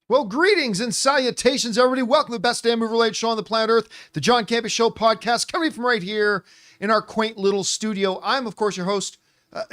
Well, greetings and salutations, everybody. Welcome to the best damn movie-related show on the planet Earth, the John Campea Show podcast, coming from right here in our quaint little studio. I'm, of course, your host,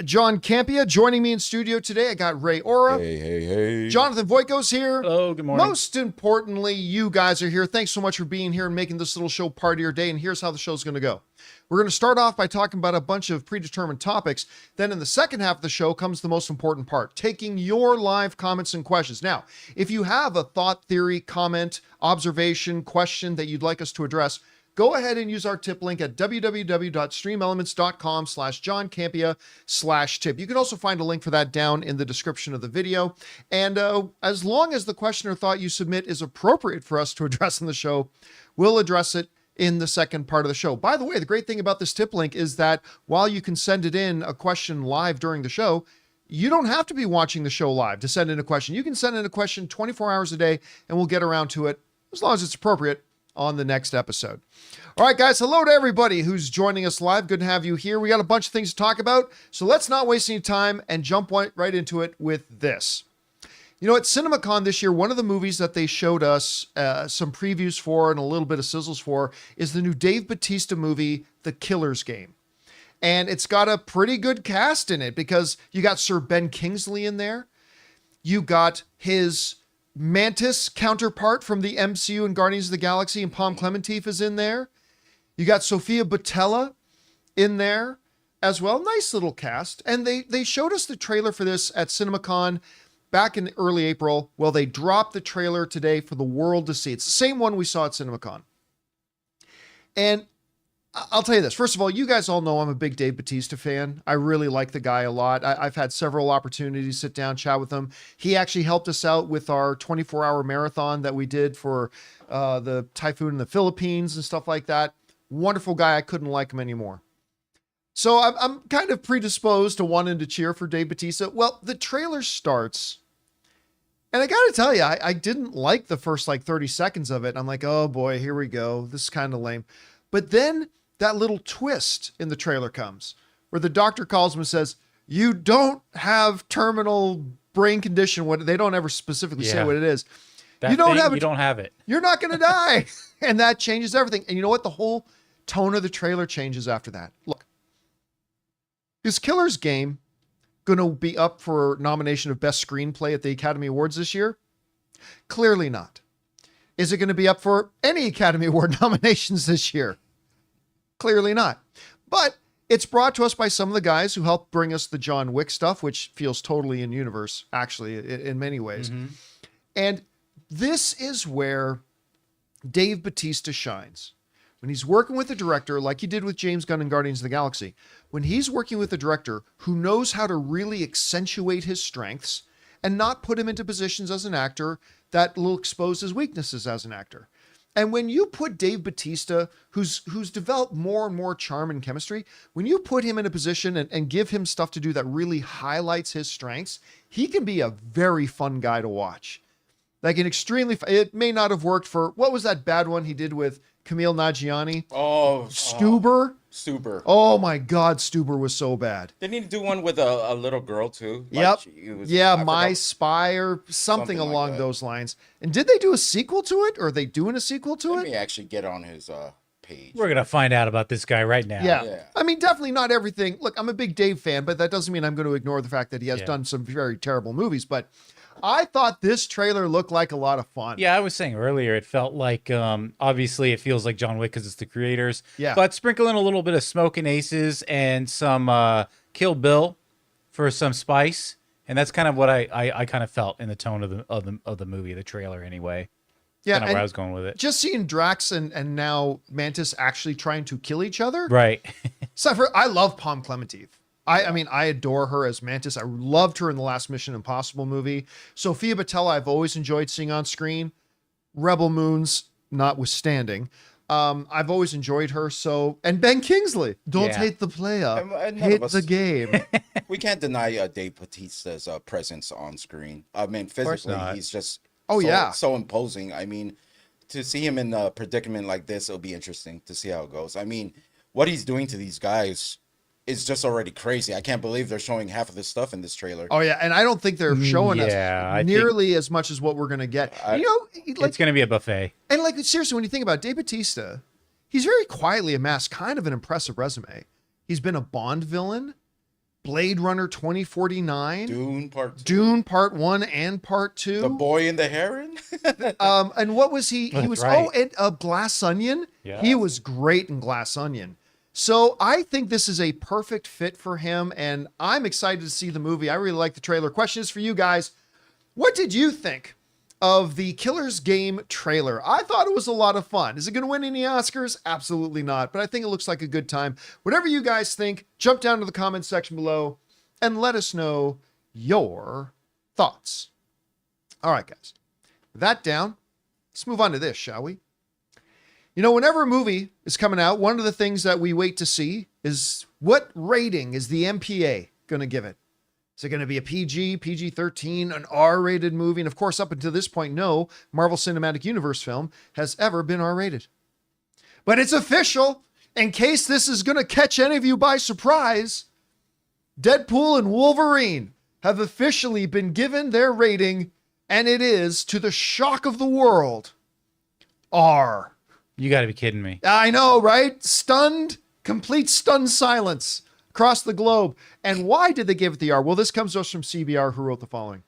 John Campea. Joining me in studio today, I got Ray Ora. Hey. Jonathan Voico's here. Hello, good morning. Most importantly, you guys are here. Thanks so much for being here and making this little show part of your day. And here's how the show's going to go. We're going to start off by talking about a bunch of predetermined topics. Then in the second half of the show comes the most important part, taking your live comments and questions. Now, if you have a thought, theory, comment, observation, question that you'd like us to address, go ahead and use our tip link at www.streamelements.com/JohnCampea/tip. You can also find a link for that down in the description of the video. And as long as the question or thought you submit is appropriate for us to address in the show, we'll address it in the second part of the show. By the way, the great thing about this tip link is that while you can send it in a question live during the show, you don't have to be watching the show live to send in a question. You can send in a question 24 hours a day and we'll get around to it as long as it's appropriate on the next episode. All right, guys, hello to everybody who's joining us live. Good to have you here. We got a bunch of things to talk about, so let's not waste any time and jump right into it with this. You know, at CinemaCon this year, one of the movies that they showed us some previews for and a little bit of sizzles for is the new Dave Bautista movie, The Killer's Game. And it's got a pretty good cast in it because you got Sir Ben Kingsley in there. You got his Mantis counterpart from the MCU and Guardians of the Galaxy, and Pom Klementieff is in there. You got Sofia Boutella in there as well. Nice little cast. And they showed us the trailer for this at CinemaCon back in early April. Well, they dropped the trailer today for the world to see. It's the same one we saw at CinemaCon. And I'll tell you this. First of all, you guys all know I'm a big Dave Bautista fan. I really like the guy a lot. I've had several opportunities to sit down, chat with him. He actually helped us out with our 24-hour marathon that we did for the typhoon in the Philippines and stuff like that. Wonderful guy. I couldn't like him anymore. So I'm kind of predisposed to wanting to cheer for Dave Bautista. Well, the trailer starts, and I got to tell you, I didn't like the first 30 seconds of it. I'm like, oh boy, here we go. This is kind of lame. But then that little twist in the trailer comes where the doctor calls him and says, you don't have terminal brain condition. What they don't ever specifically say what it is. You don't have it. You're not going to die. And that changes everything. And you know what? The whole tone of the trailer changes after that. Look, is Killer's Game going to be up for nomination of Best Screenplay at the Academy Awards this year? Clearly not. Is it going to be up for any Academy Award nominations this year? Clearly not. But it's brought to us by some of the guys who helped bring us the John Wick stuff, which feels totally in universe, actually, in many ways. Mm-hmm. And this is where Dave Bautista shines. When he's working with a director like he did with James Gunn and Guardians of the Galaxy, when he's working with a director who knows how to really accentuate his strengths and not put him into positions as an actor that will expose his weaknesses as an actor. And when you put Dave Bautista, who's developed more and more charm and chemistry, when you put him in a position and give him stuff to do that really highlights his strengths, he can be a very fun guy to watch. Like an extremely, it may not have worked for, what was that bad one he did with Kumail Nanjiani? Stuber? Stuber. Oh my God, Stuber was so bad. Didn't he do one with a little girl too? Yep. My Spy or something along like those lines. And did they do a sequel to it? Or are they doing a sequel to it? Let me actually get on his page. We're going to find out about this guy right now. Yeah. I mean, definitely not everything. Look, I'm a big Dave fan, but that doesn't mean I'm going to ignore the fact that he has done some very terrible movies. But I thought this trailer looked like a lot of fun. Yeah, I was saying earlier, it felt like, obviously it feels like John Wick because it's the creators. Yeah. But sprinkle in a little bit of Smoking Aces and some Kill Bill for some spice. And that's kind of what I kind of felt in the tone of the movie, the trailer anyway. Yeah, kind of where I was going with it. Just seeing Drax and now Mantis actually trying to kill each other. Right. I love Pom Klementieff. I mean, I adore her as Mantis. I loved her in the last Mission Impossible movie. Sofia Boutella, I've always enjoyed seeing on screen. Rebel Moons notwithstanding. I've always enjoyed her. And Ben Kingsley. Don't hate the player. Hate the game. We can't deny Dave Bautista's presence on screen. I mean, physically, he's just so imposing. I mean, to see him in a predicament like this, it'll be interesting to see how it goes. I mean, what he's doing to these guys is just already crazy. I can't believe they're showing half of this stuff in this trailer. Oh yeah, and I don't think they're showing us nearly as much as what we're gonna get. It's gonna be a buffet. And like seriously, when you think about it, Bautista, he's very quietly amassed kind of an impressive resume. He's been a Bond villain, Blade Runner 2049, Dune Part 1 and Part 2, The Boy and the Heron. And what was he? He was Glass Onion. Yeah. He was great in Glass Onion. So I think this is a perfect fit for him, and I'm excited to see the movie. I really like the trailer. Question is for you guys: what did you think of the Killer's Game trailer? I thought it was a lot of fun. Is it going to win any Oscars? Absolutely not, but I think it looks like a good time. Whatever you guys think, jump down to the comments section below and let us know your thoughts. All right, guys. With that down, let's move on to this, shall we? You know, whenever a movie is coming out, one of the things that we wait to see is what rating is the MPA going to give it? Is it going to be a PG, PG-13, an R-rated movie? And of course, up until this point, no Marvel Cinematic Universe film has ever been R-rated. But it's official. In case this is going to catch any of you by surprise, Deadpool and Wolverine have officially been given their rating, and it is, to the shock of the world, R. You got to be kidding me. I know, right? Complete stunned silence across the globe. And why did they give it the R? Well, this comes to us from CBR, who wrote the following.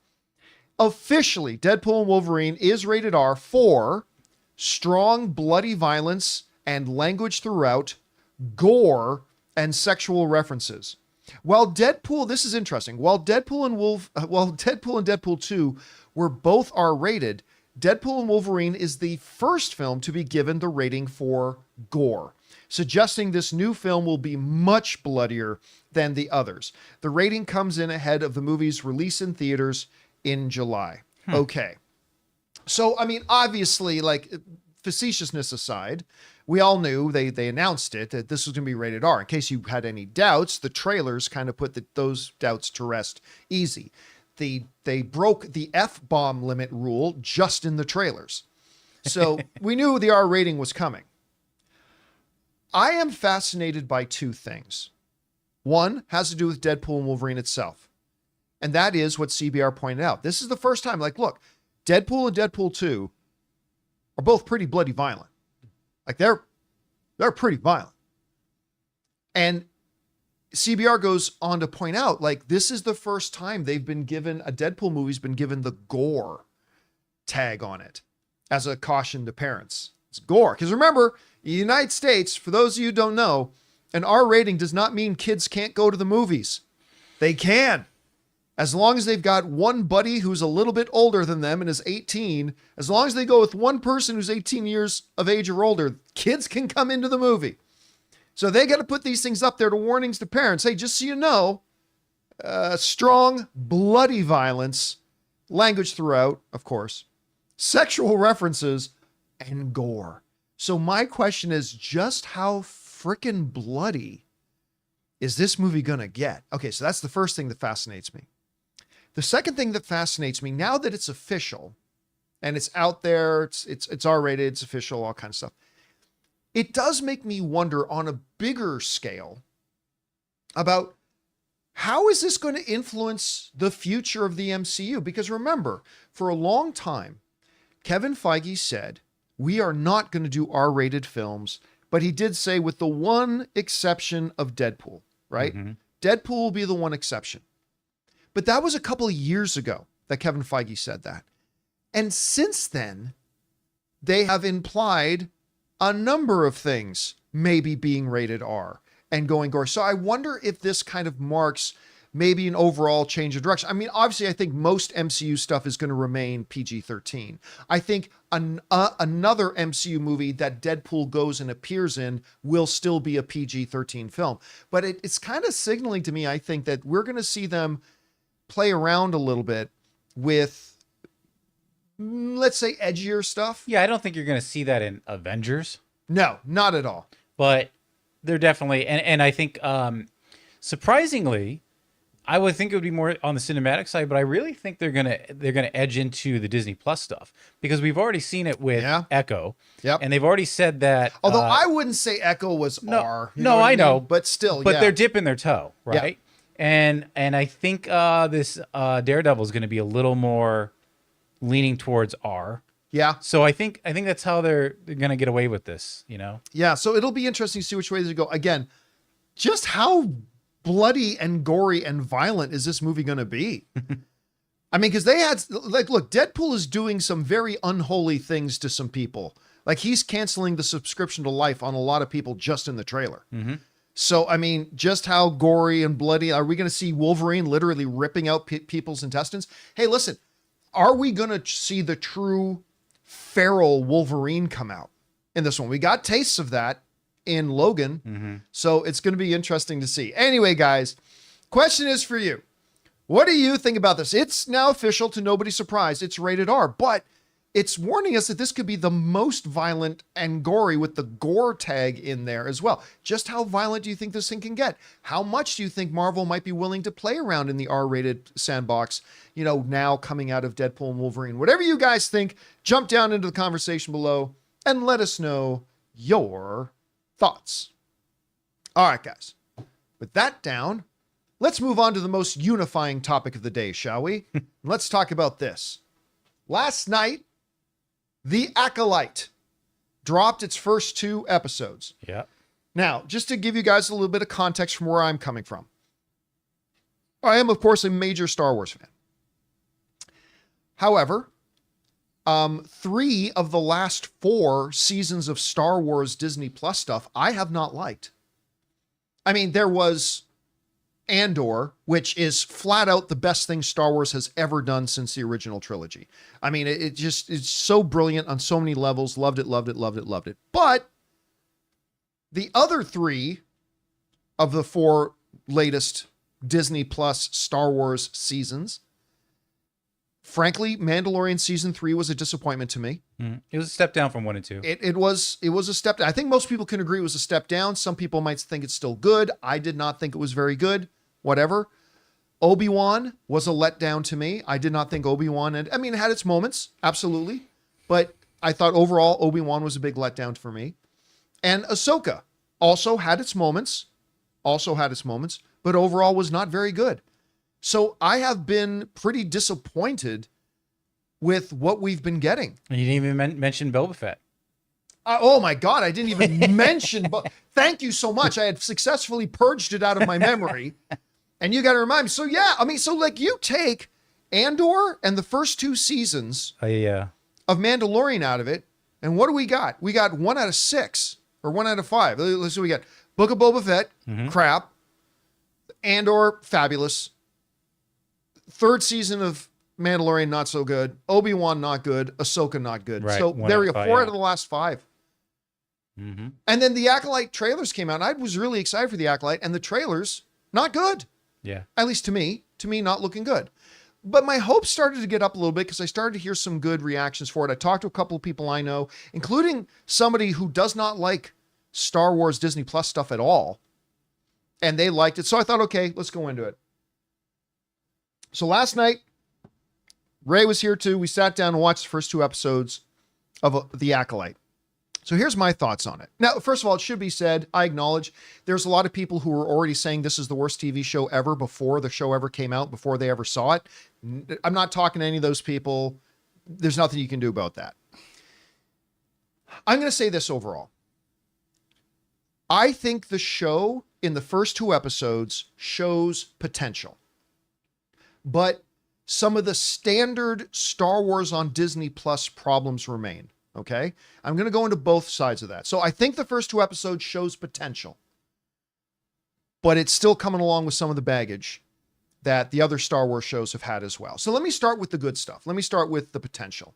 Officially, Deadpool and Wolverine is rated R for strong, bloody violence and language throughout, gore, and sexual references. While Deadpool, this is interesting, while Deadpool and Deadpool 2 were both R-rated, Deadpool and Wolverine is the first film to be given the rating for gore, suggesting this new film will be much bloodier than the others. The rating comes in ahead of the movie's release in theaters in July. Okay. So, I mean, obviously, like, facetiousness aside, we all knew, they announced it, that this was going to be rated R. In case you had any doubts, the trailers kind of put those doubts to rest easy. They broke the F-bomb limit rule just in the trailers. So we knew the R rating was coming. I am fascinated by two things. One has to do with Deadpool and Wolverine itself. And that is what CBR pointed out. This is the first time, like, look, Deadpool and Deadpool 2 are both pretty bloody violent. Like, they're pretty violent. And CBR goes on to point out, like, this is the first time they've been given, a Deadpool movie's been given the gore tag on it as a caution to parents. It's gore. Because remember, in the United States, for those of you who don't know, an R rating does not mean kids can't go to the movies. They can. As long as they've got one buddy who's a little bit older than them and is 18, as long as they go with one person who's 18 years of age or older, kids can come into the movie. So they got to put these things up there to warnings to parents. Hey, just so you know, strong, bloody violence, language throughout, of course, sexual references, and gore. So my question is, just how freaking bloody is this movie going to get? Okay, so that's the first thing that fascinates me. The second thing that fascinates me, now that it's official, and it's out there, it's R-rated, it's official, all kinds of stuff, it does make me wonder on a bigger scale about how is this going to influence the future of the MCU? Because remember, for a long time, Kevin Feige said, we are not going to do R-rated films, but he did say with the one exception of Deadpool, right? Mm-hmm. Deadpool will be the one exception. But that was a couple of years ago that Kevin Feige said that. And since then, they have implied a number of things maybe being rated R and going gore. So I wonder if this kind of marks maybe an overall change of direction. I mean, obviously, I think most MCU stuff is going to remain PG-13. I think another MCU movie that Deadpool goes and appears in will still be a PG-13 film. But it's kind of signaling to me, I think, that we're going to see them play around a little bit with, let's say, edgier stuff. Yeah, I don't think you're going to see that in Avengers. No, not at all. But they're definitely, and I think, surprisingly, I would think it would be more on the cinematic side, but I really think they're gonna edge into the Disney Plus stuff because we've already seen it with Echo. Yep. And they've already said that. Although I wouldn't say Echo was R. No, I know, but still, but they're dipping their toe, right? Yeah. And I think this Daredevil is going to be a little more leaning towards R. Yeah. So I think that's how they're going to get away with this, you know? Yeah. So it'll be interesting to see which way they go. Again, just how bloody and gory and violent is this movie going to be? I mean, because they had, like, look, Deadpool is doing some very unholy things to some people. Like, he's canceling the subscription to Life on a lot of people just in the trailer. Mm-hmm. So, I mean, just how gory and bloody are we going to see Wolverine literally ripping out people's intestines? Hey, listen, are we going to see the true feral Wolverine come out in this one? We got tastes of that in Logan. Mm-hmm. So it's going to be interesting to see. Anyway, guys, question is for you. What do you think about this? It's now official, to nobody's surprise. It's rated R, but it's warning us that this could be the most violent and gory with the gore tag in there as well. Just how violent do you think this thing can get? How much do you think Marvel might be willing to play around in the R-rated sandbox, you know, now coming out of Deadpool and Wolverine? Whatever you guys think, jump down into the conversation below and let us know your thoughts. All right, guys. With that down, let's move on to the most unifying topic of the day, shall we? Let's talk about this. Last night, The Acolyte dropped its first 2 episodes. Yeah. Now, just to give you guys a little bit of context from where I'm coming from. I am, of course, a major Star Wars fan. However, 3 of the last 4 seasons of Star Wars Disney Plus stuff I have not liked. I mean, there was Andor, which is flat out the best thing Star Wars has ever done since the original trilogy. I mean, it's so brilliant on so many levels. Loved it, loved it, loved it, loved it. But the other 3 of the 4 latest Disney Plus Star Wars seasons, frankly, Mandalorian season 3 was a disappointment to me. It was a step down from 1 and 2. It was a step down. I think most people can agree it was a step down. Some people might think it's still good. I did not think it was very good. Whatever. Obi-Wan was a letdown to me. I did not think Obi-Wan, and I mean, it had its moments, absolutely. But I thought overall Obi-Wan was a big letdown for me. And Ahsoka also had its moments, but overall was not very good. So I have been pretty disappointed with what we've been getting. And you didn't even mention Boba Fett. Oh my God, I didn't even mention, but thank you so much. I had successfully purged it out of my memory. And you got to remind me. So yeah, I mean, so like you take Andor and the first 2 seasons of Mandalorian out of it, and what do we got? We got 1 out of 6 or 1 out of 5. Let's see what we got. Book of Boba Fett, crap. Andor, fabulous. 3rd season of Mandalorian, not so good. Obi-Wan, not good. Ahsoka, not good. Right. So there we go. 4 out of the last 5. Mm-hmm. And then the Acolyte trailers came out. And I was really excited for the Acolyte, and the trailers, not good. Yeah. At least to me, not looking good. But my hopes started to get up a little bit because I started to hear some good reactions for it. I talked to a couple of people I know, including somebody who does not like Star Wars Disney Plus stuff at all. And they liked it. So I thought, okay, let's go into it. So last night, Ray was here too. We sat down and watched the first 2 episodes of The Acolyte. So here's my thoughts on it. Now, first of all, it should be said, I acknowledge there's a lot of people who are already saying this is the worst TV show ever before the show ever came out, before they ever saw it. I'm not talking to any of those people. There's nothing you can do about that. I'm going to say this overall. I think the show in the first 2 episodes shows potential. But some of the standard Star Wars on Disney Plus problems remain. Okay, I'm going to go into both sides of that. So I think the first 2 episodes shows potential, but it's still coming along with some of the baggage that the other Star Wars shows have had as well. So let me start with the good stuff. Let me start with the potential.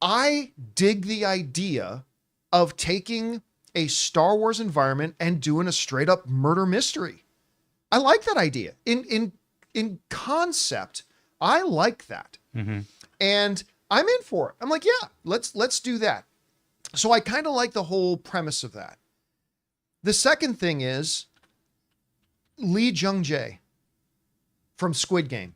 I dig the idea of taking a Star Wars environment and doing a straight up murder mystery. I like that idea. In concept, I like that. Mm-hmm. And I'm in for it. I'm like, yeah, let's do that. So I kind of like the whole premise of that. The second thing is Lee Jung-jae. from Squid Game.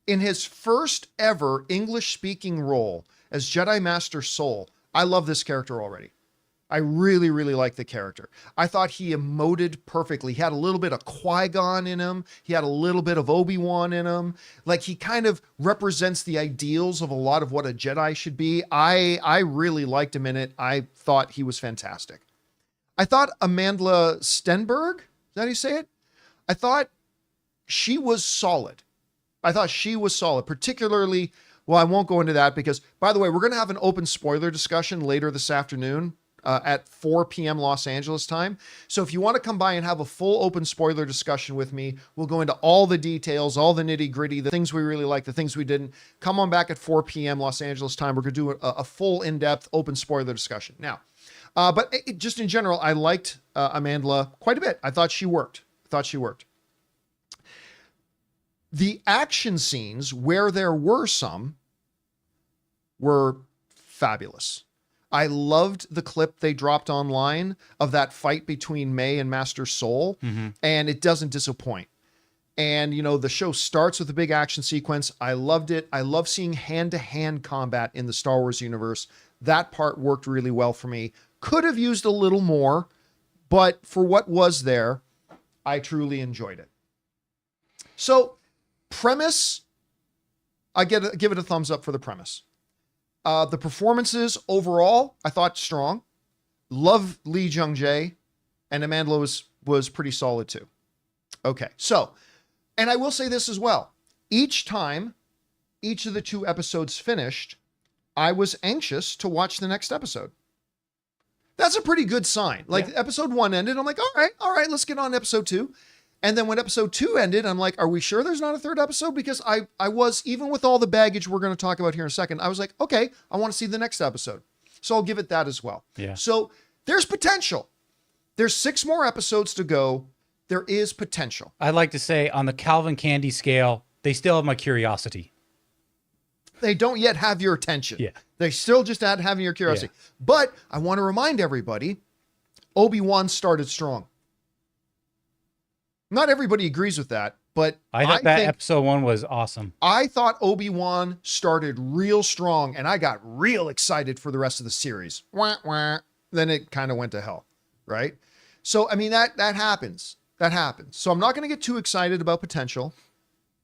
In his first ever English-speaking role as Jedi Master Soul, I love this character already. I really, really like the character. I thought he emoted perfectly. He had a little bit of Qui-Gon in him. He had a little bit of Obi-Wan in him. Like, he kind of represents the ideals of a lot of what a Jedi should be. I really liked him in it. I thought he was fantastic. I thought Amandla Stenberg, is that how you say it? I thought she was solid. Particularly, well, I won't go into that because, by the way, we're going to have an open spoiler discussion later this afternoon at 4 p.m. Los Angeles time. So if you want to come by and have a full open spoiler discussion with me, we'll go into all the details, all the nitty gritty, the things we really liked, the things we didn't. Come on back at 4 p.m. Los Angeles time. We're going to do a full in-depth open spoiler discussion. Now, but just in general, I liked Amandla quite a bit. I thought she worked. The action scenes, where there were some, were fabulous. I loved the clip they dropped online of that fight between May and Master Soul, and it doesn't disappoint. And, you know, the show starts with a big action sequence. I loved it. I love seeing hand-to-hand combat in the Star Wars universe. That part worked really well for me. Could have used a little more, but for what was there, I truly enjoyed it. So, premise, I give it a thumbs up for the premise. The performances overall, I thought strong. Love Lee Jung-jae, and Amandla was pretty solid too. Okay, so, and I will say this as well. Each time each of the 2 episodes finished, I was anxious to watch the next episode. That's a pretty good sign. Like, episode 1 ended, I'm like, all right, let's get on episode 2. And then when episode 2 ended, I'm like, are we sure there's not a 3rd episode? Because I was, even with all the baggage we're going to talk about here in a second, I was like, okay, I want to see the next episode. So I'll give it that as well. Yeah. So there's potential. There's 6 more episodes to go. There is potential. I'd like to say on the Calvin Candy scale, they still have my curiosity. They don't yet have your attention. Yeah. They still just add having your curiosity. Yeah. But I want to remind everybody, Obi-Wan started strong. Not everybody agrees with that, but I thought that episode 1 was awesome. I thought Obi-Wan started real strong, and I got real excited for the rest of the series. Wah, wah. Then it kind of went to hell, right? So, I mean, that happens. That happens. So I'm not going to get too excited about potential,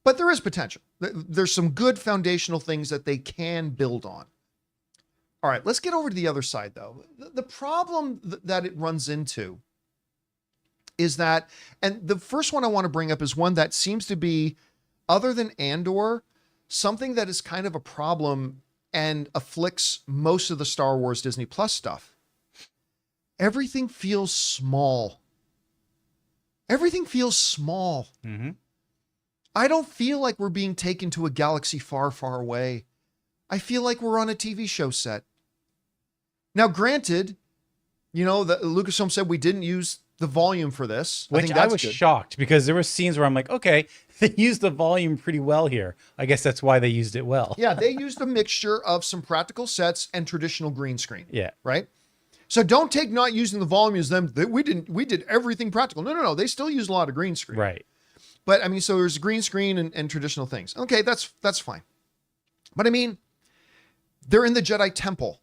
but there is potential. There's some good foundational things that they can build on. All right, let's get over to the other side, though. The problem that it runs into is that, and the first one I want to bring up is one that seems to be, other than Andor, something that is kind of a problem and afflicts most of the Star Wars Disney Plus stuff. Everything feels small. Everything feels small. Mm-hmm. I don't feel like we're being taken to a galaxy far, far away. I feel like we're on a TV show set. Now, granted, you know, Lucasfilm said we didn't use the volume for this. Which I was shocked, because there were scenes where I'm like, okay, they used the volume pretty well here. I guess that's why they used it well. Yeah, they used a mixture of some practical sets and traditional green screen. Yeah. Right? So don't take not using the volume as them. We did everything practical. No. They still use a lot of green screen. Right. But I mean, so there's green screen and traditional things. Okay, that's fine. But I mean, they're in the Jedi Temple.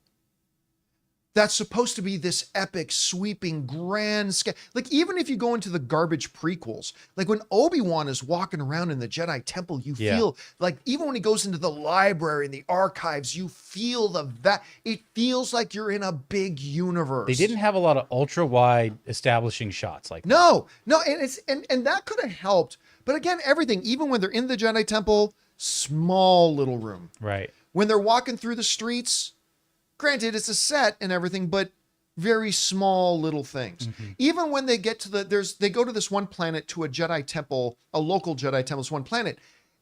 That's supposed to be this epic, sweeping, grand scale. Like, even if you go into the garbage prequels, like when Obi-Wan is walking around in the Jedi Temple, you feel like, even when he goes into the library and the archives, you feel it feels like you're in a big universe. They didn't have a lot of ultra wide establishing shots like that. No, and that could have helped. But again, everything, even when they're in the Jedi Temple, small little room. Right. When they're walking through the streets, granted, it's a set and everything, but very small little things. Mm-hmm. Even when they get to they go to this one planet, to a Jedi temple, a local Jedi temple, this one planet,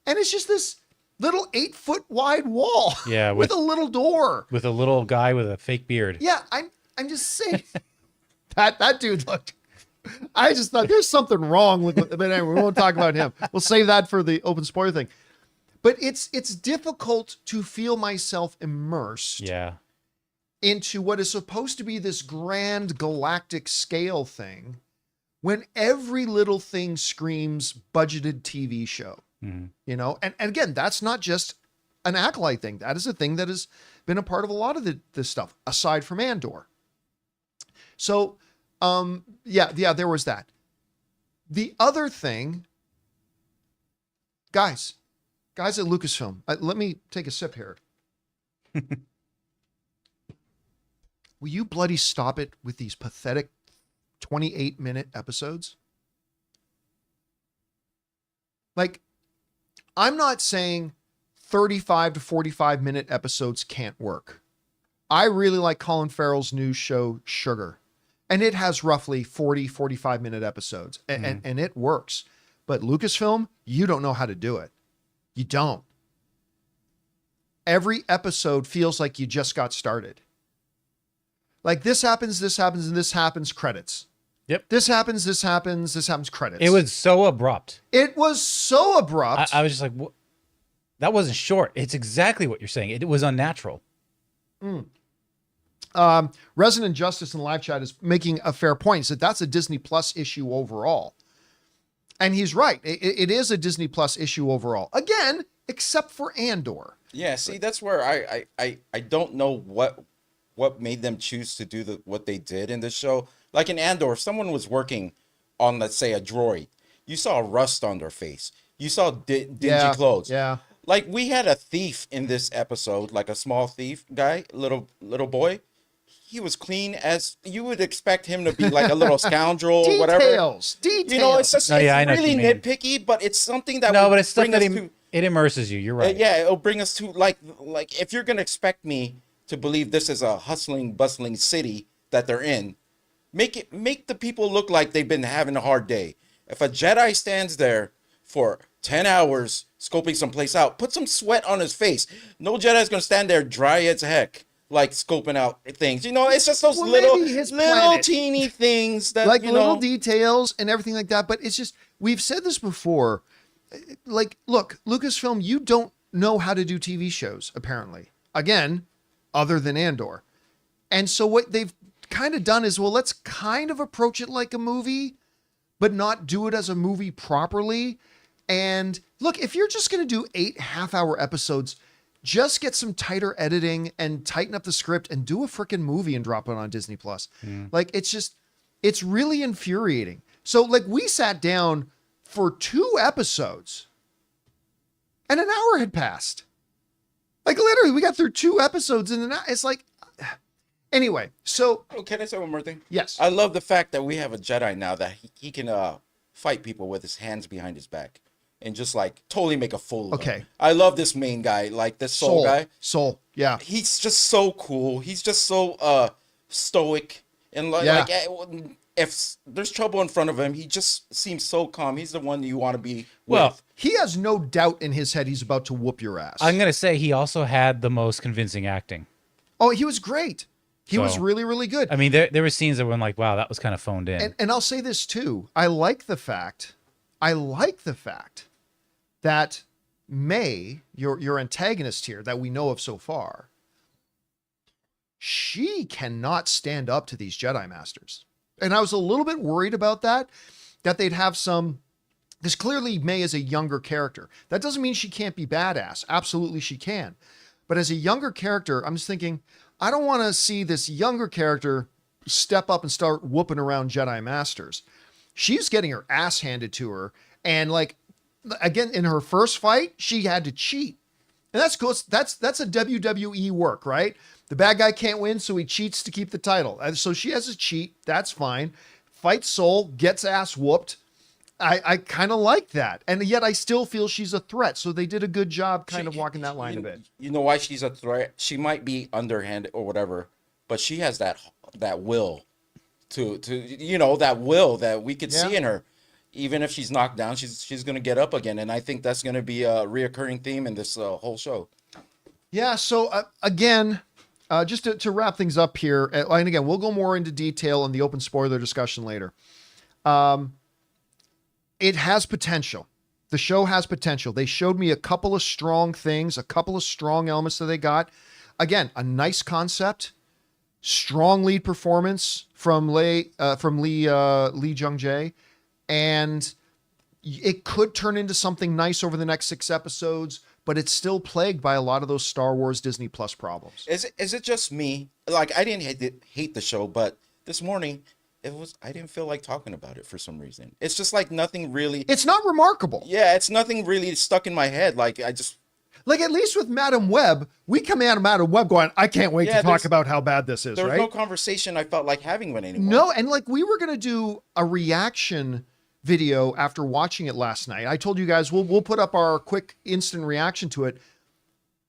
and it's just this little 8-foot wide wall. Yeah, with a little door. With a little guy with a fake beard. Yeah, I'm just saying that dude looked. I just thought there's something wrong with it. But anyway, we won't talk about him. We'll save that for the open spoiler thing. But it's difficult to feel myself immersed. Yeah. Into what is supposed to be this grand galactic scale thing, when every little thing screams budgeted TV show. You know, and again, that's not just an Acolyte thing. That is a thing that has been a part of a lot of this stuff, aside from Andor. So, yeah, there was that. The other thing, guys at Lucasfilm, let me take a sip here. Will you bloody stop it with these pathetic 28-minute episodes? Like, I'm not saying 35 to 45-minute episodes can't work. I really like Colin Farrell's new show, Sugar. And it has roughly 40, 45-minute episodes. And it works. But Lucasfilm, you don't know how to do it. You don't. Every episode feels like you just got started. Like this happens, and this happens, credits. Yep. This happens, credits. It was so abrupt. It was so abrupt. I was just like, what? That wasn't short. It's exactly what you're saying. It was unnatural. Resident Justice in the live chat is making a fair point. He said that's a Disney Plus issue overall. And he's right. It is a Disney Plus issue overall. Again, except for Andor. Yeah, see, that's where I don't know what made them choose to do what they did in this show. Like in Andor, if someone was working on, let's say, a droid, you saw rust on their face. You saw dingy clothes. Yeah. Like we had a thief in this episode, like a small thief guy, little boy. He was clean as you would expect him to be, like a little scoundrel or whatever. Details. You know, it's just really nitpicky, but it's something that but it's stuff that it immerses you. You're right. Yeah, it'll bring us to like if you're gonna expect me to believe this is a hustling, bustling city that they're in, make the people look like they've been having a hard day. If a Jedi stands there for 10 hours scoping someplace out, put some sweat on his face. No Jedi's gonna stand there dry as heck, like scoping out things. You know, it's just those little teeny things that, like, little details and everything like that. But it's just, we've said this before. Like, look, Lucasfilm, you don't know how to do TV shows, apparently. Again, other than Andor. And so what they've kind of done is, well, let's kind of approach it like a movie, but not do it as a movie properly. And look, if you're just going to do 8 half-hour episodes, just get some tighter editing and tighten up the script and do a freaking movie and drop it on Disney Plus. Like, it's really infuriating. So like we sat down for 2 episodes and an hour had passed. Like literally we got through 2 episodes and it's like, anyway, so. Oh, can I say one more thing? Yes. I love the fact that we have a Jedi now that he can fight people with his hands behind his back. And just like totally make a fool of him. I love this main guy, like this Soul guy. Soul, yeah. He's just so cool. He's just so stoic. And like if there's trouble in front of him, he just seems so calm. He's the one you want to be with. He has no doubt in his head he's about to whoop your ass. I'm going to say he also had the most convincing acting. Oh, he was great. He was really, really good. I mean, there were scenes that were like, wow, that was kind of phoned in. And I'll say this too. I like the fact that May, your antagonist here that we know of so far, she cannot stand up to these Jedi Masters. And I was a little bit worried about that they'd have some, because clearly May is a younger character. That doesn't mean she can't be badass. Absolutely she can. But as a younger character, I'm just thinking, I don't want to see this younger character step up and start whooping around Jedi Masters. She's getting her ass handed to her. And like, again, in her first fight, she had to cheat. And that's cool. That's a WWE work, right? The bad guy can't win, so he cheats to keep the title. So she has to cheat. That's fine. Fights Soul, gets ass whooped. I kind of like that. And yet I still feel she's a threat. So they did a good job kind of walking that line a bit. You know why she's a threat? She might be underhanded or whatever, but she has that will to that will that we could see in her. Even if she's knocked down, she's going to get up again. And I think that's going to be a reoccurring theme in this whole show. Yeah. So again, just to wrap things up here, and again, we'll go more into detail in the open spoiler discussion later. It has potential. The show has potential. They showed me a couple of strong things, a couple of strong elements that they got. Again, a nice concept, strong lead performance from Lee Jung-jae. And It could turn into something nice over the next 6 episodes, but it's still plagued by a lot of those Star Wars Disney Plus problems. Is it just me? Like, I didn't hate the show, but this morning I didn't feel like talking about it for some reason. It's just like nothing really. It's not remarkable. Yeah, it's nothing really stuck in my head. Like, I just. Like, at least with Madam Web, we come out of Madam Web going, I can't wait to talk about how bad this is, there was right? no conversation I felt like having with anyone. No, and like we were going to do a reaction video after watching it last night. I told you guys we'll put up our quick instant reaction to it,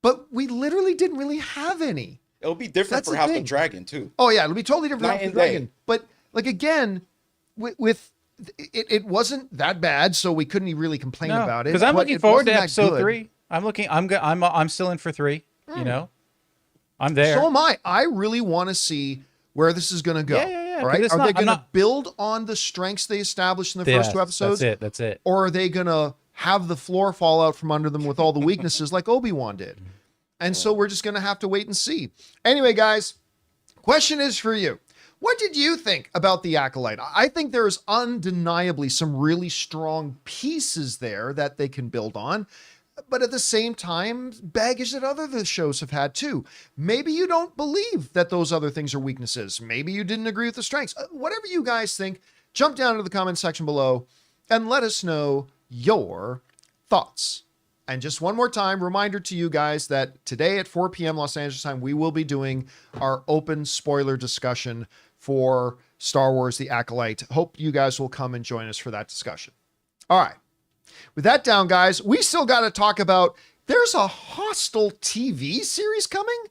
but we literally didn't really have any. It'll be different for House of Dragon too. Oh yeah, it'll be totally different for House of Dragon. But like again, with it wasn't that bad, so we couldn't really complain about it. Because I'm looking forward to episode 3. I'm still in for 3. You know, I'm there. So am I. I really want to see where this is going to go. Yeah. All right. Are they going to build on the strengths they established in the first 2 episodes? That's it. Or are they going to have the floor fall out from under them with all the weaknesses like Obi-Wan did? And so we're just going to have to wait and see. Anyway, guys, question is for you. What did you think about The Acolyte? I think there's undeniably some really strong pieces there that they can build on. But at the same time, baggage that other shows have had too. Maybe you don't believe that those other things are weaknesses. Maybe you didn't agree with the strengths. Whatever you guys think, jump down into the comment section below and let us know your thoughts. And just one more time, reminder to you guys that today at 4 p.m. Los Angeles time, we will be doing our open spoiler discussion for Star Wars The Acolyte. Hope you guys will come and join us for that discussion. All right. With that down, guys, we still got to talk about there's a Hostel TV series coming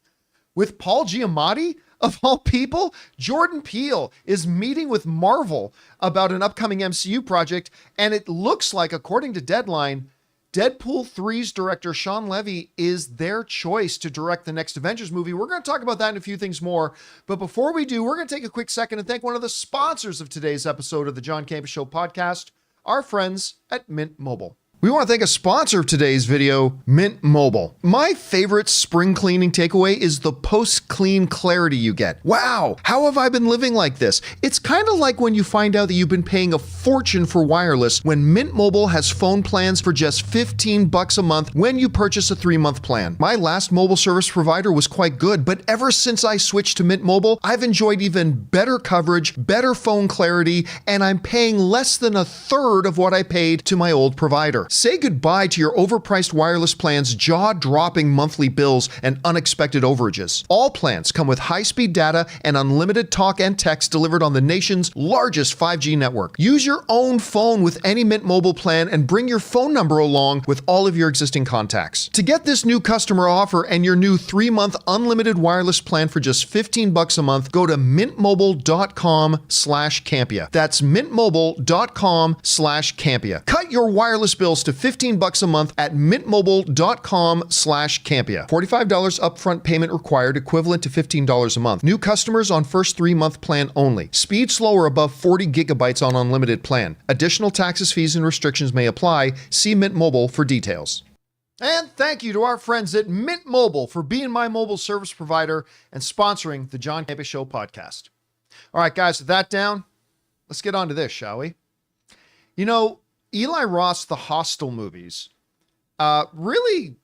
with Paul Giamatti, of all people. Jordan Peele is meeting with Marvel about an upcoming MCU project, and it looks like, according to Deadline, Deadpool 3's director Shawn Levy is their choice to direct the next Avengers movie. We're going to talk about that and a few things more. But before we do, we're going to take a quick second and thank one of the sponsors of today's episode of the John Campea Show podcast, our friends at Mint Mobile. We want to thank a sponsor of today's video, Mint Mobile. My favorite spring cleaning takeaway is the post-clean clarity you get. Wow, how have I been living like this? It's kind of like when you find out that you've been paying a fortune for wireless when Mint Mobile has phone plans for just $15 a month when you purchase a 3-month plan. My last mobile service provider was quite good, but ever since I switched to Mint Mobile, I've enjoyed even better coverage, better phone clarity, and I'm paying less than a third of what I paid to my old provider. Say goodbye to your overpriced wireless plans, jaw-dropping monthly bills, and unexpected overages. All plans come with high-speed data and unlimited talk and text delivered on the nation's largest 5G network. Use your own phone with any Mint Mobile plan and bring your phone number along with all of your existing contacts. To get this new customer offer and your new 3-month unlimited wireless plan for just $15 a month, go to mintmobile.com/Campea. That's mintmobile.com/Campea. Cut your wireless bills to $15 a month at mintmobile.com/Campea. $45 upfront payment required, equivalent to $15 a month. New customers on first 3-month plan only. Speed slower above 40 gigabytes on unlimited plan. Additional taxes, fees, and restrictions may apply. See Mint Mobile for details. And thank you to our friends at Mint Mobile for being my mobile service provider and sponsoring the John Campea Show podcast. All right, guys, with that down, let's get on to this, shall we? You know, Eli Roth's The Hostel movies really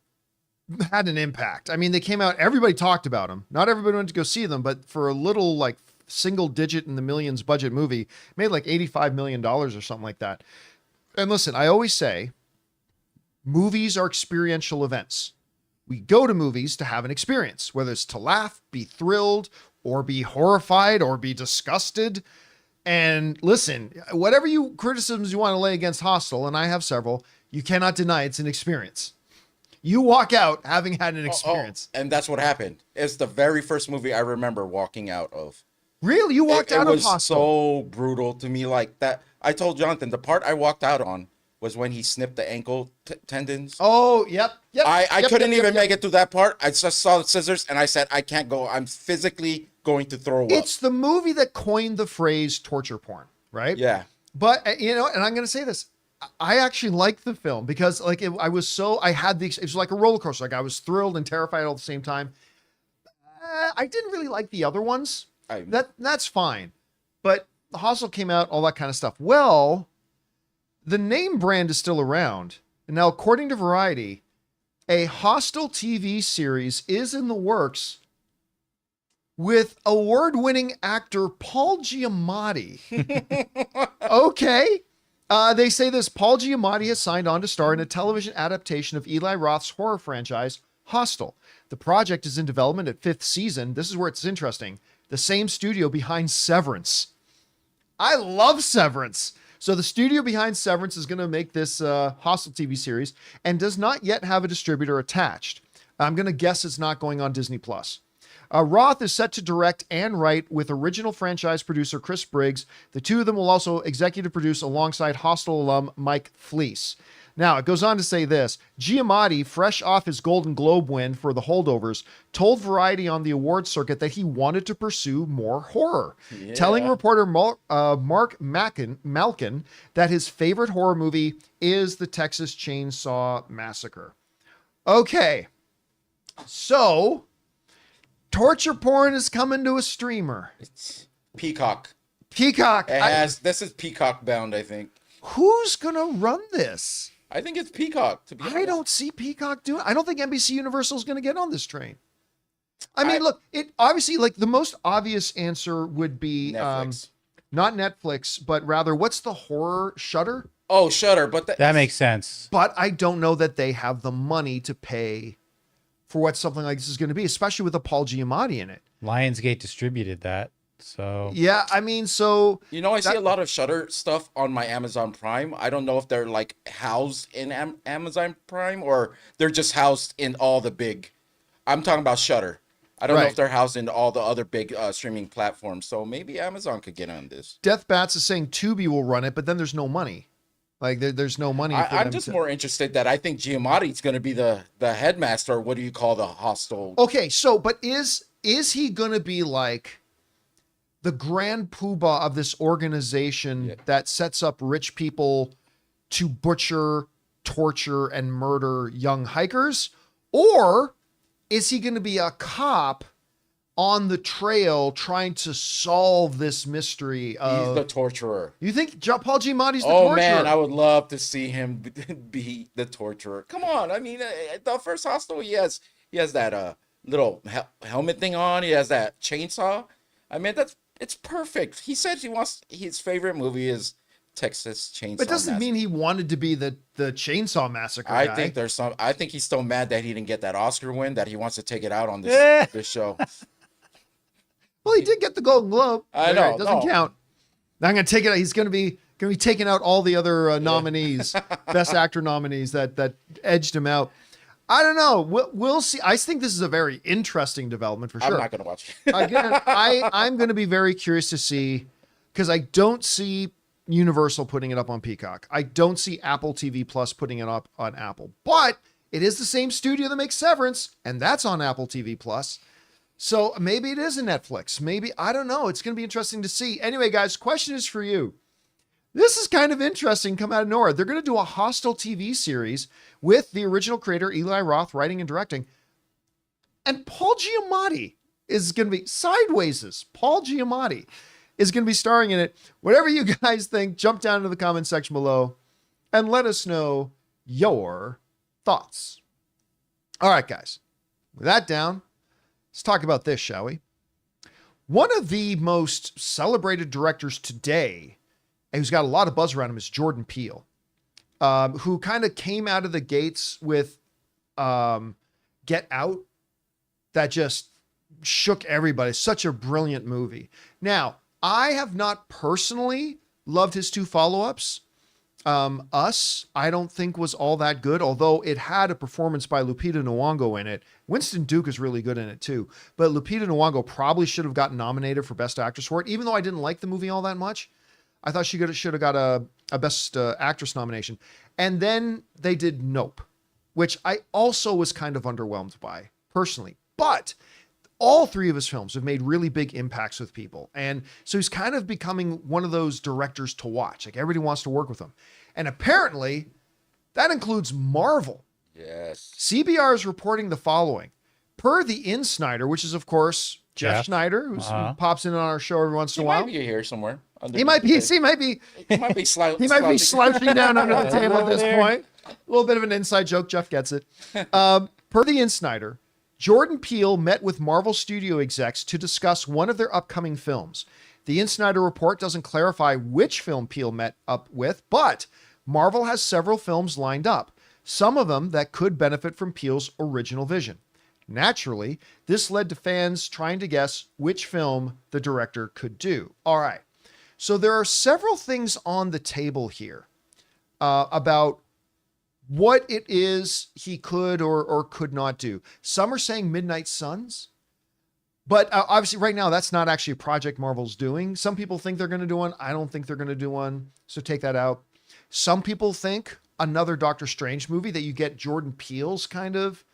had an impact. I mean, they came out, everybody talked about them. Not everybody went to go see them, but for a little like single digit in the millions budget movie, made like $85 million or something like that. And listen, I always say, movies are experiential events. We go to movies to have an experience, whether it's to laugh, be thrilled, or be horrified, or be disgusted. And listen, whatever criticisms you want to lay against Hostel, and I have several, you cannot deny it's an experience. You walk out having had an experience. And that's what happened. It's the very first movie I remember walking out of. Really? You walked out of Hostel? It was so brutal to me like that. I told Jonathan, the part I walked out on was when he snipped the ankle tendons. Oh, yep. I couldn't even make it through that part. I just saw the scissors and I said, I can't go. I'm physically going to throw up. It's the movie that coined the phrase torture porn, right? Yeah. But, you know, and I'm going to say this, I actually liked the film because like it was like a roller coaster. Like I was thrilled and terrified all at the same time. I didn't really like the other ones. That's fine. But the Hostel came out, all that kind of stuff. Well, the name brand is still around. And now, according to Variety, a Hostel TV series is in the works with award-winning actor Paul Giamatti. Okay. They say this: Paul Giamatti has signed on to star in a television adaptation of Eli Roth's horror franchise, Hostel. The project is in development at 5th season. This is where it's interesting. The same studio behind Severance. I love Severance. So the studio behind Severance is going to make this Hostel TV series and does not yet have a distributor attached. I'm going to guess it's not going on Disney+. Roth is set to direct and write with original franchise producer Chris Briggs. The two of them will also executive produce alongside Hostel alum Mike Fleece. Now, it goes on to say this: Giamatti, fresh off his Golden Globe win for The Holdovers, told Variety on the award circuit that he wanted to pursue more horror, telling reporter Mark Malkin that his favorite horror movie is the Texas Chainsaw Massacre. Okay, so torture porn is coming to a streamer. It's Peacock. Peacock. This is Peacock bound, I think. Who's going to run this? I think it's Peacock, to be honest. I don't see Peacock doing. I don't think NBC Universal is going to get on this train. I mean, look, it obviously, like, the most obvious answer would be Netflix. Not Netflix, but rather, what's the horror? Shudder? Oh, Shudder, but That makes sense. But I don't know that they have the money to pay for what something like this is going to be, especially with a Paul Giamatti in it. Lionsgate distributed that, so Yeah, I mean, so you know, I see a lot of Shudder stuff on my Amazon Prime. I don't know if they're like housed in Amazon Prime or they're just housed in all the big. I'm talking about Shudder. I don't know Right. if they're housed in all the other big streaming platforms. So maybe Amazon could get on this. Death Bats is saying Tubi will run it, but then there's no money. Like there's no money. For I'm them just to... more interested that I think Giamatti's going to be the headmaster. What do you call the Hostel? Okay, so but is he going to be like the grand poobah of this organization that sets up rich people to butcher, torture, and murder young hikers? Or is he going to be a cop on the trail trying to solve this mystery of... He's the torturer. You think Paul Giamatti's the Oh torturer? man, I would love to see him be the torturer. Come on, I mean, the first Hostel, he has that little helmet thing on. He has that chainsaw. I mean, it's perfect. He said his favorite movie is Texas Chainsaw. But it doesn't mean he wanted to be the Chainsaw Massacre guy. I think he's still mad that he didn't get that Oscar win, that he wants to take it out on this show. Well, he did get the Golden Globe. I know. It doesn't count. Now I'm going to take it out. He's going to be taking out all the other nominees, Best Actor nominees that edged him out. I don't know. We'll see. I think this is a very interesting development for sure. I'm not going to watch it. Again, I'm going to be very curious to see, because I don't see Universal putting it up on Peacock. I don't see Apple TV Plus putting it up on Apple. But it is the same studio that makes Severance, and that's on Apple TV Plus. So maybe it is a Netflix. Maybe, I don't know. It's going to be interesting to see. Anyway, guys, question is for you. This is kind of interesting, come out of nowhere. They're going to do a Hostel TV series with the original creator, Eli Roth, writing and directing. And Paul Giamatti is going to be, Paul Giamatti is going to be starring in it. Whatever you guys think, jump down into the comment section below and let us know your thoughts. All right, guys. With that down, let's talk about this, shall we? One of the most celebrated directors today, and who's got a lot of buzz around him, is Jordan Peele, who kind of came out of the gates with Get Out, that just shook everybody. Such a brilliant movie. Now, I have not personally loved his two follow-ups. Us, I don't think was all that good, although it had a performance by Lupita Nyong'o in it. Winston Duke is really good in it too, but Lupita Nyong'o probably should have gotten nominated for Best Actress for it, even though I didn't like the movie all that much. I thought she should have got a Best Actress nomination. And then they did Nope, which I also was kind of underwhelmed by, personally. But all three of his films have made really big impacts with people. And so he's kind of becoming one of those directors to watch. Like, everybody wants to work with him. And apparently, that includes Marvel. Yes. CBR is reporting the following. Per the Insider, which is, of course, Jeff Schneider, who pops in on our show every once in a while. He might be here somewhere. under He the might be. table. He might be. He might be He might be slouching down under the table at this There. point. A little bit of an inside joke. Jeff gets it. Per the Insider, Jordan Peele met with Marvel Studio execs to discuss one of their upcoming films. The Insider report doesn't clarify which film Peele met up with, but Marvel has several films lined up, some of them that could benefit from Peele's original vision. Naturally, this led to fans trying to guess which film the director could do. All right. So there are several things on the table here about what it is he could or could not do. Some are saying Midnight Suns, but obviously right now that's not actually a project Marvel's doing. Some people think they're going to do one. I don't think they're going to do one. So take that out. Some people think another Doctor Strange movie that you get Jordan Peele's kind of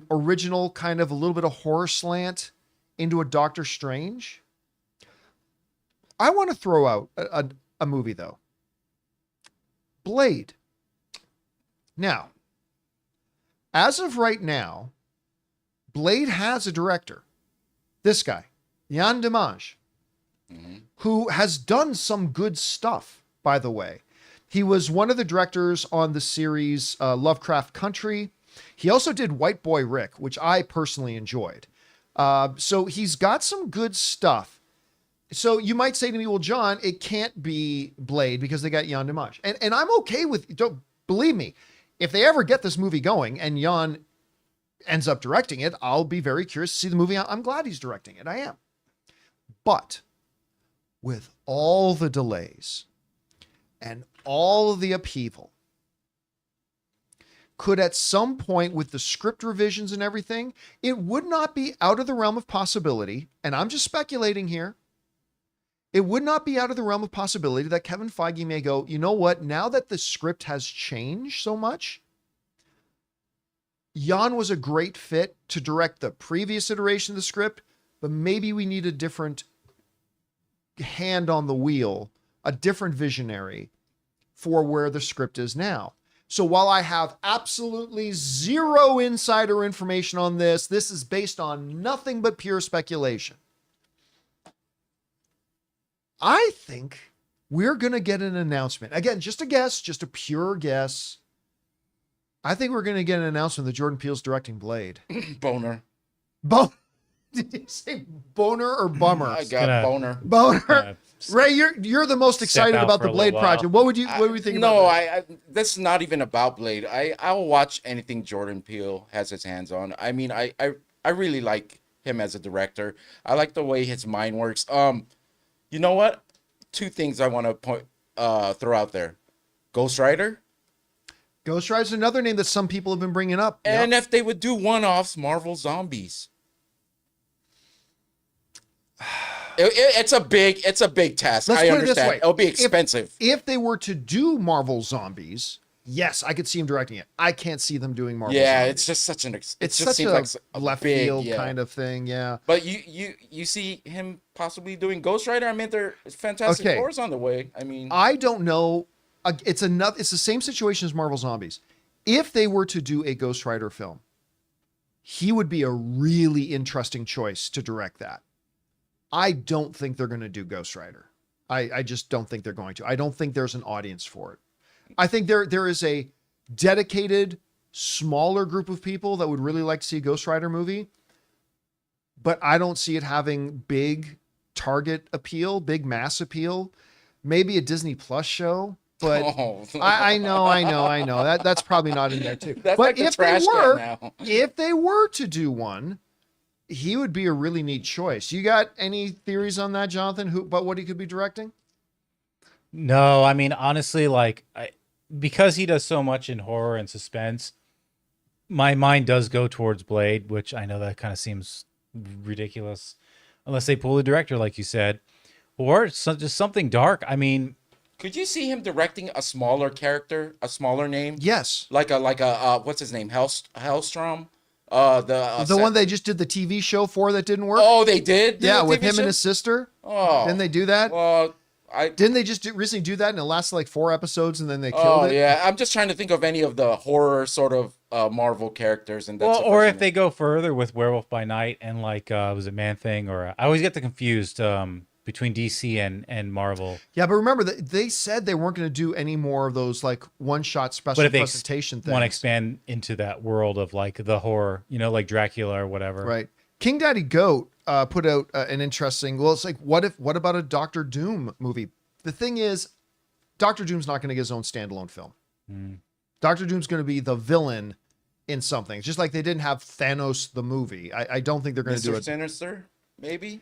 original, kind of a little bit of horror slant into a Doctor Strange. I want to throw out a movie though. Blade. Now, as of right now, Blade has a director. This guy, Yann Dimanche, who has done some good stuff, by the way. He was one of the directors on the series Lovecraft Country. He also did White Boy Rick, which I personally enjoyed. So he's got some good stuff. So you might say to me, well, John, it can't be Blade because they got Yann Dimanche. And I'm okay with, don't believe me, if they ever get this movie going and Yann ends up directing it, I'll be very curious to see the movie. I'm glad he's directing it. I am. But with all the delays and all of the upheaval, could at some point with the script revisions and everything, it would not be out of the realm of possibility, and I'm just speculating here, it would not be out of the realm of possibility that Kevin Feige may go, you know what, now that the script has changed so much, Jan was a great fit to direct the previous iteration of the script, but maybe we need a different hand on the wheel, a different visionary for where the script is now. So while I have absolutely zero insider information on this, this is based on nothing but pure speculation. I think we're going to get an announcement. Again, just a guess, just a pure guess. I think we're going to get an announcement that Jordan Peele's directing Blade. Boner. Did you say boner or bummer? I got boner. Boner. Ray, you're the most excited out about for the a Blade little while. project. What would you think about No, that? this is not even about Blade. I will watch anything Jordan Peele has his hands on. I mean, I really like him as a director. I like the way his mind works. You know what? Two things I want to throw out there. Ghost Rider. Ghost Rider's another name that some people have been bringing up. And if they would do one-offs, Marvel Zombies. It's a big task. Let's I put it this understand. way. It'll be expensive. If they were to do Marvel Zombies, yes, I could see him directing it. I can't see them doing Marvel Yeah, Zombies. it's just such an. It's just such seems a like left big, field yeah. kind of thing. Yeah. But you see him possibly doing Ghost Rider. I mean, there's Fantastic Okay. Four's on the way. I mean, I don't know. It's the same situation as Marvel Zombies. If they were to do a Ghost Rider film, he would be a really interesting choice to direct that. I don't think they're going to do Ghost Rider. I just don't think they're going to. I don't think there's an audience for it. I think there is a dedicated, smaller group of people that would really like to see a Ghost Rider movie, but I don't see it having big target appeal, big mass appeal. Maybe a Disney Plus show, but I know that's probably not in there too. That's but like the if they trash can were, now. if they were to do one, he would be a really neat choice. You got any theories on that, Jonathan? About what he could be directing? No, I mean, honestly, because he does so much in horror and suspense, my mind does go towards Blade, which I know that kind of seems ridiculous, unless they pull the director, like you said, or just something dark. I mean, could you see him directing a smaller character, a smaller name? Yes. Like a what's his name? Hellstrom? The one they just did the TV show for that didn't work? Oh, they did? Yeah, The with TV him show? and his sister. Oh. Didn't they do that? Well, Didn't they just recently do that and it lasted like 4 episodes and then they killed it? Yeah. I'm just trying to think of any of the horror sort of Marvel characters. And that's or if they go further with Werewolf by Night and was it Man Thing, or I always get the confused. between DC and Marvel. Yeah, but remember that they said they weren't going to do any more of those like one-shot special But if they presentation things. want to expand into that world of like the horror, like Dracula or whatever. Right. King Daddy Goat put out an interesting. Well, it's like, what about a Doctor Doom movie? The thing is, Doctor Doom's not going to get his own standalone film. Doctor Doom's going to be the villain in something. It's just like they didn't have Thanos the movie. I don't think they're going to do it. Sinister, maybe.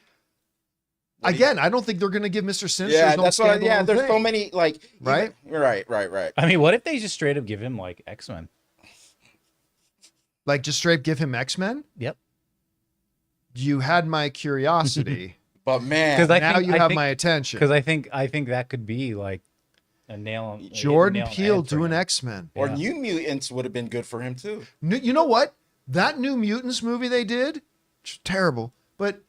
Again, I don't think they're going to give Mr. Sinister. Yeah, his own that's what. standalone Yeah, there's thing. so many like. Right? Right. I mean, what if they just straight up give him like X-Men? Like just straight give him X-Men. Yep. You had my curiosity. But man, Because now you have my attention. Because I think that could be like a nail. Jordan Peele doing X-Men. or New Mutants would have been good for him too. You know what? That New Mutants movie they did, terrible. But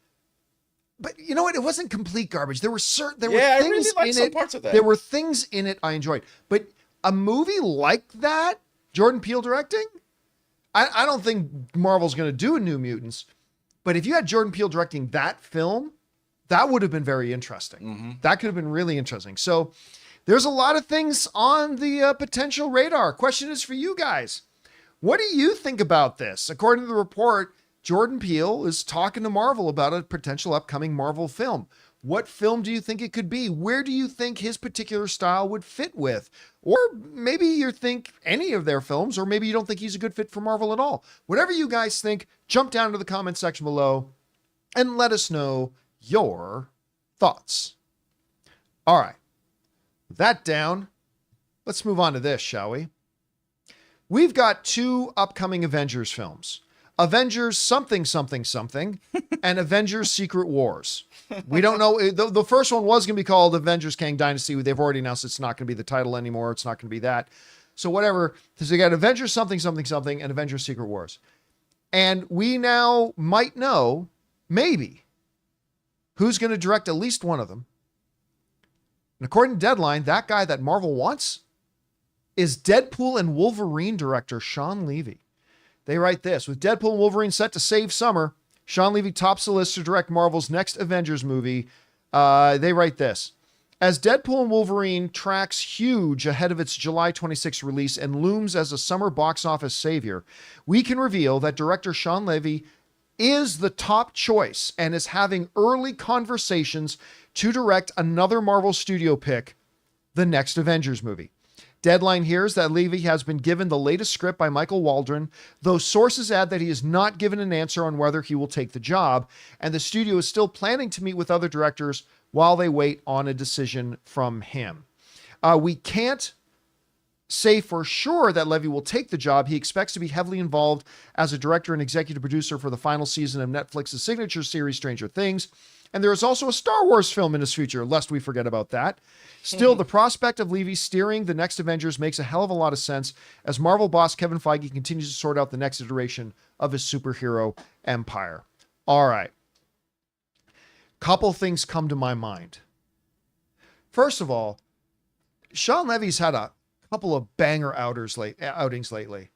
you know what? It wasn't complete garbage. There were things I really liked in some it. parts of that. There were things in it I enjoyed. But a movie like that, Jordan Peele directing, I don't think Marvel's going to do a New Mutants. But if you had Jordan Peele directing that film, that would have been very interesting. That could have been really interesting. So there's a lot of things on the potential radar. Question is for you guys. What do you think about this? According to the report, Jordan Peele is talking to Marvel about a potential upcoming Marvel film. What film do you think it could be? Where do you think his particular style would fit with? Or maybe you think any of their films, or maybe you don't think he's a good fit for Marvel at all. Whatever you guys think, jump down to the comment section below and let us know your thoughts. All right. With that down, let's move on to this, shall we? We've got 2 upcoming Avengers films. Avengers something and Avengers Secret Wars. We don't know. The first one was going to be called Avengers Kang Dynasty. They've already announced it's not going to be the title anymore. It's not going to be that. So whatever. So you got Avengers something and Avengers Secret Wars. And we now might know, maybe, who's going to direct at least one of them. And according to Deadline, that guy that Marvel wants is Deadpool and Wolverine director Shawn Levy. They write this: with Deadpool and Wolverine set to save summer, Shawn Levy tops the list to direct Marvel's next Avengers movie. They write this: as Deadpool and Wolverine tracks huge ahead of its July 26th release and looms as a summer box office savior, we can reveal that director Shawn Levy is the top choice and is having early conversations to direct another Marvel studio pick, the next Avengers movie. Deadline hears that Levy has been given the latest script by Michael Waldron, though sources add that he is not given an answer on whether he will take the job, and the studio is still planning to meet with other directors while they wait on a decision from him. We can't say for sure that Levy will take the job. He expects to be heavily involved as a director and executive producer for the final season of Netflix's signature series, Stranger Things. And there is also a Star Wars film in his future, lest we forget about that. Still, the prospect of Levy steering the next Avengers makes a hell of a lot of sense as Marvel boss Kevin Feige continues to sort out the next iteration of his superhero empire. All right. Couple things come to my mind. First of all, Shawn Levy's had a couple of banger outings lately.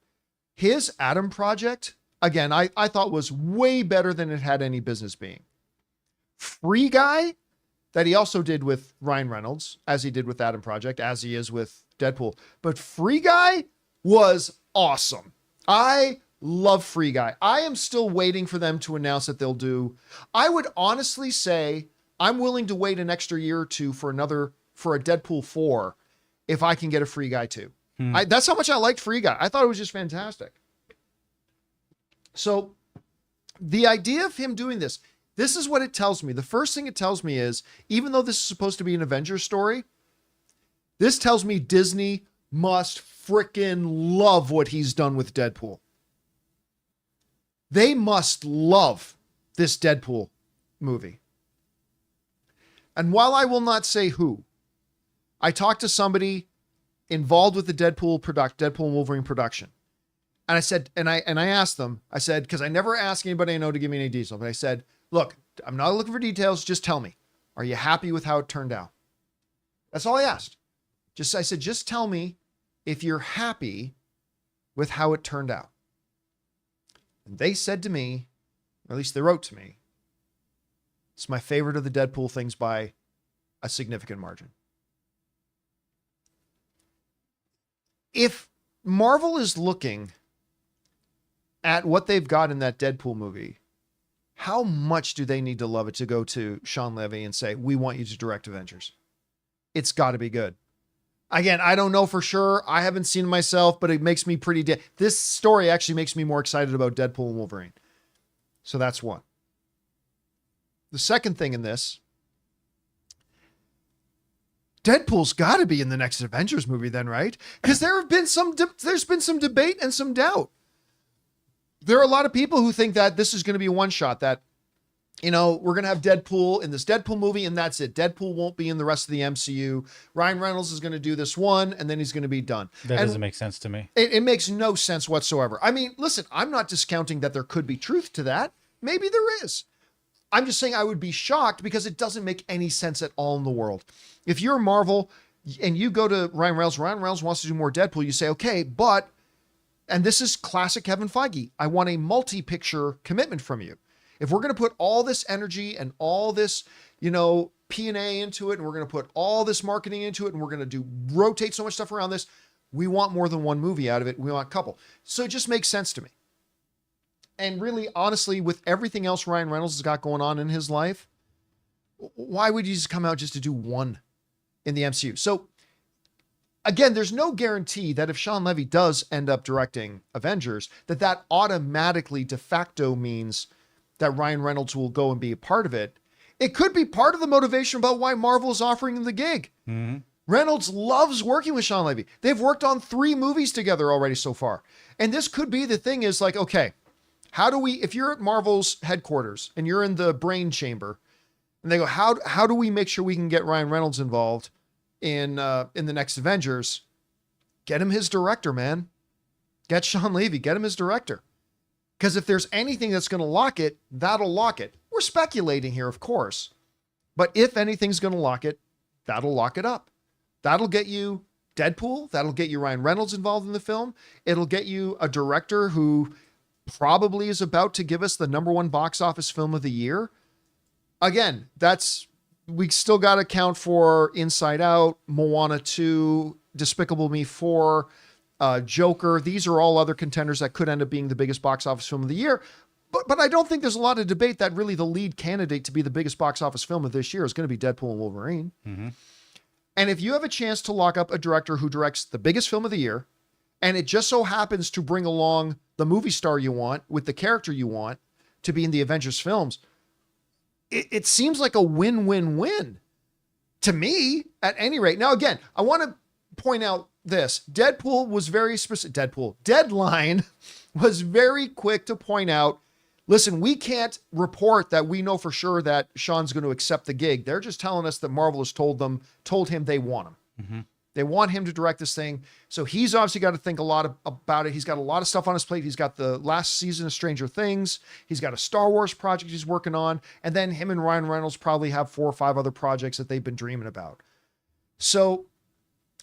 His Adam project, again, I thought was way better than it had any business being. Free Guy, that he also did with Ryan Reynolds, as he did with Adam Project, as he is with Deadpool. But Free Guy was awesome. I love Free Guy. I am still waiting for them to announce that they'll do. I would honestly say I'm willing to wait an extra year or two for a Deadpool 4 if I can get a Free Guy 2. That's how much I liked Free Guy. I thought it was just fantastic. So the idea of him doing this is what it tells me. The first thing it tells me is, even though this is supposed to be an Avengers story, this tells me Disney must frickin' love what he's done with Deadpool. They must love this Deadpool movie. And while I will not say who, I talked to somebody involved with the Deadpool and Wolverine production. And I said, and I asked them, I said, because I never ask anybody I know to give me any details, but I said, look, I'm not looking for details. Just tell me, are you happy with how it turned out? That's all I asked. I said, just tell me if you're happy with how it turned out. And they said to me, or at least they wrote to me, It's my favorite of the Deadpool things by a significant margin. If Marvel is looking at what they've got in that Deadpool movie, how much do they need to love it to go to Shawn Levy and say, we want you to direct Avengers? It's got to be good. Again, I don't know for sure. I haven't seen it myself, but it makes me this story actually makes me more excited about Deadpool and Wolverine. So that's one. The second thing in this, Deadpool's got to be in the next Avengers movie then, right? Because there's been some debate and some doubt. There are a lot of people who think that this is going to be a one shot, that, you know, we're going to have Deadpool in this Deadpool movie and that's it. Deadpool won't be in the rest of the MCU. Ryan Reynolds is going to do this one and then he's going to be done. That doesn't make sense to me. It makes no sense whatsoever. I mean, listen, I'm not discounting that there could be truth to that. Maybe there is. I'm just saying I would be shocked because it doesn't make any sense at all in the world. If you're Marvel and you go to Ryan Reynolds wants to do more Deadpool, you say, okay, but, and this is classic Kevin Feige, I want a multi-picture commitment from you. If we're going to put all this energy and all this, you know, P&A into it, and we're going to put all this marketing into it, and we're going to rotate so much stuff around this, we want more than one movie out of it. We want a couple. So it just makes sense to me. And really, honestly, with everything else Ryan Reynolds has got going on in his life, why would you just come out just to do one in the MCU? So again, there's no guarantee that if Shawn Levy does end up directing Avengers, that automatically de facto means that Ryan Reynolds will go and be a part of it. It could be part of the motivation about why Marvel is offering him the gig. Mm-hmm. Reynolds loves working with Shawn Levy. They've worked on 3 movies together already so far. And this could be the thing is like, okay, how do we, if you're at Marvel's headquarters and you're in the brain chamber and they go, how do we make sure we can get Ryan Reynolds involved in the next Avengers? Get him his director, man. Get Shawn Levy, get him his director. Because if there's anything that's going to lock it, that'll lock it. We're speculating here, of course. But if anything's going to lock it, that'll lock it up. That'll get you Deadpool. That'll get you Ryan Reynolds involved in the film. It'll get you a director who probably is about to give us the #1 box office film of the year. Again, we still got to count for Inside Out, Moana 2, Despicable Me 4, Joker. These are all other contenders that could end up being the biggest box office film of the year. But I don't think there's a lot of debate that really the lead candidate to be the biggest box office film of this year is going to be Deadpool and Wolverine. Mm-hmm. And if you have a chance to lock up a director who directs the biggest film of the year, and it just so happens to bring along the movie star you want with the character you want to be in the Avengers films, it seems like a win-win-win to me at any rate. Now, again, I want to point out this. Deadpool was very specific. Deadline was very quick to point out, listen, we can't report that we know for sure that Shawn's going to accept the gig. They're just telling us that Marvel has told him they want him. Mm-hmm. They want him to direct this thing. So he's obviously got to think a lot about it. He's got a lot of stuff on his plate. He's got the last season of Stranger Things. He's got a Star Wars project he's working on. And then him and Ryan Reynolds probably have 4 or 5 other projects that they've been dreaming about. So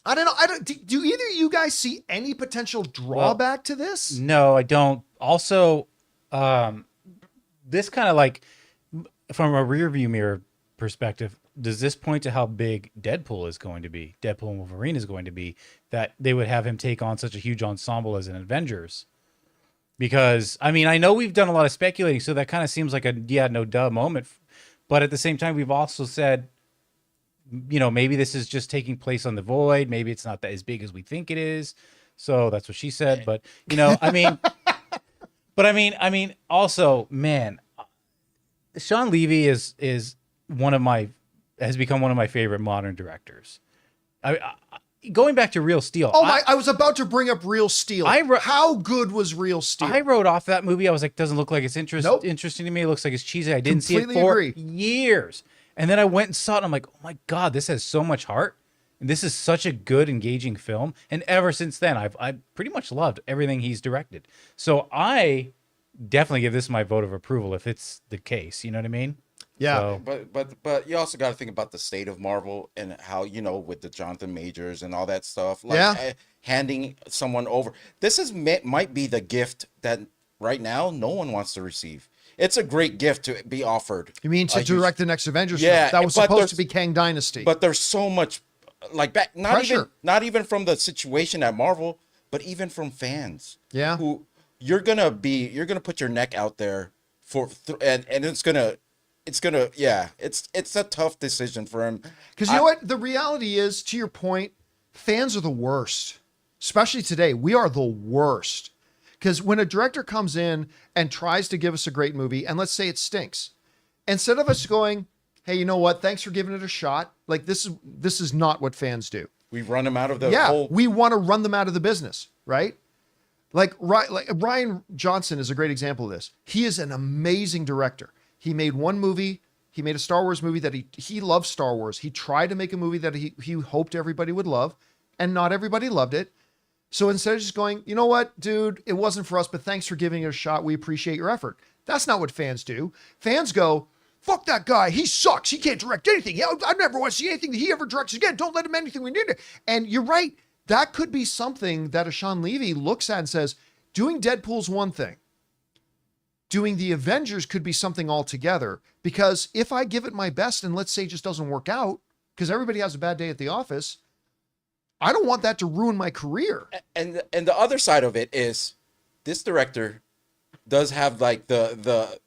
I don't know. Do either of you guys see any potential drawback to this? No, I don't. Also, this kind of like from a rear view mirror perspective, does this point to how big Deadpool is going to be? Deadpool and Wolverine is going to be, that they would have him take on such a huge ensemble as an Avengers. Because, I mean, I know we've done a lot of speculating, so that kind of seems like a no duh moment. But at the same time, we've also said, you know, maybe this is just taking place on the Void. Maybe it's not that as big as we think it is. So that's what she said. But, you know, I mean, I mean, also, man, Shawn Levy has become one of my favorite modern directors. Going back to Real Steel. I was about to bring up Real Steel. How good was Real Steel? I wrote off that movie. I was like, doesn't look like it's interesting to me. It looks like it's cheesy. I didn't see it for years. And then I went and saw it. And I'm like, oh my God, this has so much heart. And this is such a good, engaging film. And ever since then, I've pretty much loved everything he's directed. So I definitely give this my vote of approval if it's the case. You know what I mean? Yeah. So. But you also got to think about the state of Marvel and how, you know, with the Jonathan Majors and all that stuff. Like handing someone over. This might be the gift that right now, no one wants to receive. It's a great gift to be offered. You mean to direct the next Avengers film? Yeah, That was but supposed to be Kang Dynasty. But there's so much, like back, Pressure. not even from the situation at Marvel, but even from fans. Yeah. Who you're gonna put your neck out there and it's gonna, it's a tough decision for him. Because you know what? The reality is, to your point, fans are the worst. Especially today. We are the worst. Because when a director comes in and tries to give us a great movie, and let's say it stinks, instead of us going, hey, you know what? Thanks for giving it a shot. Like, this is not what fans do. We run them out of the Yeah, we want to run them out of the business, right? Like Ryan Johnson is a great example of this. He is an amazing director. He made one movie. He made a Star Wars movie that he loves Star Wars. He tried to make a movie that he hoped everybody would love, and not everybody loved it. So instead of just going, you know what, dude, it wasn't for us, but thanks for giving it a shot. We appreciate your effort. That's not what fans do. Fans go, fuck that guy. He sucks. He can't direct anything. I never want to see anything that he ever directs again. Don't let him anything we need. And you're right. That could be something that a Shawn Levy looks at and says, doing Deadpool's one thing. Doing the Avengers could be something altogether. Because if I give it my best and let's say it just doesn't work out, because everybody has a bad day at the office, I don't want that to ruin my career. And the other side of it is, this director does have like the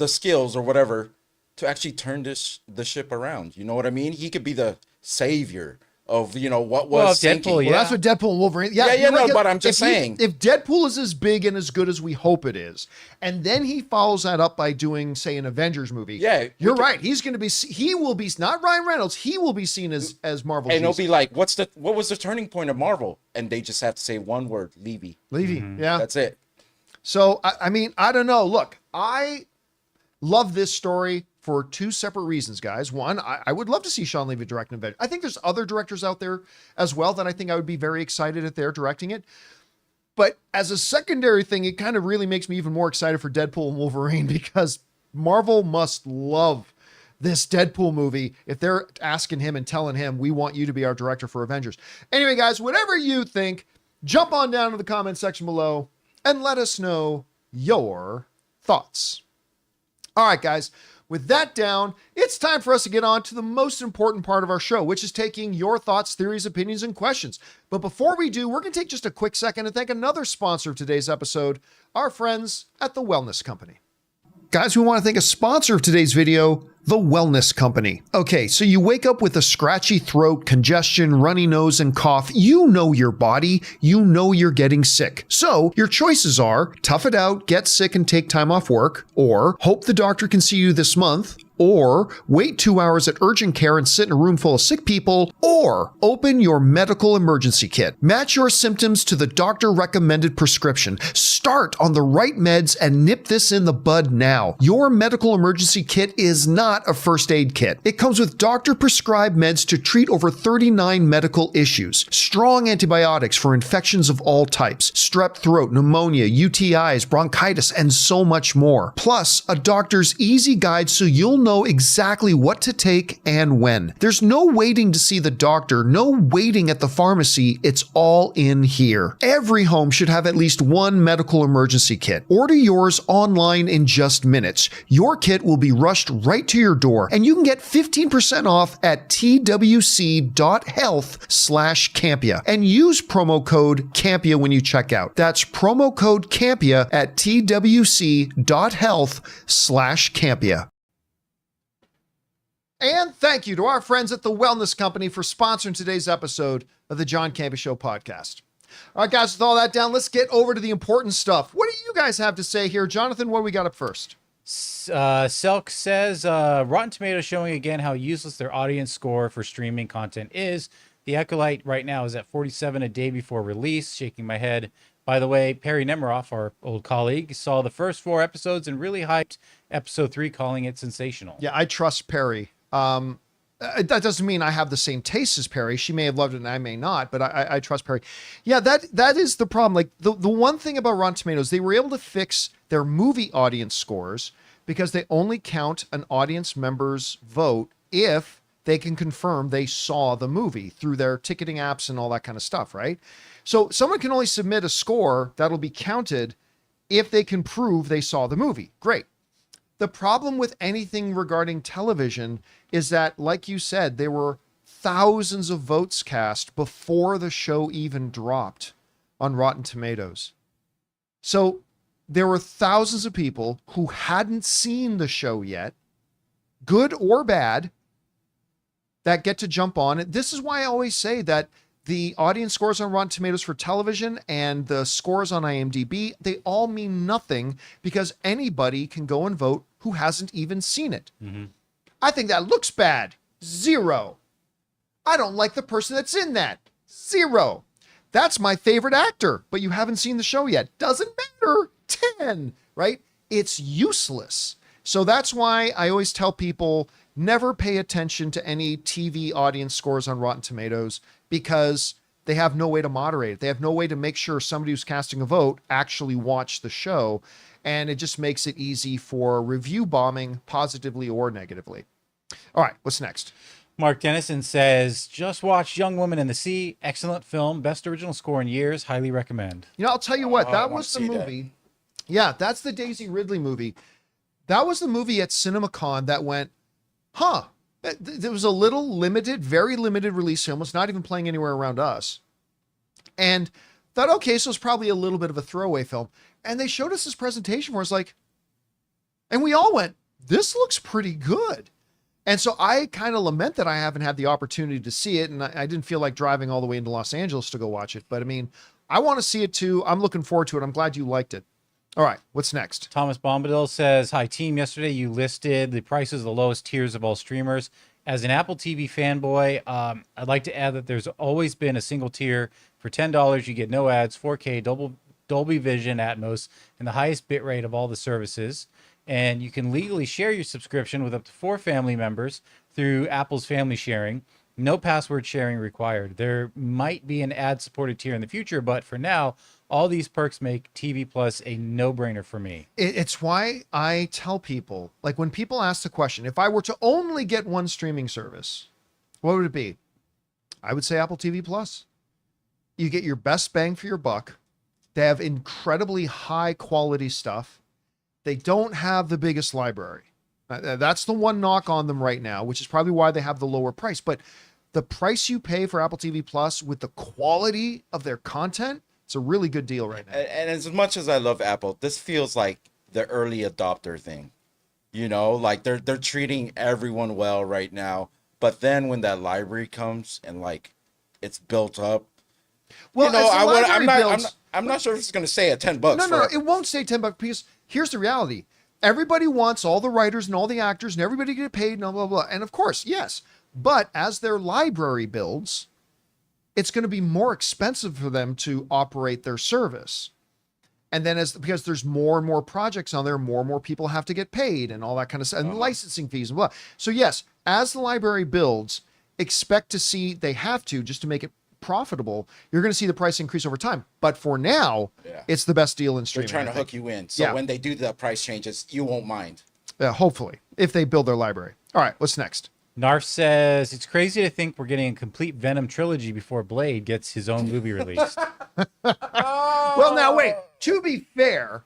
skills or whatever to actually turn the ship around. You know what I mean? He could be the savior of, you know, what was sinking. Deadpool, yeah. Well, that's what Deadpool and Wolverine. Yeah, no, but I'm just saying, if Deadpool is as big and as good as we hope it is, and then he follows that up by doing, say, an Avengers movie. Yeah, you're right. He will be not Ryan Reynolds. He will be seen as Marvel. And it'll be like, what was the turning point of Marvel? And they just have to say one word: Levy. Yeah, That's it. So I mean, I don't know. Look, I love this story for two separate reasons, guys. One, I would love to see Shawn Levy direct an Avengers. I think there's other directors out there as well that I think I would be very excited if they're directing it. But as a secondary thing, it kind of really makes me even more excited for Deadpool and Wolverine, because Marvel must love this Deadpool movie if they're asking him and telling him, we want you to be our director for Avengers. Anyway, guys, whatever you think, jump on down to the comment section below and let us know your thoughts. All right, guys. With that down, it's time for us to get on to the most important part of our show, which is taking your thoughts, theories, opinions, and questions. But before we do, we're going to take just a quick second and thank another sponsor of today's episode, our friends at The Wellness Company. Guys, we want to thank a sponsor of today's video, The Wellness Company. Okay, so you wake up with a scratchy throat, congestion, runny nose, and cough. You know your body. You know you're getting sick. So your choices are tough it out, get sick, and take time off work, or hope the doctor can see you this month, or wait 2 hours at urgent care and sit in a room full of sick people, or open your medical emergency kit. Match your symptoms to the doctor-recommended prescription. Start on the right meds and nip this in the bud now. Your medical emergency kit is not a first aid kit. It comes with doctor-prescribed meds to treat over 39 medical issues. Strong antibiotics for infections of all types, strep throat, pneumonia, UTIs, bronchitis, and so much more. Plus, a doctor's easy guide so you'll know exactly what to take and when. There's no waiting to see the doctor, no waiting at the pharmacy. It's all in here. Every home should have at least one medical emergency kit. Order yours online in just minutes. Your kit will be rushed right to your door, and you can get 15% off at twc.health/Campea and use promo code Campea when you check out. That's promo code Campea at twc.health/Campea. And thank you to our friends at The Wellness Company for sponsoring today's episode of the John Campea Show podcast. All right, guys, with all that down, let's get over to the important stuff. What do you guys have to say here? Jonathan, what do we got up first? Selk says, Rotten Tomatoes showing again how useless their audience score for streaming content is. The Acolyte right now is at 47 a day before release. Shaking my head. By the way, Perry Nemiroff, our old colleague, saw the first 4 episodes and really hyped episode 3, calling it sensational. Yeah, I trust Perry. That doesn't mean I have the same taste as Perry. She may have loved it and I may not, but I trust Perry. Yeah, that is the problem. Like the one thing about Rotten Tomatoes, they were able to fix their movie audience scores because they only count an audience member's vote if they can confirm they saw the movie through their ticketing apps and all that kind of stuff, right? So someone can only submit a score that'll be counted if they can prove they saw the movie. Great. The problem with anything regarding television is that, like you said, there were thousands of votes cast before the show even dropped on Rotten Tomatoes. So there were thousands of people who hadn't seen the show yet, good or bad, that get to jump on it. This is why I always say that the audience scores on Rotten Tomatoes for television and the scores on IMDb, they all mean nothing because anybody can go and vote who hasn't even seen it. Mm-hmm. I think that looks bad. 0. I don't like the person that's in that. 0. That's my favorite actor, but you haven't seen the show yet. Doesn't matter. 10, right? It's useless. So that's why I always tell people never pay attention to any TV audience scores on Rotten Tomatoes because they have no way to moderate it. They have no way to make sure somebody who's casting a vote actually watched the show. And it just makes it easy for review bombing positively or negatively. All right, what's next? Mark Dennison says, just watched Young Woman in the Sea. Excellent film. Best original score in years. Highly recommend. You know, I'll tell you what, that was the movie. Yeah, that's the Daisy Ridley movie. That was the movie at CinemaCon that went, huh. There was a little limited, very limited release film. It's not even playing anywhere around us. And thought, okay, so it's probably a little bit of a throwaway film. And they showed us this presentation where it's like, and we all went, this looks pretty good. And so I kind of lament that I haven't had the opportunity to see it. And I didn't feel like driving all the way into Los Angeles to go watch it. But I mean, I want to see it too. I'm looking forward to it. I'm glad you liked it. All right, what's next? Thomas Bombadil says, hi team, yesterday you listed the prices of the lowest tiers of all streamers. As an Apple TV fanboy, I'd like to add that there's always been a single tier. For $10, you get no ads, 4K, Dolby Vision, Atmos, and the highest bitrate of all the services. And you can legally share your subscription with up to 4 family members through Apple's family sharing. No password sharing required. There might be an ad-supported tier in the future, but for now, all these perks make TV Plus a no-brainer for me. It's why I tell people, like when people ask the question, if I were to only get one streaming service, what would it be? I would say Apple TV Plus. You get your best bang for your buck. They have incredibly high quality stuff. They don't have the biggest library. That's the one knock on them right now, which is probably why they have the lower price. But the price you pay for Apple TV Plus with the quality of their content, it's a really good deal right now. And as much as I love Apple, this feels like the early adopter thing. You know, like they're treating everyone well right now. But then when that library comes and like it's built up, well, you know, I'm not sure if it's going to say at $10. No, it won't say $10 because here's the reality. Everybody wants all the writers and all the actors and everybody to get paid and blah, blah, blah. And of course, yes. But as their library builds, it's going to be more expensive for them to operate their service. And then because there's more and more projects on there, more and more people have to get paid and all that kind of stuff, and licensing fees and blah. So yes, as the library builds, expect to see, they have to, just to make it profitable, you're going to see the price increase over time. But for now, it's the best deal in streaming. They're trying to hook you in. So when they do the price changes, you won't mind. Hopefully, if they build their library. All right, what's next? Narf says, it's crazy to think we're getting a complete Venom trilogy before Blade gets his own movie released. Well, now wait, to be fair,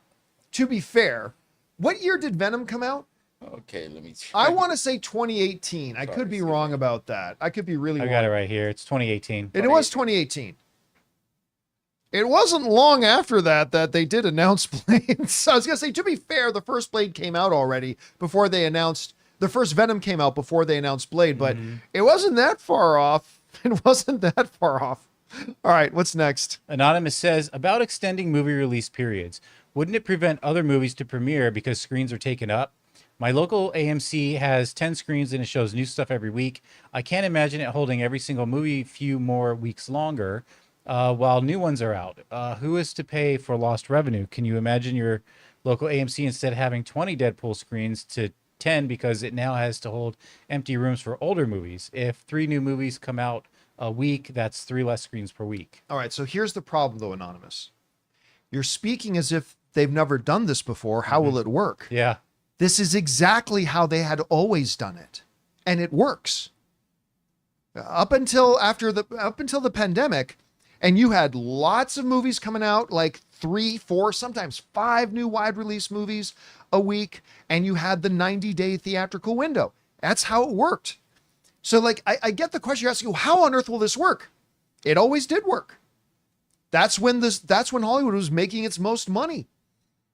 what year did Venom come out? Okay, let me try. I want to say 2018. I could be wrong about that. I could be really wrong. I got it right here. It's 2018. It was 2018. It wasn't long after that they did announce Blade. So I was going to say, to be fair, the first Blade came out already before they announced, the first Venom came out before they announced Blade, but it wasn't that far off. It wasn't that far off. All right, what's next? Anonymous says, about extending movie release periods, wouldn't it prevent other movies to premiere because screens are taken up? My local AMC has 10 screens and it shows new stuff every week. I can't imagine it holding every single movie few more weeks longer while new ones are out. Who is to pay for lost revenue? Can you imagine your local AMC instead of having 20 Deadpool screens to 10 because it now has to hold empty rooms for older movies? If 3 new movies come out a week, that's 3 less screens per week. All right, so here's the problem though, Anonymous. You're speaking as if they've never done this before. How will it work? Yeah. This is exactly how they had always done it, and it works. Up until the pandemic, And you had lots of movies coming out, like 3, 4, sometimes 5 new wide release movies a week. And you had the 90-day theatrical window. That's how it worked. So like, I get the question you're asking, how on earth will this work? It always did work. That's when Hollywood was making its most money.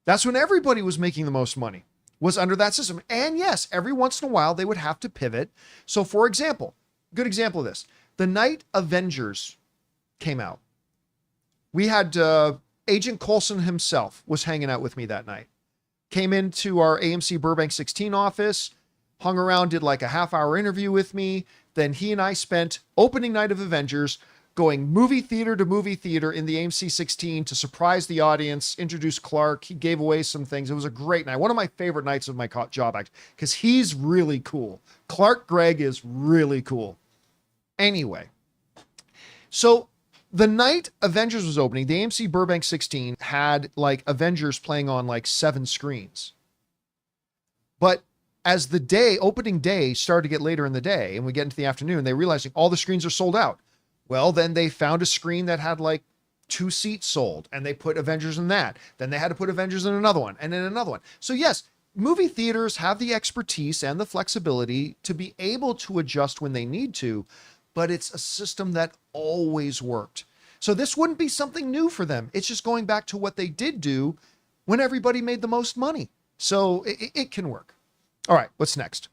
That's when everybody was making the most money, was under that system. And yes, every once in a while they would have to pivot. So for example, good example of this, the night Avengers came out, we had Agent Coulson himself was hanging out with me that night. Came into our AMC Burbank 16 office, hung around, did like a half-hour interview with me. Then he and I spent opening night of Avengers going movie theater to movie theater in the AMC 16 to surprise the audience, introduce Clark. He gave away some things. It was a great night. One of my favorite nights of my job, actually, because he's really cool. Clark Gregg is really cool. Anyway, so the night Avengers was opening, the AMC Burbank 16 had like Avengers playing on like 7 screens. But as the opening day started to get later in the day and we get into the afternoon, they realized all the screens are sold out. Well, then they found a screen that had like 2 seats sold and they put Avengers in that. Then they had to put Avengers in another one and then another one. So yes, movie theaters have the expertise and the flexibility to be able to adjust when they need to, but it's a system that always worked. So this wouldn't be something new for them. It's just going back to what they did do when everybody made the most money. So it can work. All right, what's next?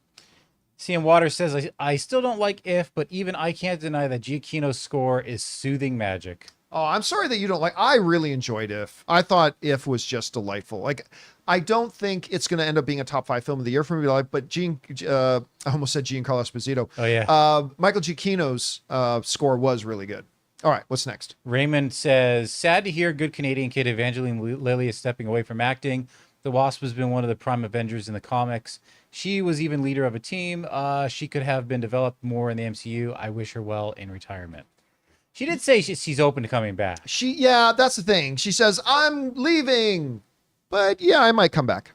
CM Waters says, I still don't like If, but even I can't deny that Giacchino's score is soothing magic. Oh, I'm sorry that you don't like. I really enjoyed If. I thought If was just delightful. Like, I don't think it's going to end up being a top 5 film of the year for me, but I almost said Giancarlo Esposito. Oh, yeah. Michael Giacchino's score was really good. All right, what's next? Raymond says, sad to hear good Canadian kid Evangeline Lilly is stepping away from acting. The Wasp has been one of the prime Avengers in the comics. She was even leader of a team. She could have been developed more in the MCU. I wish her well in retirement. She did say she's open to coming back. Yeah, that's the thing. She says, I'm leaving, but yeah, I might come back.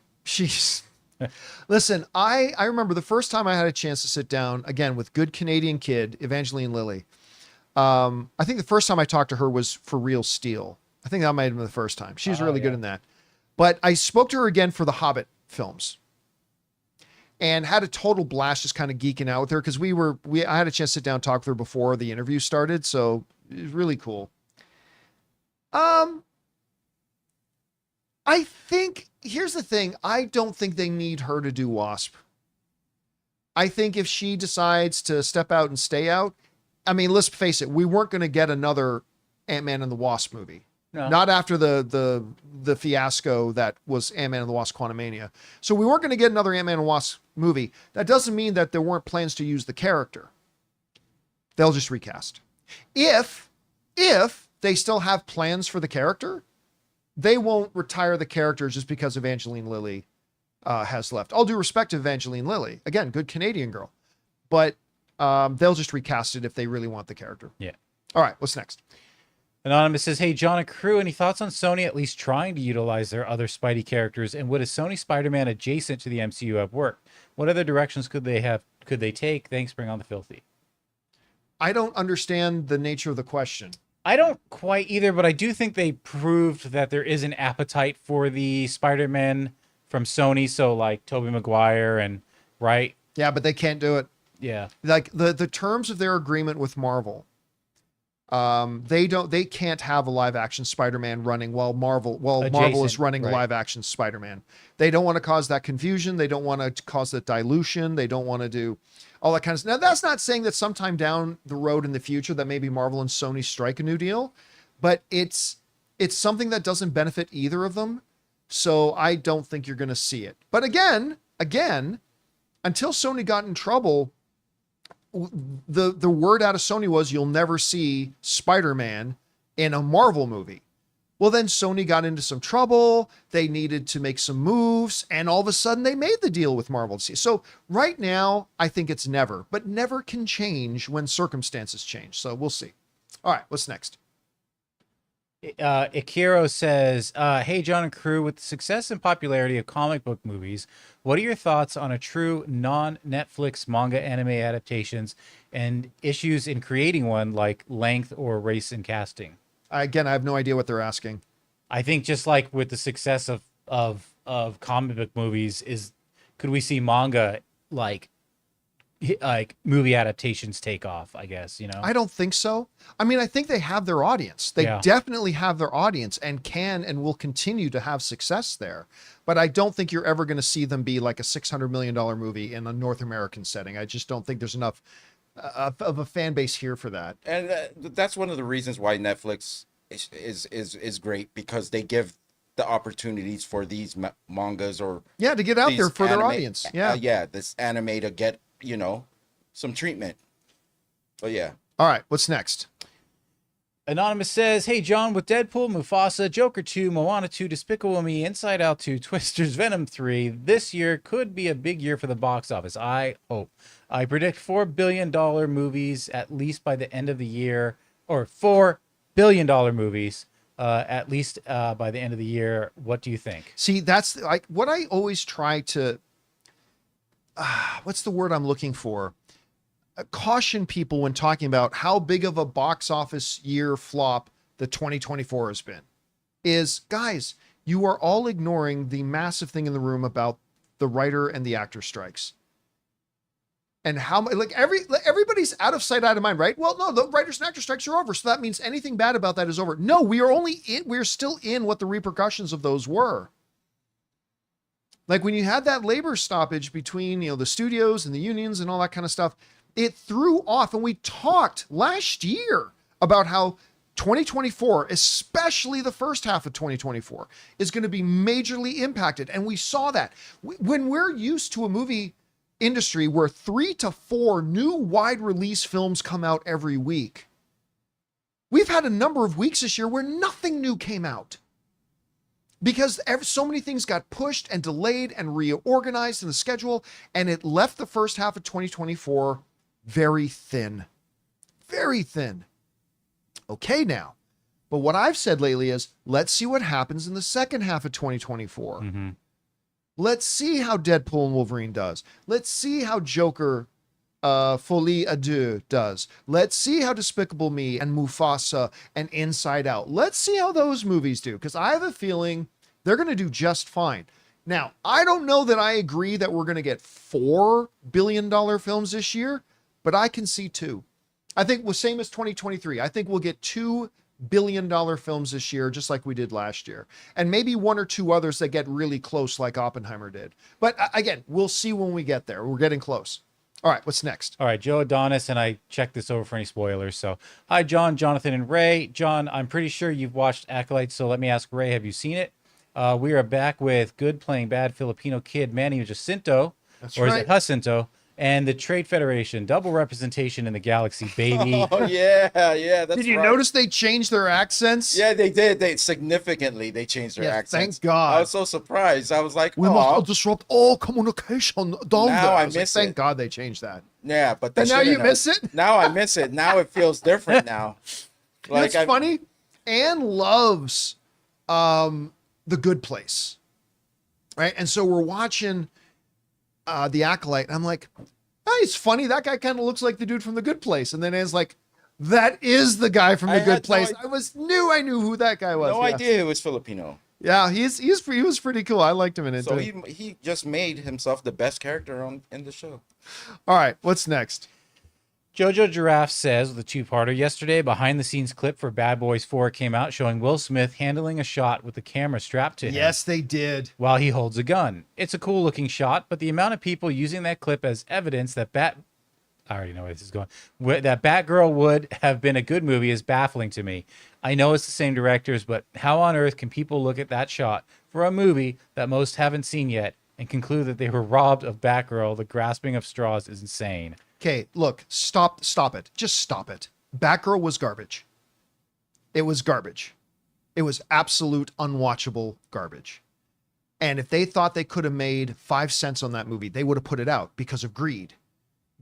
Listen, I remember the first time I had a chance to sit down again with good Canadian kid, Evangeline Lilly. I think the first time I talked to her was for Real Steel. I think that might have been the first time. She's really good in that. But I spoke to her again for the Hobbit films and had a total blast just kind of geeking out with her because I had a chance to sit down and talk with her before the interview started. So it was really cool. I think, here's the thing. I don't think they need her to do Wasp. I think if she decides to step out and stay out, I mean, let's face it, we weren't going to get another Ant-Man and the Wasp movie. No. Not after the fiasco that was Ant-Man and the Wasp: Quantumania. So we weren't going to get another Ant-Man and Wasp movie. That doesn't mean that there weren't plans to use the character. They'll just recast. If they still have plans for the character, they won't retire the character just because Evangeline Lilly has left. All due respect to Evangeline Lilly. Again, good Canadian girl. But they'll just recast it if they really want the character. Yeah. All right, what's next? Anonymous says, hey, John and crew, any thoughts on Sony at least trying to utilize their other Spidey characters? And would a Sony Spider-Man adjacent to the MCU have worked? What other directions could they take? Thanks, bring on the filthy. I don't understand the nature of the question. I don't quite either, but I do think they proved that there is an appetite for the Spider-Man from Sony. So like Tobey Maguire and right. Yeah, but they can't do it. Yeah. Like the terms of their agreement with Marvel, they can't have a live action Spider-Man running while Marvel is running a live action Spider-Man. They don't want to cause that confusion. They don't want to cause that dilution. They don't want to do all that kind of stuff. Now, that's not saying that sometime down the road in the future that maybe Marvel and Sony strike a new deal, but it's something that doesn't benefit either of them. So I don't think you're going to see it. But again, until Sony got in trouble, the word out of Sony was you'll never see Spider-Man in a Marvel movie. Well, then Sony got into some trouble. They needed to make some moves, and all of a sudden they made the deal with Marvel. So right now, I think it's never, but never can change when circumstances change. So we'll see. All right, what's next? Ikiro says, hey, John and crew, with the success and popularity of comic book movies, what are your thoughts on a true non-Netflix manga anime adaptations and issues in creating one, like length or race in casting? Again, I have no idea what they're asking. I think just like with the success of comic book movies, could we see manga like movie adaptations take off? I guess, you know. I don't think so. I mean, I think they have their audience. They Yeah. definitely have their audience and can and will continue to have success there. But I don't think you're ever going to see them be like a $600 million movie in a North American setting. I just don't think there's enough of a fan base here for that. And that's one of the reasons why Netflix is great, because they give the opportunities for these mangas or Yeah, to get out these there for their anime- audience. Yeah. yeah, this anime to get, you know, some treatment. But yeah. All right, what's next? Anonymous says, "Hey John, with Deadpool, Mufasa, Joker 2, Moana 2, Despicable Me, Inside Out 2, Twisters, Venom 3, this year could be a big year for the box office. I hope. I predict $4 billion movies at least by the end of the year, or $4 billion movies at least by the end of the year. What do you think?" See, that's like what I always try to, what's the word I'm looking for? Caution people when talking about how big of a box office year flop the 2024 has been is, guys, you are all ignoring the massive thing in the room about the writer and the actor strikes. And how like everybody's out of sight, out of mind, right? Well, no, the writers and actor strikes are over. So that means anything bad about that is over. No, we're still in what the repercussions of those were. Like when you had that labor stoppage between, you know, the studios and the unions and all that kind of stuff, it threw off. And we talked last year about how 2024, especially the first half of 2024, is going to be majorly impacted. And we saw that when we're used to a movie industry where 3 to 4 new wide release films come out every week. We've had a number of weeks this year where nothing new came out because so many things got pushed and delayed and reorganized in the schedule, and it left the first half of 2024 very thin. Very thin. Okay now. But what I've said lately is, let's see what happens in the second half of 2024. Mm-hmm. Let's see how Deadpool and Wolverine does. Let's see how Joker Folie à Deux does. Let's see how Despicable Me and Mufasa and Inside Out. Let's see how those movies do, because I have a feeling they're going to do just fine. Now, I don't know that I agree that we're going to get $4 billion films this year, but I can see 2. I think the same as 2023. I think we'll get $2 billion films this year, just like we did last year. And maybe 1 or 2 others that get really close like Oppenheimer did. But again, we'll see when we get there. We're getting close. All right, what's next? All right, Joe Adonis, and I checked this over for any spoilers. So, hi, John, Jonathan, and Ray. John, I'm pretty sure you've watched Acolyte, so let me ask Ray, have you seen it? We are back with good playing bad Filipino kid Manny Jacinto, That's or right. is it Jacinto, and the Trade Federation. Double representation in the galaxy, baby. Oh yeah, that's Did you right. notice they changed their accents? Yeah, they did. They significantly changed their Yeah, accents. thank God. I was so surprised. I was like, We oh, must disrupt all communication. Now I was like, miss thank it. God they changed that. yeah, but they And now shouldn't you have. miss it? Now I miss it. Now it feels different now. It's funny. Anne loves The Good Place, right? And so we're watching The Acolyte, and I'm like, oh, it's funny. That guy kind of looks like the dude from The Good Place. And then Anne's like, that is the guy from The I Good had no Place. idea. I knew who that guy was. No Yes. idea he was Filipino. Yeah, he was pretty cool. I liked him in it. So too. he just made himself the best character in the show. All right, what's next? Jojo Giraffe says, with a two-parter, yesterday, behind-the-scenes clip for Bad Boys 4 came out showing Will Smith handling a shot with the camera strapped to him. Yes, they did. While he holds a gun. It's a cool looking shot, but the amount of people using that clip as evidence that I already know where this is going, that Batgirl would have been a good movie is baffling to me. I know it's the same directors, but how on earth can people look at that shot for a movie that most haven't seen yet and conclude that they were robbed of Batgirl? The grasping of straws is insane. Okay, look, stop it. Just stop it. Batgirl was garbage. It was garbage. It was absolute unwatchable garbage. And if they thought they could have made 5 cents on that movie, they would have put it out because of greed.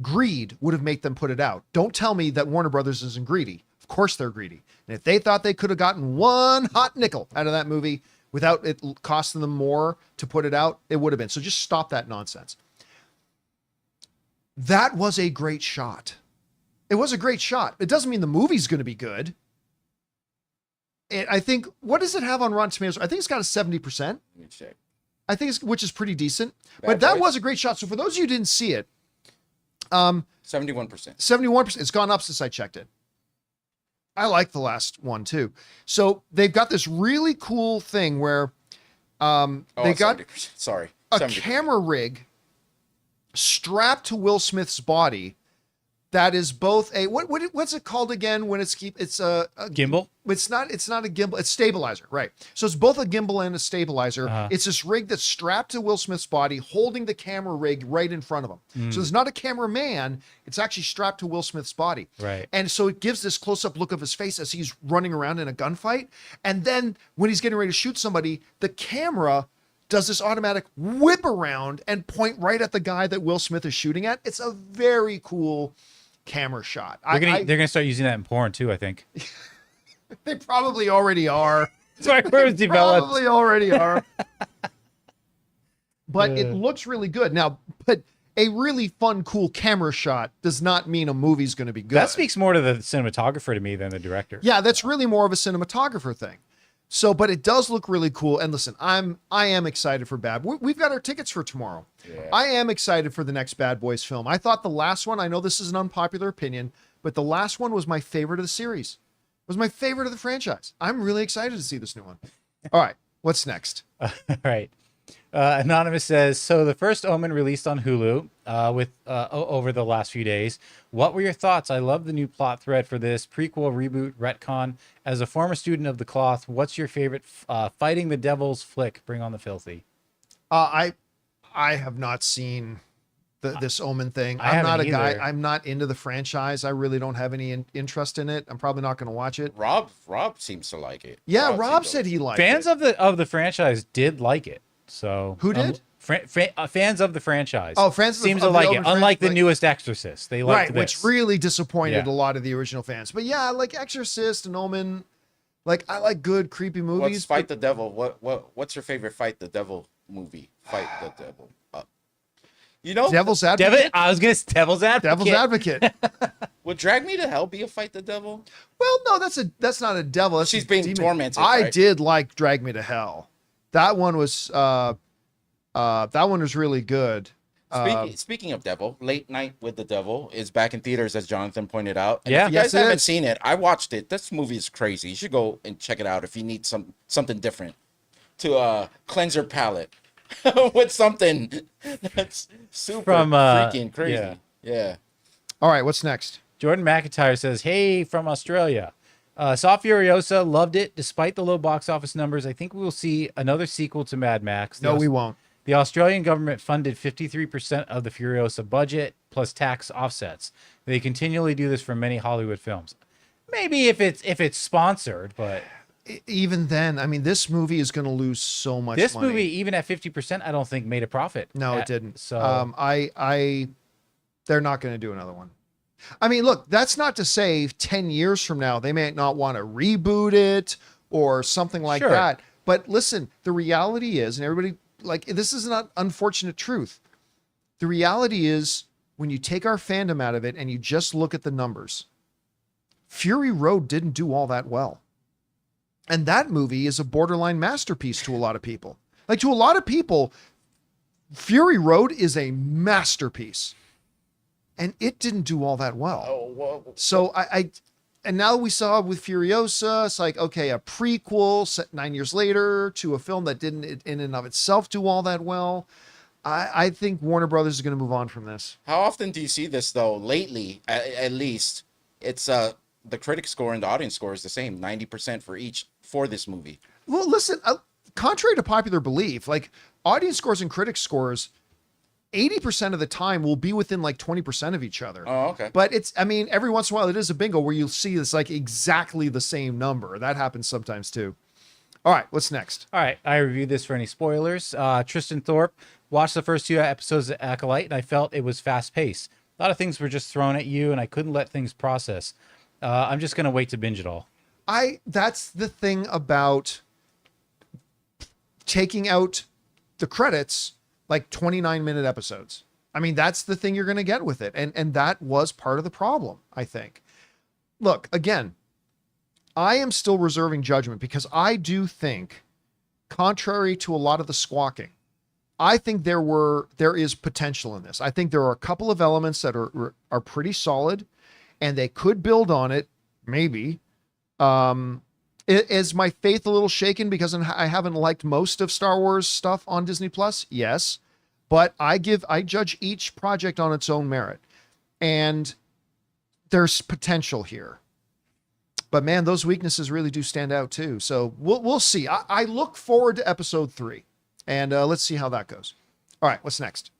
Greed would have made them put it out. Don't tell me that Warner Brothers isn't greedy. Of course they're greedy. And if they thought they could have gotten one hot nickel out of that movie without it costing them more to put it out, it would have been. So just stop that nonsense. That was a great shot. It was a great shot. It doesn't mean the movie's going to be good. I think, what does it have on Rotten Tomatoes? I think it's got a 70%. Let me check. I think which is pretty decent. Bad But that Boys? was a great shot. So for those of you who didn't see it, 71%. 71%. It's gone up since I checked it. I like the last one too. So they've got this really cool thing where they got 70%. Sorry. a 70%. camera rig strapped to Will Smith's body that is both a what's it called again when it's a Gimbal? It's not a gimbal, it's stabilizer, right? So it's both a gimbal and a stabilizer. Uh-huh. It's this rig that's strapped to Will Smith's body, holding the camera rig right in front of him. So there's not a cameraman, it's actually strapped to Will Smith's body. Right. And so it gives this close-up look of his face as he's running around in a gunfight. And then when he's getting ready to shoot somebody, the camera does this automatic whip around and point right at the guy that Will Smith is shooting at. It's a very cool camera shot. They're gonna start using that in porn too, I think. They probably already are. That's why it was developed. Probably already are. But it looks really good. Now, but a really fun, cool camera shot does not mean a movie's going to be good. That speaks more to the cinematographer to me than the director. Yeah, that's really more of a cinematographer thing. So, but it does look really cool. And listen, I am excited for We've got our tickets for tomorrow. Yeah. I am excited for the next Bad Boys film. I thought the last one, I know this is an unpopular opinion, but the last one was my favorite of the series. It was my favorite of the franchise. I'm really excited to see this new one. All right, what's next? All right. Anonymous says, so the first Omen released on Hulu over the last few days. What were your thoughts? I love the new plot thread for this prequel, reboot, retcon. As a former student of the cloth, what's your favorite fighting the devil's flick? Bring on the filthy. I have not seen this Omen thing. I I'm not a haven't guy. either. I'm not into the franchise. I really don't have any interest in it. I'm probably not going to watch it. Rob seems to like it. Yeah, Rob seems said to- he liked Fans it. of the franchise did like it. So Who did? Fans of the franchise. Oh, fans of the- seems of to the like Omen it. Unlike the franchise. newest Exorcist, they liked Right, this. which really disappointed Yeah. a lot of the original fans. But yeah, like Exorcist and Omen, like I like good creepy What's movies. Fight the Devil? What's your favorite Fight the Devil movie? Fight the Devil. You know, Devil's Advocate. I was gonna say Devil's Advocate. Devil's Advocate. would Drag Me to Hell be a Fight the Devil? Well, no, that's not a devil. That's She's a being demon. tormented, I right? did like Drag Me to Hell. That one was really good. Speaking of devil, Late Night with the Devil is back in theaters, as Jonathan pointed out. And Yeah. if you guys Yes, it haven't is. seen it, I watched it. This movie is crazy. You should go and check it out if you need something different to cleanse your palate with something that's super From, freaking crazy. yeah. Yeah. All right, what's next? Jordan McIntyre says, hey, from Australia. Saw Furiosa, loved it. Despite the low box office numbers, I think we will see another sequel to Mad Max. No, we won't. The Australian government funded 53% of the Furiosa budget plus tax offsets. They continually do this for many Hollywood films. Maybe if it's sponsored, but Even then, I mean, this movie is going to lose so much this money. movie, even at 50%, I don't think made a profit. No, it didn't. So They're not going to do another one. I mean, look, that's not to say 10 years from now, they may not want to reboot it or something like Sure. that. But listen, the reality is, and everybody, like, this is an unfortunate truth. The reality is, when you take our fandom out of it and you just look at the numbers, Fury Road didn't do all that well. And that movie is a borderline masterpiece to a lot of people. Like, to a lot of people, Fury Road is a masterpiece. And it didn't do all that well. Oh, well, So and now we saw with Furiosa, it's like, okay, a prequel set 9 years later to a film that didn't in and of itself do all that well. I think Warner Brothers is going to move on from this. how often do you see this though? Lately, at least, it's the critic score and the audience score is the same, 90% for this movie. Well, listen, contrary to popular belief, like audience scores and critic scores, 80% of the time will be within like 20% of each other. Oh, okay. But every once in a while it is a bingo where you'll see it's like exactly the same number. That happens sometimes too. All right, what's next? All right, I reviewed this for any spoilers. Tristan Thorpe watched the first 2 episodes of Acolyte, and I felt it was fast-paced. A lot of things were just thrown at you, and I couldn't let things process. I'm just going to wait to binge it all. That's the thing about taking out the credits, like 29-minute episodes. I mean, that's the thing you're going to get with it. And that was part of the problem, I think. Look, again, I am still reserving judgment because I do think, contrary to a lot of the squawking, I think there is potential in this. I think there are a couple of elements that are pretty solid, and they could build on it, maybe. Is my faith a little shaken because I haven't liked most of Star Wars stuff on Disney Plus? Yes, but I judge each project on its own merit, and there's potential here. But man, those weaknesses really do stand out too. So we'll see. I look forward to episode 3. And let's see how that goes. All right, what's next?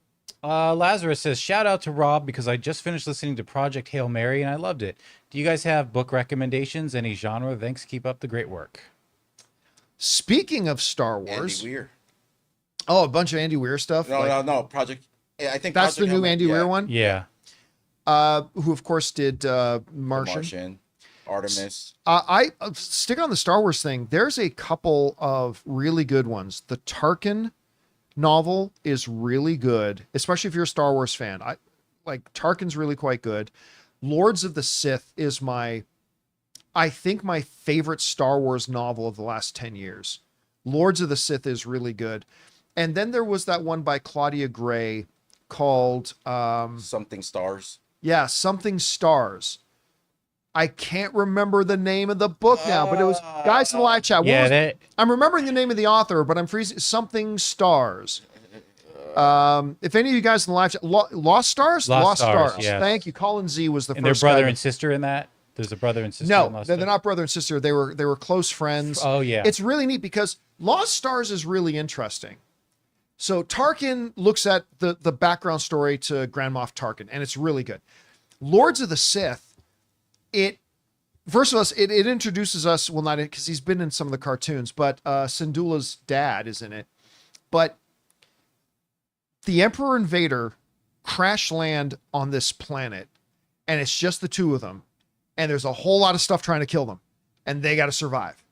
Lazarus says, shout out to Rob because I just finished listening to Project Hail Mary and I loved it. Do you guys have book recommendations? Any genre? Thanks. Keep up the great work. Speaking of Star Wars. Andy Weir. Oh, a bunch of Andy Weir stuff? No. Project. I think that's Project the new Andy Weir one? Yeah. Who, of course, did Martian. Artemis. I stick on the Star Wars thing. There's a couple of really good ones. The Tarkin novel is really good, especially if you're a Star Wars fan. Tarkin's really quite good. Lords of the Sith is I think my favorite Star Wars novel of the last 10 years. Lords of the Sith is really good. And then there was that one by Claudia Gray called Something Stars. Yeah, Something Stars. I can't remember the name of the book now, but it was guys in the live chat. I'm remembering the name of the author, but I'm freezing. Something Stars. If any of you guys in the live chat, Lost Stars? Lost Stars. Yes. Thank you. Colin Z was the and first. And their brother guy and sister in that? There's a brother and sister. No, in Lost they're Stars? not brother and sister. They were close friends. Oh, yeah. It's really neat because Lost Stars is really interesting. So Tarkin looks at the background story to Grand Moff Tarkin, and it's really good. Lords of the Sith, first of all, it introduces us, well, not because he's been in some of the cartoons, but Syndulla's dad is in it. But the Emperor and Vader crash land on this planet, and it's just the two of them. And there's a whole lot of stuff trying to kill them, and they got to survive.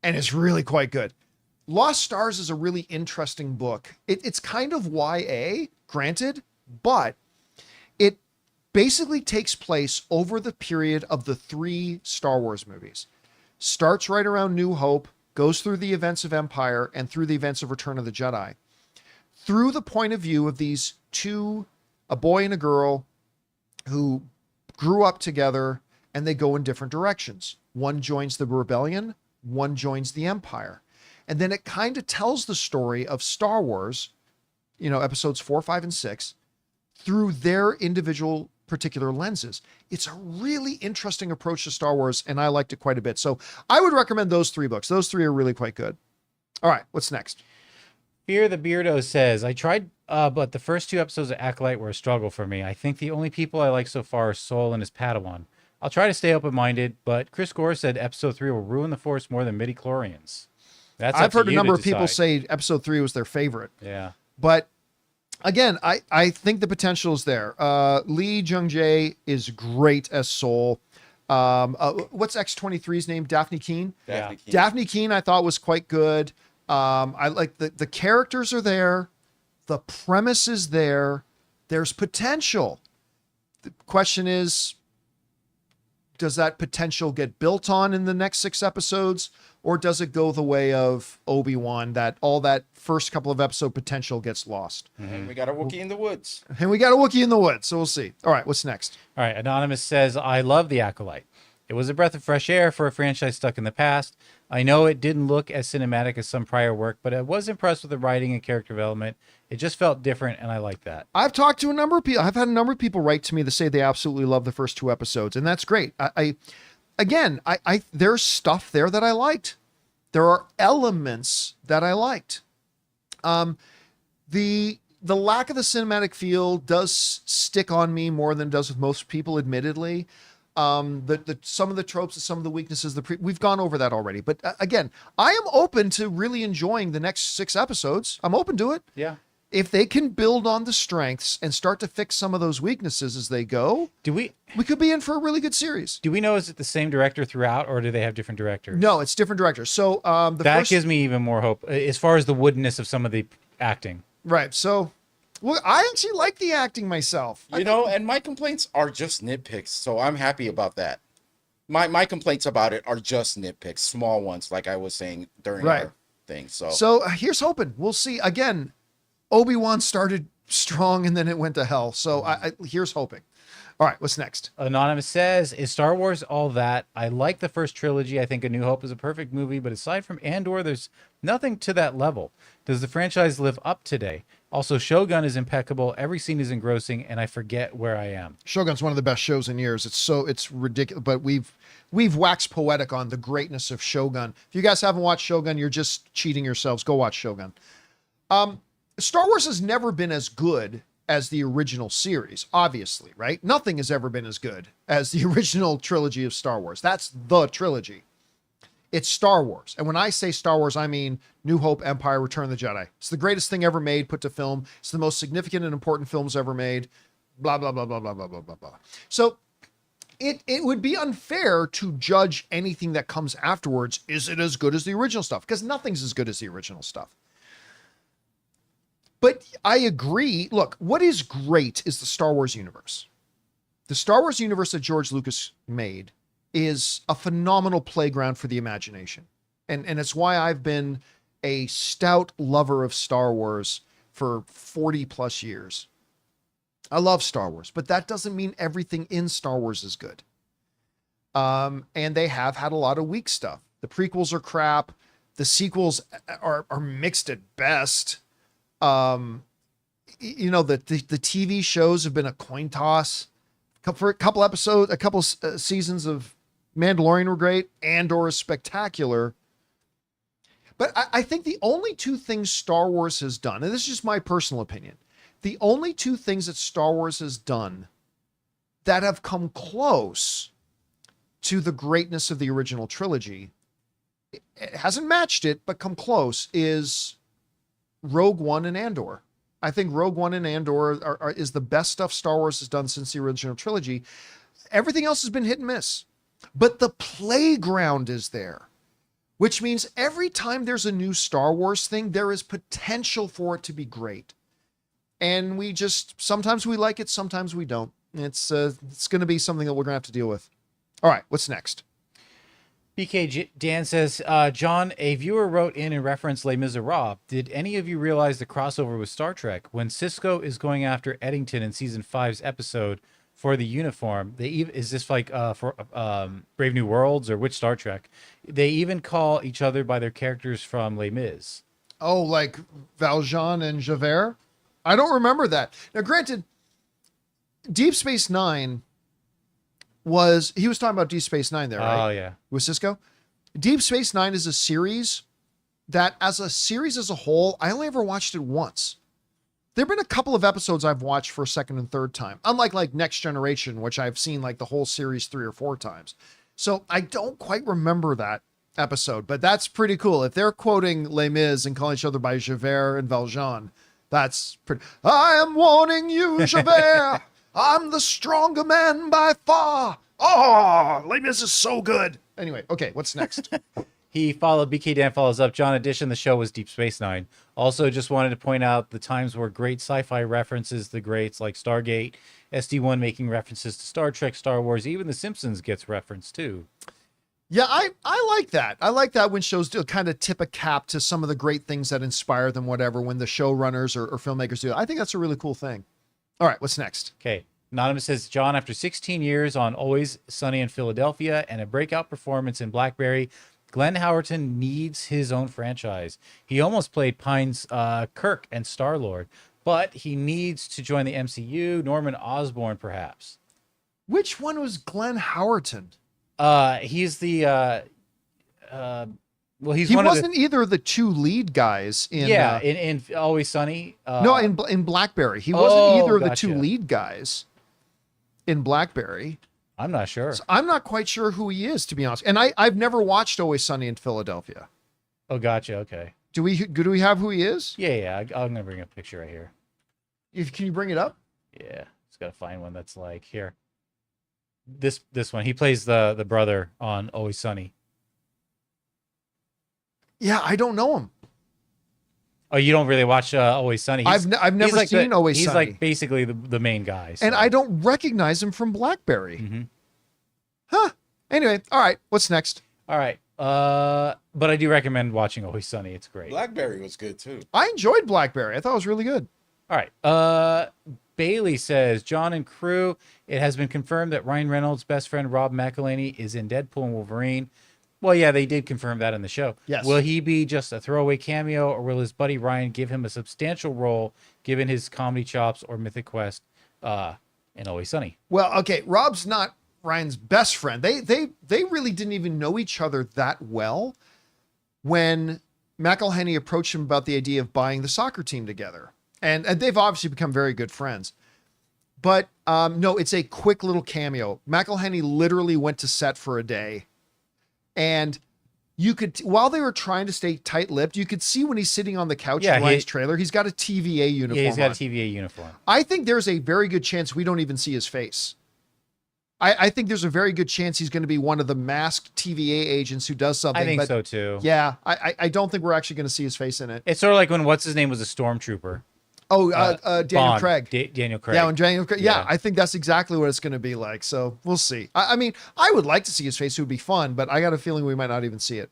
And it's really quite good. Lost Stars is a really interesting book. It's kind of YA, granted, but it basically takes place over the period of the 3 Star Wars movies. Starts right around New Hope, goes through the events of Empire and through the events of Return of the Jedi. Through the point of view of these two, a boy and a girl, who grew up together and they go in different directions. One joins the rebellion, one joins the Empire. And then it kind of tells the story of Star Wars, episodes 4, 5, and 6, through their individual particular lenses. It's a really interesting approach to Star Wars, and I liked it quite a bit. So I would recommend those 3 books. Those 3 are really quite good. All right, what's next? Fear the Beardo says, I tried, but the first 2 episodes of Acolyte were a struggle for me. I think the only people I like so far are Soul and his Padawan. I'll try to stay open-minded, but Chris Gore said episode 3 will ruin the Force more than midi-chlorians. I've heard a number of people say episode 3 was their favorite. Yeah. But again, I think the potential is there. Lee Jung-jae is great as Soul. What's X-23's name? Daphne Keane? Daphne Keane. Daphne Keane I thought was quite good. I like the characters are there. The premise is there. There's potential. The question is, does that potential get built on in the next 6 episodes? Or does it go the way of Obi-Wan, that all that first couple of episode potential gets lost? Mm-hmm. And we got a Wookiee in the woods. So we'll see. All right, what's next? All right, Anonymous says, I love The Acolyte. It was a breath of fresh air for a franchise stuck in the past. I know it didn't look as cinematic as some prior work, but I was impressed with the writing and character development. It just felt different, and I like that. I've talked to a number of people. I've had a number of people write to me that say they absolutely love the first 2 episodes, and that's great. Again, there's stuff there that I liked. There are elements that I liked. The lack of the cinematic feel does stick on me more than it does with most people, admittedly. Some of the tropes and some of the weaknesses, we've gone over that already. But again, I am open to really enjoying the next 6 episodes. I'm open to it. Yeah. If they can build on the strengths and start to fix some of those weaknesses as they go, we could be in for a really good series. Do we know, is it the same director throughout, or do they have different directors? No, it's different directors. So that gives me even more hope as far as the woodenness of some of the acting. Right. So, well, I actually like the acting myself. And my complaints are just nitpicks, so I'm happy about that. my complaints about it are just nitpicks, small ones, like I was saying during Right. our thing. So So here's hoping. We'll see. Again, Obi-Wan started strong and then it went to hell. So here's hoping. All right, what's next? Anonymous says, is Star Wars all that? I like the first trilogy. I think A New Hope is a perfect movie, but aside from Andor, there's nothing to that level. Does the franchise live up today? Also, Shogun is impeccable. Every scene is engrossing, and I forget where I am. Shogun's one of the best shows in years. It's ridiculous, but we've waxed poetic on the greatness of Shogun. If you guys haven't watched Shogun, you're just cheating yourselves. Go watch Shogun. Star Wars has never been as good as the original series, obviously, right? Nothing has ever been as good as the original trilogy of Star Wars. That's the trilogy. It's Star Wars. And when I say Star Wars, I mean New Hope, Empire, Return of the Jedi. It's the greatest thing ever made, put to film. It's the most significant and important films ever made. Blah, blah, blah, blah, blah, blah, blah, blah, blah. So it would be unfair to judge anything that comes afterwards. Is it as good as the original stuff? Because nothing's as good as the original stuff. But I agree. Look, what is great is the Star Wars universe. The Star Wars universe that George Lucas made is a phenomenal playground for the imagination. And it's why I've been a stout lover of Star Wars for 40 plus years. I love Star Wars, but that doesn't mean everything in Star Wars is good. And they have had a lot of weak stuff. The prequels are crap. The sequels are mixed at best. You know, the TV shows have been a coin toss. For a couple episodes, a couple seasons of Mandalorian were great. Andor is spectacular. But I think the only two things Star Wars has done, and this is just my personal opinion, the only two things that Star Wars has done that have come close to the greatness of the original trilogy, it hasn't matched it, but come close, is Rogue One and Andor. I think Rogue One and Andor is the best stuff Star Wars has done since the original trilogy. Everything else has been hit and miss. But the playground is there, which means every time there's a new Star Wars thing, there is potential for it to be great. And sometimes we like it, sometimes we don't. It's going to be something that we're going to have to deal with. All right, what's next? Dan says, John, a viewer wrote in reference Les Miserables. Did any of you realize the crossover with Star Trek? When Cisco is going after Eddington in season 5's episode for the uniform, is this like for Brave New Worlds or which Star Trek? They even call each other by their characters from Les Mis. Oh, like Valjean and Javert? I don't remember that. Now, granted, Deep Space Nine he was talking about Deep Space Nine there, right? Oh, yeah. With Cisco. Deep Space Nine is a series that, as a series as a whole, I only ever watched it once. There have been a couple of episodes I've watched for a second and third time, unlike like Next Generation, which I've seen like the whole series 3 or 4 times. So I don't quite remember that episode, but that's pretty cool. If they're quoting Les Mis and calling each other by Javert and Valjean, that's pretty. I am warning you, Javert. I'm the stronger man by far. Oh, Les Mis is so good. Anyway, okay, what's next? BK Dan follows up. John, edition, the show was Deep Space Nine. Also, just wanted to point out the times where great sci-fi references the greats like Stargate, SD1 making references to Star Trek, Star Wars, even The Simpsons gets referenced too. Yeah, I like that. I like that when shows do kind of tip a cap to some of the great things that inspire them, whatever, when the showrunners or filmmakers do it. I think that's a really cool thing. All right, what's next? Okay. Anonymous says, John, after 16 years on Always Sunny in Philadelphia and a breakout performance in Blackberry, Glenn Howerton needs his own franchise. He almost played Pine's Kirk and Star-Lord, but he needs to join the MCU. Norman Osborn, perhaps. Which one was Glenn Howerton? He's the he wasn't either of the two lead guys in in Always Sunny. No, in Blackberry. He wasn't either of the gotcha. two lead guys in Blackberry. I'm not sure. So I'm not quite sure who he is, to be honest. And I've never watched Always Sunny in Philadelphia. Oh, gotcha. Okay. Do we have who he is? Yeah. I'm gonna bring a picture right here. Can you bring it up? Yeah, just gotta find one that's like here. This one. He plays the brother on Always Sunny. Yeah, I don't know him. Oh, you don't really watch Always Sunny? I've never seen Always Sunny. He's like basically the main guy. So. And I don't recognize him from Blackberry. Mm-hmm. Huh. Anyway, all right, what's next? All right. But I do recommend watching Always Sunny. It's great. Blackberry was good too. I enjoyed Blackberry. I thought it was really good. All right. Bailey says, John and crew, it has been confirmed that Ryan Reynolds' best friend Rob McElhenney is in Deadpool and Wolverine. Well, yeah, they did confirm that in the show. Yes. Will he be just a throwaway cameo, or will his buddy Ryan give him a substantial role given his comedy chops or mythic quest in Always Sunny? Well, okay, Rob's not Ryan's best friend. They really didn't even know each other that well when McElhenney approached him about the idea of buying the soccer team together. And they've obviously become very good friends. But no, it's a quick little cameo. McElhenney literally went to set for a day. And you could, while they were trying to stay tight-lipped, you could see when he's sitting on the couch in Ryan's trailer, he's got a TVA uniform. Yeah, he's got on. a TVA uniform. I think there's a very good chance we don't even see his face. I think there's a very good chance he's going to be one of the masked TVA agents who does something. I think so too. Yeah, I don't think we're actually going to see his face in it. It's sort of like when what's his name was a stormtrooper. Oh, Daniel Bond. Craig. Daniel Craig. Yeah, when Daniel Craig. Yeah, Yeah. I think that's exactly what it's going to be like. So we'll see. I mean, I would like to see his face. It would be fun, but I got a feeling we might not even see it.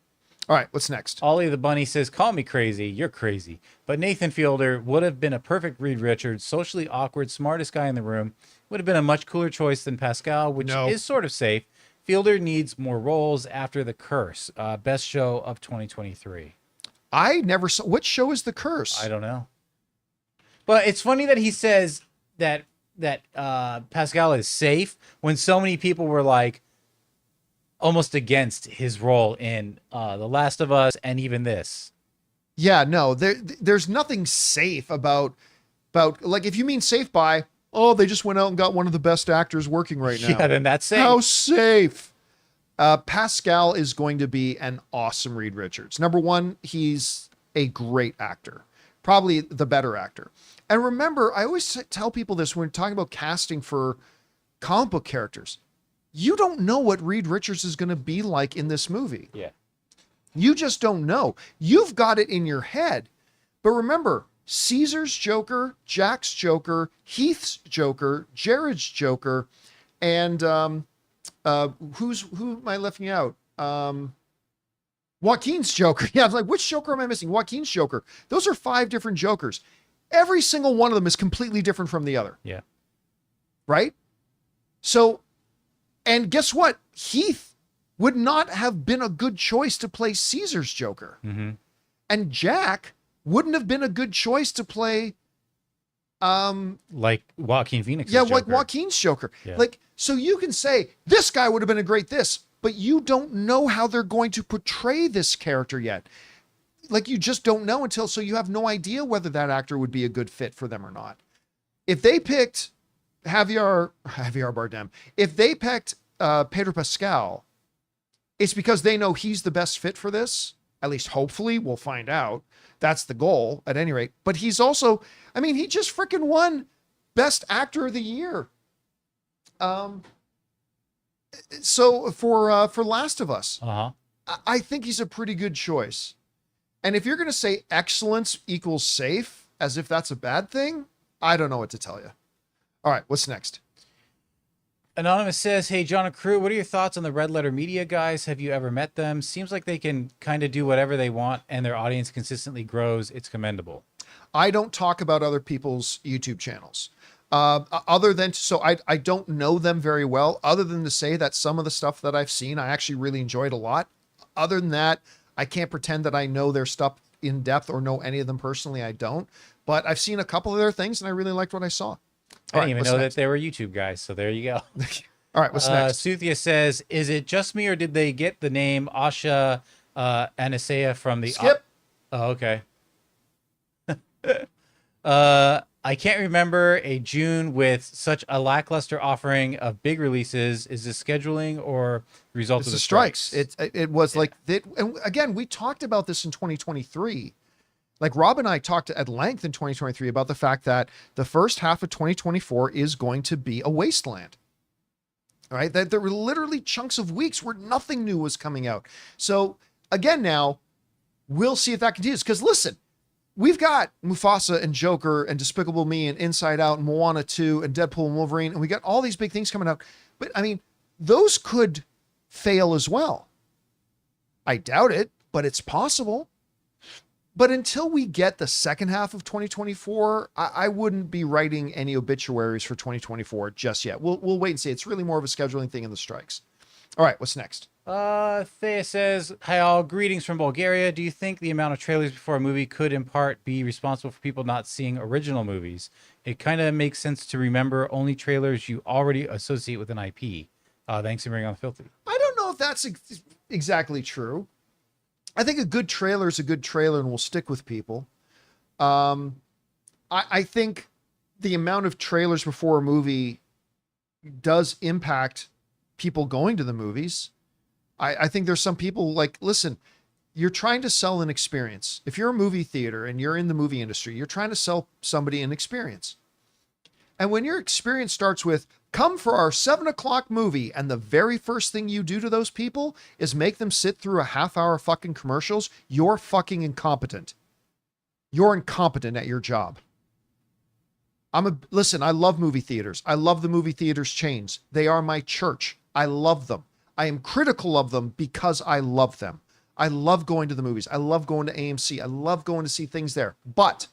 All right, what's next? Ollie the Bunny says, call me crazy, you're crazy. But Nathan Fielder would have been a perfect Reed Richards, socially awkward, smartest guy in the room. Would have been a much cooler choice than Pascal, which No. is sort of safe. Fielder needs more roles after The Curse. Best show of 2023. I never saw. What show is The Curse? I don't know. But it's funny that he says that Pascal is safe when so many people were like almost against his role in The Last of Us and even this. Yeah, no, there's nothing safe about like, if you mean safe by, oh, they just went out and got one of the best actors working right now. Yeah, then that's safe. How safe? Pascal is going to be an awesome Reed Richards. Number one, he's a great actor, probably the better actor. And remember, I always tell people this when we're talking about casting for comic book characters. You don't know what Reed Richards is going to be like in this movie. Yeah. You just don't know. You've got it in your head. But remember, Caesar's Joker, Jack's Joker, Heath's Joker, Jared's Joker, and who am I left out? Joaquin's Joker. Yeah, I was like, which Joker am I missing? Joaquin's Joker. Those are 5 different Jokers. Every single one of them is completely different from the other. Yeah. Right? So, and guess what? Heath would not have been a good choice to play Caesar's Joker. Mm-hmm. And Jack wouldn't have been a good choice to play Like Joaquin Phoenix. like Joaquin's Joker. Yeah. Like, so you can say this guy would have been a great this, but you don't know how they're going to portray this character yet. Like, you just don't know until, so you have no idea whether that actor would be a good fit for them or not. If they picked Javier Bardem, if they picked Pedro Pascal, it's because they know he's the best fit for this. At least hopefully, we'll find out. That's the goal at any rate. But he's also, I mean, he just freaking won Best Actor of the Year. So for Last of Us, I think he's a pretty good choice. And if you're going to say excellence equals safe, as if that's a bad thing, I don't know what to tell you. All right, what's next? Anonymous says, hey, John and crew, what are your thoughts on the Red Letter Media guys? Have you ever met them? Seems like they can kind of do whatever they want and their audience consistently grows. It's commendable. I don't talk about other people's YouTube channels. Other than, so I don't know them very well, other than to say that some of the stuff that I've seen, I actually really enjoyed a lot. Other than that, I can't pretend that I know their stuff in depth or know any of them personally. I don't, but I've seen a couple of their things and I really liked what I saw. I didn't even know that they were YouTube guys, so there you go. All right, what's next? Suthia says, is it just me or did they get the name Asha Anasea from the... Skip. Oh, okay. I can't remember a June with such a lackluster offering of big releases. Is this scheduling or result It's of the the strikes. It was like that. And again, we talked about this in 2023. Like Rob and I talked at length in 2023 about the fact that the first half of 2024 is going to be a wasteland. All right. That there were literally chunks of weeks where nothing new was coming out. So again, now we'll see if that continues. Because listen, we've got Mufasa and Joker and Despicable Me and Inside Out and Moana 2 and Deadpool and Wolverine. And we got all these big things coming out. But I mean, those could fail as well. I doubt it, but it's possible. But until we get the second half of 2024, I wouldn't be writing any obituaries for 2024 just yet. We'll wait and see. It's really more of a scheduling thing in the strikes. All right, what's next? Thea says, "Hi all, greetings from Bulgaria. Do you think the amount of trailers before a movie could in part be responsible for people not seeing original movies? It kind of makes sense to remember only trailers you already associate with an IP. Thanks for bringing on Filthy." I don't know if that's exactly true. I think a good trailer is a good trailer and will stick with people. I think the amount of trailers before a movie does impact people going to the movies. I think there's some people like, listen, you're trying to sell an experience. If you're a movie theater and you're in the movie industry, you're trying to sell somebody an experience. And when your experience starts with, come for our 7:00 movie, and the very first thing you do to those people is make them sit through a half-hour fucking commercials, you're fucking incompetent. You're incompetent at your job. Listen, I love movie theaters. I love the movie theaters chains. They are my church. I love them. I am critical of them because I love them. I love going to the movies. I love going to AMC. I love going to see things there. But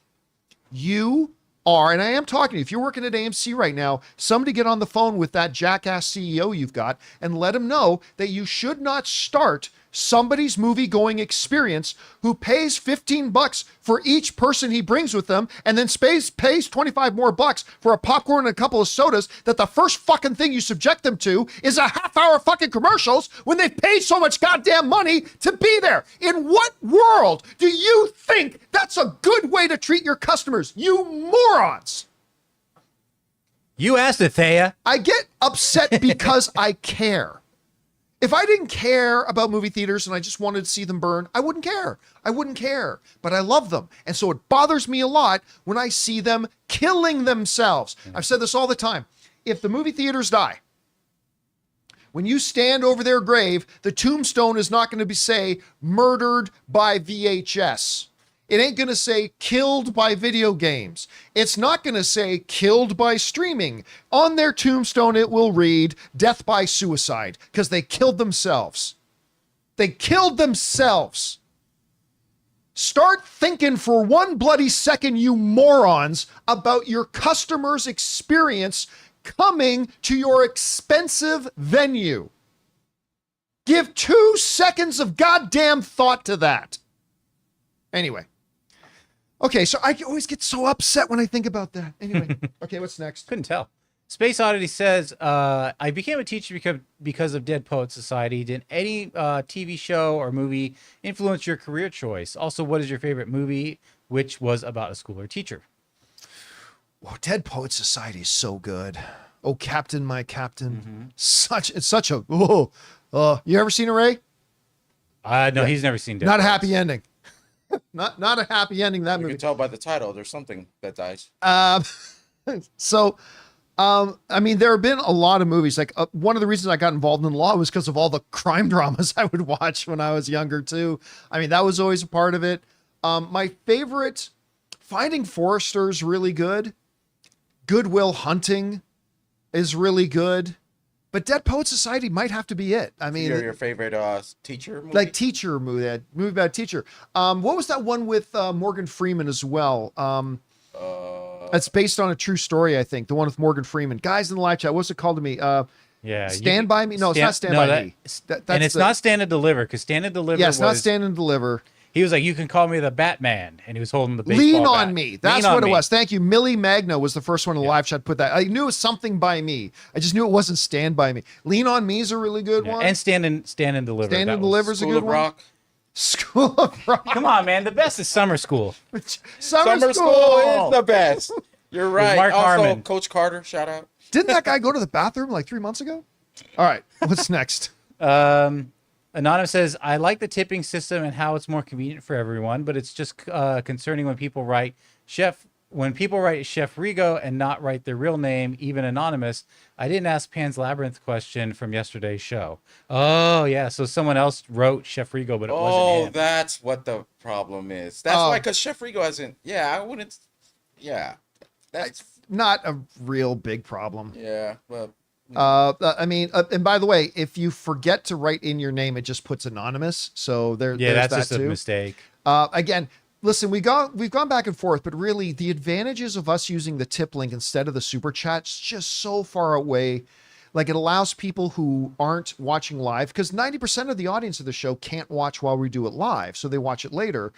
you are, and I am talking to you, if you're working at AMC right now, somebody get on the phone with that jackass CEO you've got and let him know that you should not start somebody's movie going experience who pays $15 for each person he brings with them and then pays 25 more bucks for a popcorn and a couple of sodas, that the first fucking thing you subject them to is a half-hour fucking commercials when they've paid so much goddamn money to be there. In what world do you think that's a good way to treat your customers, you morons? You asked it, Thea. I get upset because I care. If I didn't care about movie theaters and I just wanted to see them burn, I wouldn't care. I wouldn't care, but I love them. And so it bothers me a lot when I see them killing themselves. I've said this all the time. If the movie theaters die, when you stand over their grave, the tombstone is not going to say murdered by VHS. It ain't going to say killed by video games. It's not going to say killed by streaming. On their tombstone, it will read death by suicide because they killed themselves. They killed themselves. Start thinking for one bloody second, you morons, about your customer's experience coming to your expensive venue. Give 2 seconds of goddamn thought to that. Anyway. Okay, so I always get so upset when I think about that. Anyway, okay, what's next? Couldn't tell. Space Oddity says, I became a teacher because of Dead Poet Society. Did any TV show or movie influence your career choice? Also, what is your favorite movie which was about a school or teacher? Whoa, Dead Poet Society is so good. Oh, Captain, my Captain. It's such a, whoa. You ever seen it, Ray? No, he's never seen Dead Not a Poets. happy ending. Not a happy ending, that You movie. can tell by the title, there's something that dies. So, I mean, there have been a lot of movies. Like one of the reasons I got involved in law was because of all the crime dramas I would watch when I was younger too. I mean, that was always a part of it. My favorite, Finding Forrester's really good. Good Will Hunting is really good. But Dead Poet Society might have to be it. I mean, your favorite teacher movie? like teacher movie, that movie about a teacher. What was that one with Morgan Freeman as well? That's based on a true story, I think. The one with Morgan Freeman. Guys in the live chat, what's it called to me? Stand By Me? No, it's not Stand By Me. And it's not Stand and Deliver, because Stand and Deliver it's not Stand and Deliver. He was like, you can call me the Batman, and he was holding the baseball Lean bat. on Me. That's what it was. Thank you. Millie Magno was the first one in the live chat put that. I knew it was Something By Me. I just knew it wasn't Stand By Me. Lean on Me is a really good one. And Stand and Deliver. Stand and Deliver is a good one. Rock. School of Rock. Come on, man. The best is Summer School. Summer School is the best. You're right. Mark Also, Harmon. Coach Carter, shout out. Didn't that guy go to the bathroom like 3 months ago? All right. What's next? Anonymous says, I like the tipping system and how it's more convenient for everyone, but it's just concerning when people write Chef Rigo and not write their real name, even anonymous. I didn't ask Pan's Labyrinth question from yesterday's show. Oh, yeah. So someone else wrote Chef Rigo, but it wasn't him. That's what the problem is. That's why, because Chef Rigo hasn't, I wouldn't, that's not a real big problem. Yeah, well, I mean, and by the way, if you forget to write in your name, it just puts anonymous. So there's that's that just too. a mistake. Again, listen, we've gone back and forth, but really the advantages of us using the tip link instead of the super chat's just so far away. Like, it allows people who aren't watching live, because 90% of the audience of the show can't watch while we do it live, so they watch it later,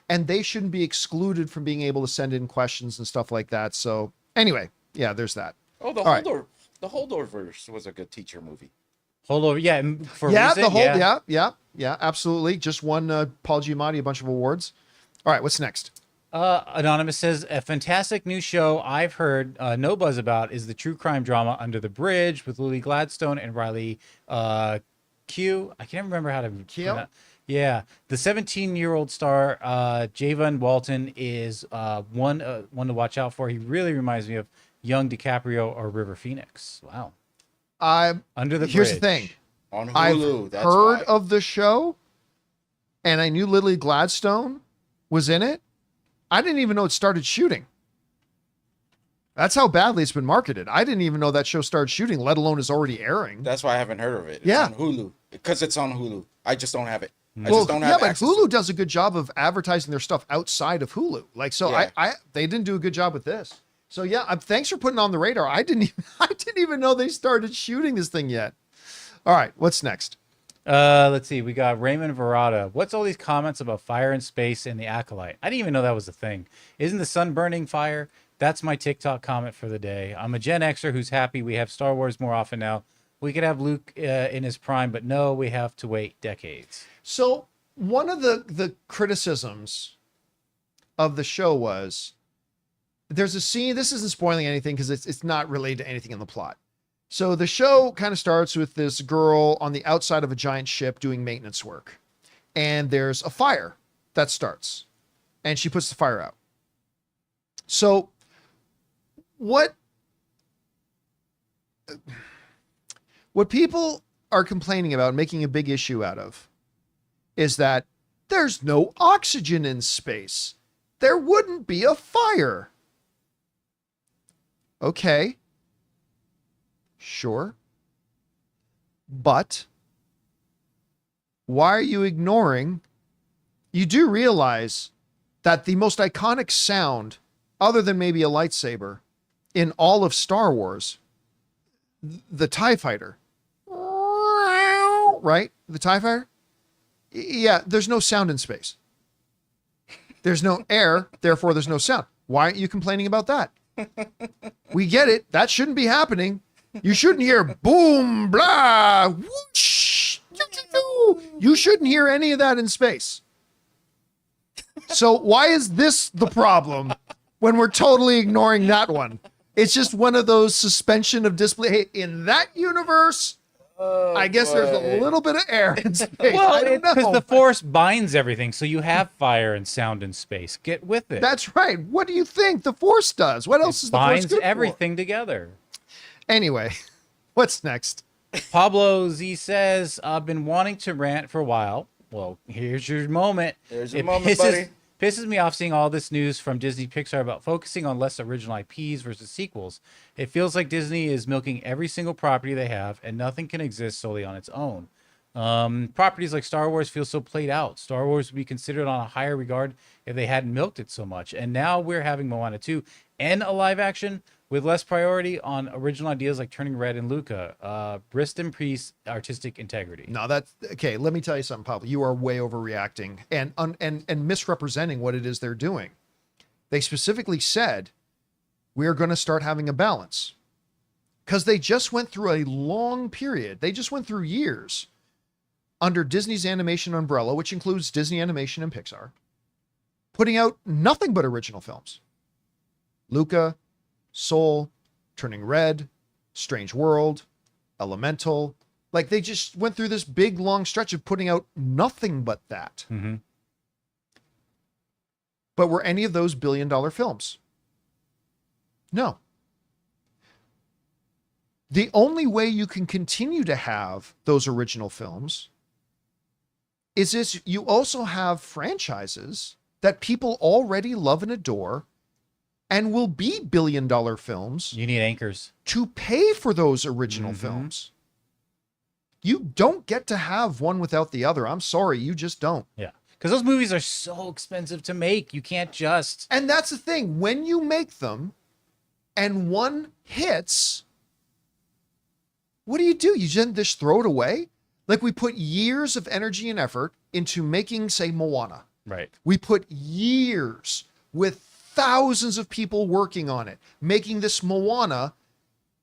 and they shouldn't be excluded from being able to send in questions and stuff like that. So anyway, yeah, there's that. Oh, All right. the Holdovers was a good teacher movie. Holdover, yeah, for Yeah, reason, the whole, yeah, absolutely. Just won Paul Giamatti a bunch of awards. All right, what's next? Anonymous says, a fantastic new show I've heard no buzz about is the true crime drama Under the Bridge with Lily Gladstone and Riley Q. I can't remember how to Keough? Yeah, the 17-year-old star Javon Walton is one to watch out for. He really reminds me of young DiCaprio or River Phoenix. Wow. Under the Here's Bridge. the thing. On Hulu, I've that's heard why. of the show, and I knew Lily Gladstone was in it. I didn't even know it started shooting. That's how badly it's been marketed. I didn't even know that show started shooting, let alone is already airing. That's why I haven't heard of it. It's Yeah. on Hulu. Because it's on Hulu. I just don't have it. I Well, just don't yeah, have but access Hulu to it. does a good job of advertising their stuff outside of Hulu. Like, so Yeah. they didn't do a good job with this. So yeah, thanks for putting it on the radar. I didn't even know they started shooting this thing yet. All right, what's next? Let's see. We got Raymond Verada. What's all these comments about fire in space and the Acolyte? I didn't even know that was a thing. Isn't the sun burning fire? That's my TikTok comment for the day. I'm a Gen Xer who's happy we have Star Wars more often now. We could have Luke in his prime, but no, we have to wait decades. So one of the criticisms of the show was there's a scene. This isn't spoiling anything because it's not related to anything in the plot. So the show kind of starts with this girl on the outside of a giant ship doing maintenance work. And there's a fire that starts. And she puts the fire out. So what people are complaining about and making a big issue out of is that there's no oxygen in space. There wouldn't be a fire. Okay. Sure. But why are you ignoring? You do realize that the most iconic sound, other than maybe a lightsaber, in all of Star Wars, the TIE fighter, right? The TIE fighter? Yeah, there's no sound in space. There's no air, therefore there's no sound. Why aren't you complaining about that? We get it. That shouldn't be happening. You shouldn't hear boom, blah, whoosh. You shouldn't hear any of that in space. So why is this the problem when we're totally ignoring that one? It's just one of those suspension of disbelief. Hey, in that universe, I guess there's a little bit of air in space. Well, I don't because know. the Force binds everything, so you have fire and sound in space. Get with it. That's right. What do you think the Force does? What else is the Force binds good for? everything together. Anyway, what's next? Pablo Z says, I've been wanting to rant for a while. Well, here's your moment. There's your moment, buddy. Pisses me off seeing all this news from Disney Pixar about focusing on less original IPs versus sequels. It feels like Disney is milking every single property they have, and nothing can exist solely on its own. Properties like Star Wars feel so played out. Star Wars would be considered on a higher regard if they hadn't milked it so much. And now we're having Moana 2 and a live action with less priority on original ideas like Turning Red and Luca. Rest in peace, artistic integrity. No, that's okay. Let me tell you something, Pablo. You are way overreacting and misrepresenting what it is they're doing. They specifically said we are going to start having a balance because they just went through a long period. They just went through years under Disney's animation umbrella, which includes Disney Animation and Pixar, putting out nothing but original films. Luca, Soul, Turning Red, Strange World, Elemental. Like, they just went through this big, long stretch of putting out nothing but that. Mm-hmm. But were any of those billion-dollar films? No. The only way you can continue to have those original films is you also have franchises that people already love and adore and will be billion-dollar films You need anchors. to pay for those original films. You don't get to have one without the other. I'm sorry, you just don't. Yeah. Because those movies are so expensive to make. You can't just. And that's the thing. When you make them and one hits, what do? You just throw it away? Like, we put years of energy and effort into making, say, Moana. Right. We put years with thousands of people working on it, making this Moana.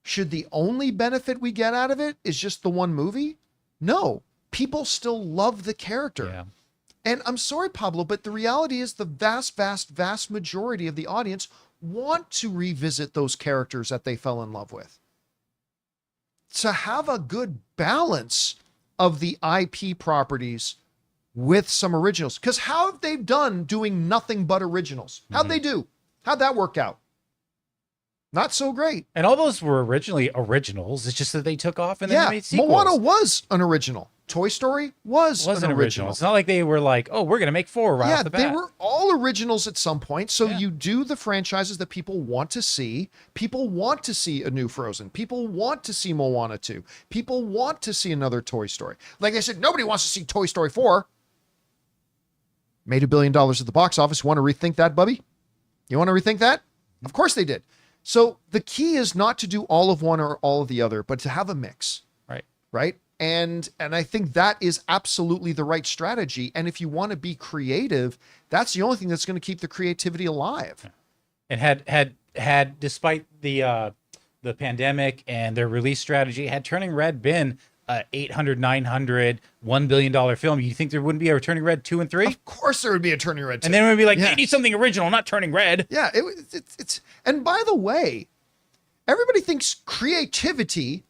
Should the only benefit we get out of it is just the one movie? No. People still love the character. Yeah. And I'm sorry, Pablo, but the reality is the vast, vast, vast majority of the audience want to revisit those characters that they fell in love with. To have a good balance of the IP properties with some originals. Because how have they done doing nothing but originals? How'd they do? How'd that work out? Not so great. And all those were originally originals. It's just that they took off and then they made sequels. Moana was an original. Toy Story was an original. It's not like they were like, oh, we're going to make 4 right off the bat. They were all originals at some point. So you do the franchises that people want to see. People want to see a new Frozen. People want to see Moana 2. People want to see another Toy Story. Like I said, nobody wants to see Toy Story 4. Made $1 billion at the box office. Want to rethink that, Bubby? You want to rethink that? Of course they did. So the key is not to do all of one or all of the other, but to have a mix. Right. Right. And I think that is absolutely the right strategy. And if you want to be creative, that's the only thing that's going to keep the creativity alive. And had despite the pandemic and their release strategy, had Turning Red been a 800, 900, $1 billion film, you think there wouldn't be a Turning Red 2 and 3? Of course there would be a Turning Red 2. And then it would be like, they need something original, not Turning Red. Yeah. It's and by the way, everybody thinks creativity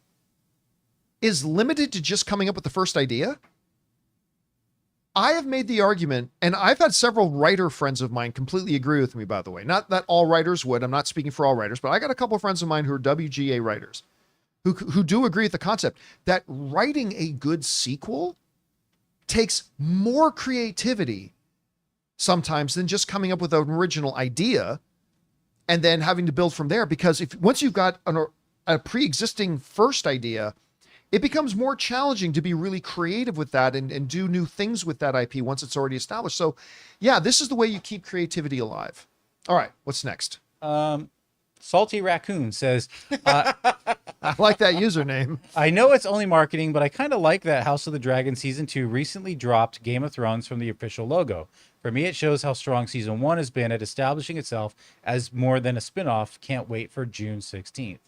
is limited to just coming up with the first idea. I have made the argument, and I've had several writer friends of mine completely agree with me, by the way. Not that all writers would. I'm not speaking for all writers, but I got a couple of friends of mine who are WGA writers who do agree with the concept that writing a good sequel takes more creativity sometimes than just coming up with an original idea and then having to build from there. Because once you've got a pre-existing first idea, it becomes more challenging to be really creative with that and do new things with that IP once it's already established. So yeah, this is the way you keep creativity alive. All right, what's next? Salty Raccoon says, I like that username. I know it's only marketing, but I kind of like that House of the Dragon Season 2 recently dropped Game of Thrones from the official logo. For me, it shows how strong Season 1 has been at establishing itself as more than a spinoff. Can't wait for June 16th.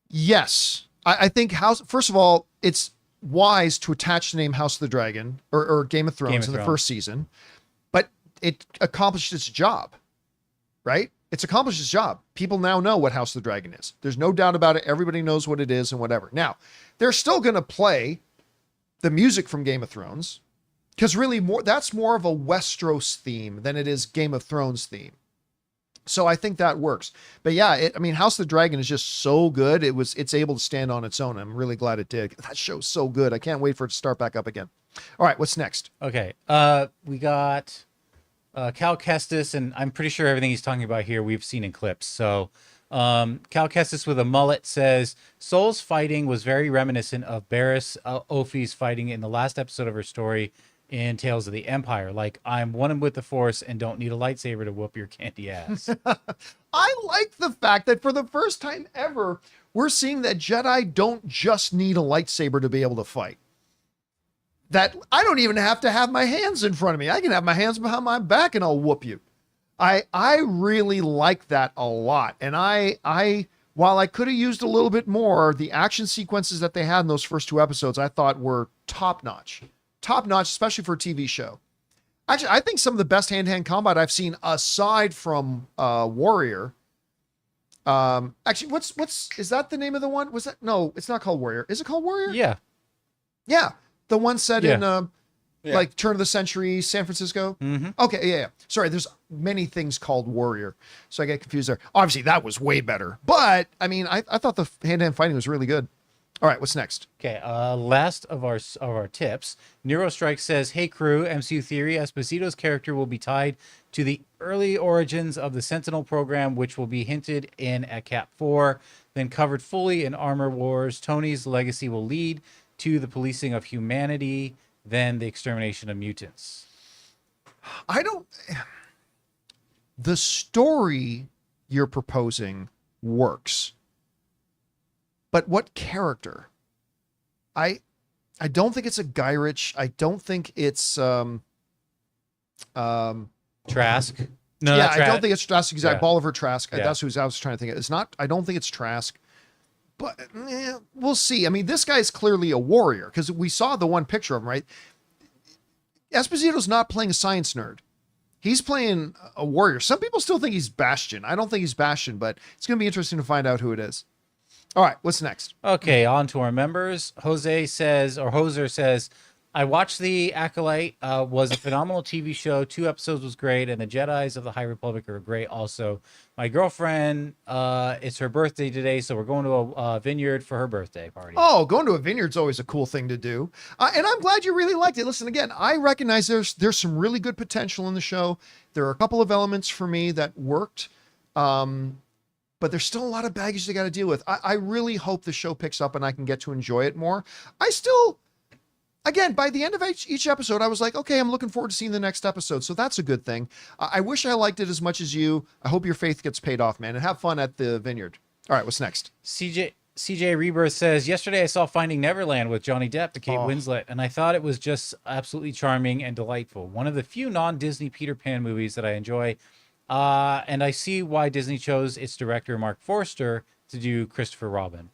Yes. I think first of all, it's wise to attach the name House of the Dragon or Game of Thrones in the first season, but it accomplished its job, right? It's accomplished its job. People now know what House of the Dragon is. There's no doubt about it. Everybody knows what it is and whatever. Now, they're still going to play the music from Game of Thrones because really that's more of a Westeros theme than it is Game of Thrones theme. So I think that works. But yeah, House of the Dragon is just so good. It's able to stand on its own. I'm really glad it did. That show's so good. I can't wait for it to start back up again. All right, what's next? Okay. We got Cal Kestis, and I'm pretty sure everything he's talking about here we've seen in clips. So Cal Kestis with a mullet says, Soul's fighting was very reminiscent of Barriss Ophi's fighting in the last episode of her story in Tales of the Empire. Like, I'm one with the Force and don't need a lightsaber to whoop your candy ass. I like the fact that for the first time ever, we're seeing that Jedi don't just need a lightsaber to be able to fight. That I don't even have to have my hands in front of me. I can have my hands behind my back and I'll whoop you. I really like that a lot. And I while I could have used a little bit more, the action sequences that they had in those first 2 episodes, I thought were top-notch. Top-notch, especially for a TV show. Actually, I think some of the best hand-to-hand combat I've seen aside from Warrior. Actually, is that the name of the one? Was that? No, it's not called Warrior. Is it called Warrior? Yeah. Yeah. The one set in like turn of the century, San Francisco. Mm-hmm. Okay. Yeah. Sorry. There's many things called Warrior. So I get confused there. Obviously that was way better, but I thought the hand-to-hand fighting was really good. All right, what's next? Okay, last of our tips. Neurostrike says, "Hey crew, MCU theory: Esposito's character will be tied to the early origins of the Sentinel program, which will be hinted in at Cap 4, then covered fully in Armor Wars. Tony's legacy will lead to the policing of humanity, then the extermination of mutants." I don't. The story you're proposing works, but what character? I don't think it's a Guy Ritchie. I don't think it's Trask. No, yeah, not I don't think it's Trask. Exactly, Yeah. Bolivar Trask. Yeah. That's who I was trying to think of. It's not. I don't think it's Trask, but we'll see. I mean, this guy's clearly a warrior because we saw the one picture of him, right? Esposito's not playing a science nerd. He's playing a warrior. Some people still think he's Bastion. I don't think he's Bastion, but it's going to be interesting to find out who it is. All right, what's next? Okay, on to our members. Hoser says, "I watched The Acolyte. Was a phenomenal TV show. 2 episodes was great, and the Jedis of the High Republic are great also. My girlfriend, it's her birthday today, so we're going to a vineyard for her birthday party." Oh, going to a vineyard's always a cool thing to do. And I'm glad you really liked it. Listen, again, I recognize there's some really good potential in the show. There are a couple of elements for me that worked. But there's still a lot of baggage they got to deal with. I really hope the show picks up and I can get to enjoy it more. Again, by the end of each episode, I was like, okay, I'm looking forward to seeing the next episode. So that's a good thing. I wish I liked it as much as you. I hope your faith gets paid off, man, and have fun at the vineyard. All right, what's next? CJ Rebirth says, "Yesterday I saw Finding Neverland with Johnny Depp and Kate Winslet, and I thought it was just absolutely charming and delightful. One of the few non-Disney Peter Pan movies that I enjoy. And I see why Disney chose its director, Mark Forster, to do Christopher Robin."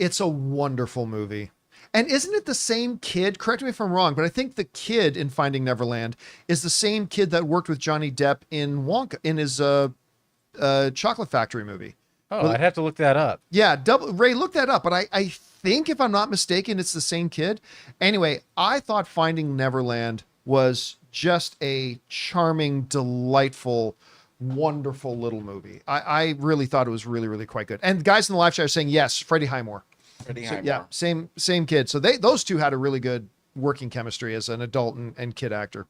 It's a wonderful movie. And isn't it the same kid? Correct me if I'm wrong, but I think the kid in Finding Neverland is the same kid that worked with Johnny Depp in Wonka, in his Chocolate Factory movie. Oh, I'd have to look that up. Yeah, Ray, look that up. But I think, if I'm not mistaken, it's the same kid. Anyway, I thought Finding Neverland was just a charming, delightful, wonderful little movie. I really thought it was really, really quite good. And guys in the live chat are saying, yes, Freddie Highmore. Yeah, same kid. So those two had a really good working chemistry as an adult and kid actor.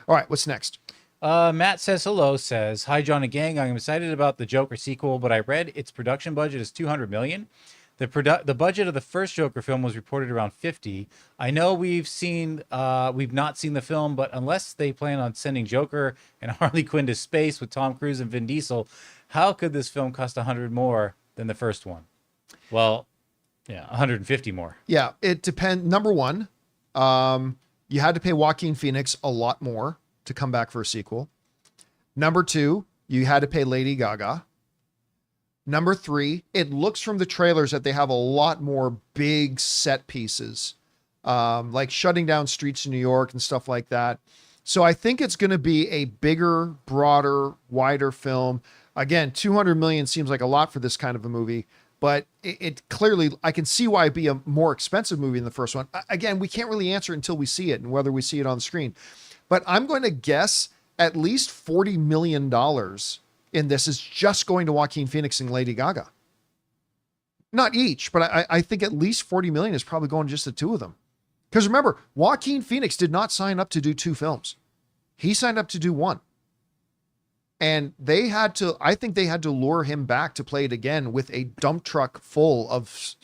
All right, what's next? Matt says, "Hello, says, hi, John and gang. I'm excited about the Joker sequel, but I read its production budget is $200 million. The budget of the first Joker film was reported around 50. I know we've not seen the film, but unless they plan on sending Joker and Harley Quinn to space with Tom Cruise and Vin Diesel, how could this film cost 100 more than the first one?" Well, yeah, 150 more. Yeah, it depends. Number one, you had to pay Joaquin Phoenix a lot more to come back for a sequel. Number two, you had to pay Lady Gaga. Number three, it looks from the trailers that they have a lot more big set pieces, like shutting down streets in New York and stuff like that. So I think it's going to be a bigger, broader, wider film. Again, 200 million seems like a lot for this kind of a movie, but it clearly, I can see why it'd be a more expensive movie than the first one. Again, we can't really answer until we see it and whether we see it on the screen. But I'm going to guess at least $40 million in this is just going to Joaquin Phoenix and Lady Gaga. Not each, but I think at least 40 million is probably going to just the two of them. Because remember, Joaquin Phoenix did not sign up to do 2 films. He signed up to do 1. And I think they had to lure him back to play it again with a dump truck full of,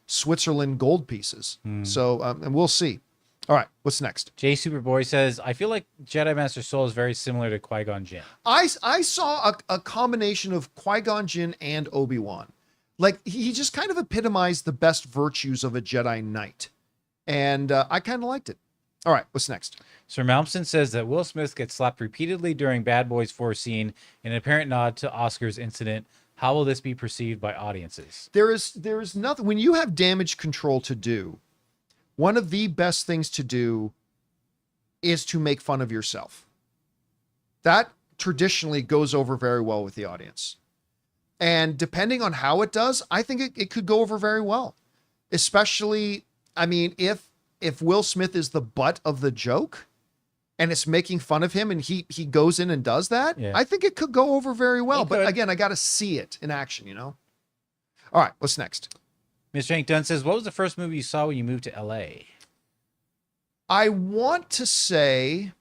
Switzerland gold pieces. So, and we'll see. All right, what's next? Jay Superboy says, "I feel like Jedi Master Soul is very similar to Qui-Gon Jinn." I saw a combination of Qui-Gon Jinn and Obi-Wan. Like, he just kind of epitomized the best virtues of a Jedi Knight. And I kind of liked it. All right, what's next? Sir Malmston says that Will Smith gets slapped repeatedly during Bad Boys 4 scene in an apparent nod to Oscar's incident. How will this be perceived by audiences? There is nothing. When you have damage control to do, one of the best things to do is to make fun of yourself. That traditionally goes over very well with the audience. And depending on how it does, I think it could go over very well. Especially, I mean, if Will Smith is the butt of the joke and it's making fun of him and he goes in and does that, yeah. I think it could go over very well. But again, I got to see it in action, All right, what's next? Mr. Hank Dunn says, what was the first movie you saw when you moved to LA? I want to say,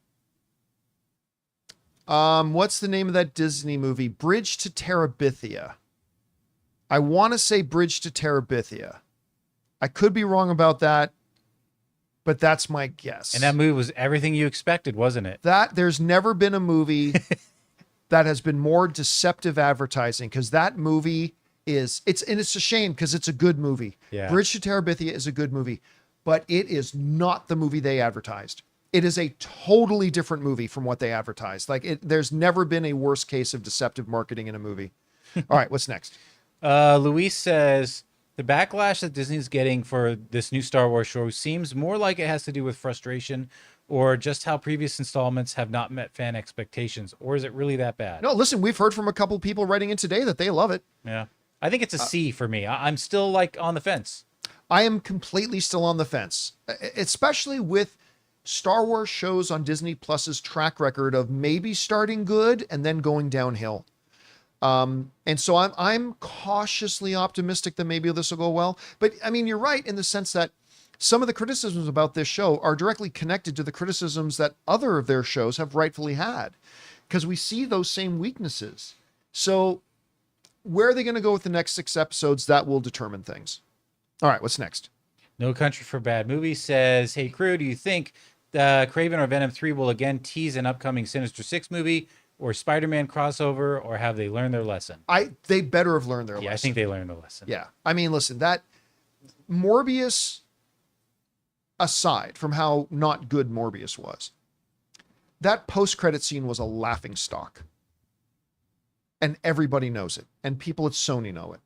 what's the name of that Disney movie? Bridge to Terabithia. I want to say Bridge to Terabithia. I could be wrong about that, but that's my guess. And that movie was everything you expected, wasn't it? There's never been a movie that has been more deceptive advertising, because that movie it's a shame because it's a good movie. Yeah. Bridge to Terabithia is a good movie, but it is not the movie they advertised. It is a totally different movie from what they advertised. There's never been a worse case of deceptive marketing in a movie. All right, what's next? Luis says, the backlash that Disney's getting for this new Star Wars show seems more like it has to do with frustration or just how previous installments have not met fan expectations. Or is it really that bad? No, listen, we've heard from a couple people writing in today that they love it. Yeah. I think it's a C for me. I'm still like on the fence. I am completely still on the fence, especially with Star Wars shows on Disney Plus's track record of maybe starting good and then going downhill. And so I'm cautiously optimistic that maybe this will go well. But I mean, you're right in the sense that some of the criticisms about this show are directly connected to the criticisms that other of their shows have rightfully had, because we see those same weaknesses. So where are they going to go with the next 6 episodes? That will determine things. All right, what's next? No Country for Bad Movies says, hey, crew, do you think Craven or Venom 3 will again tease an upcoming Sinister Six movie or Spider-Man crossover, or have they learned their lesson? They better have learned their lesson. Yeah, I think they learned the lesson. Yeah. I mean, listen, that Morbius, aside from how not good Morbius was, that post-credit scene was a laughing stock. And everybody knows it. And people at Sony know it.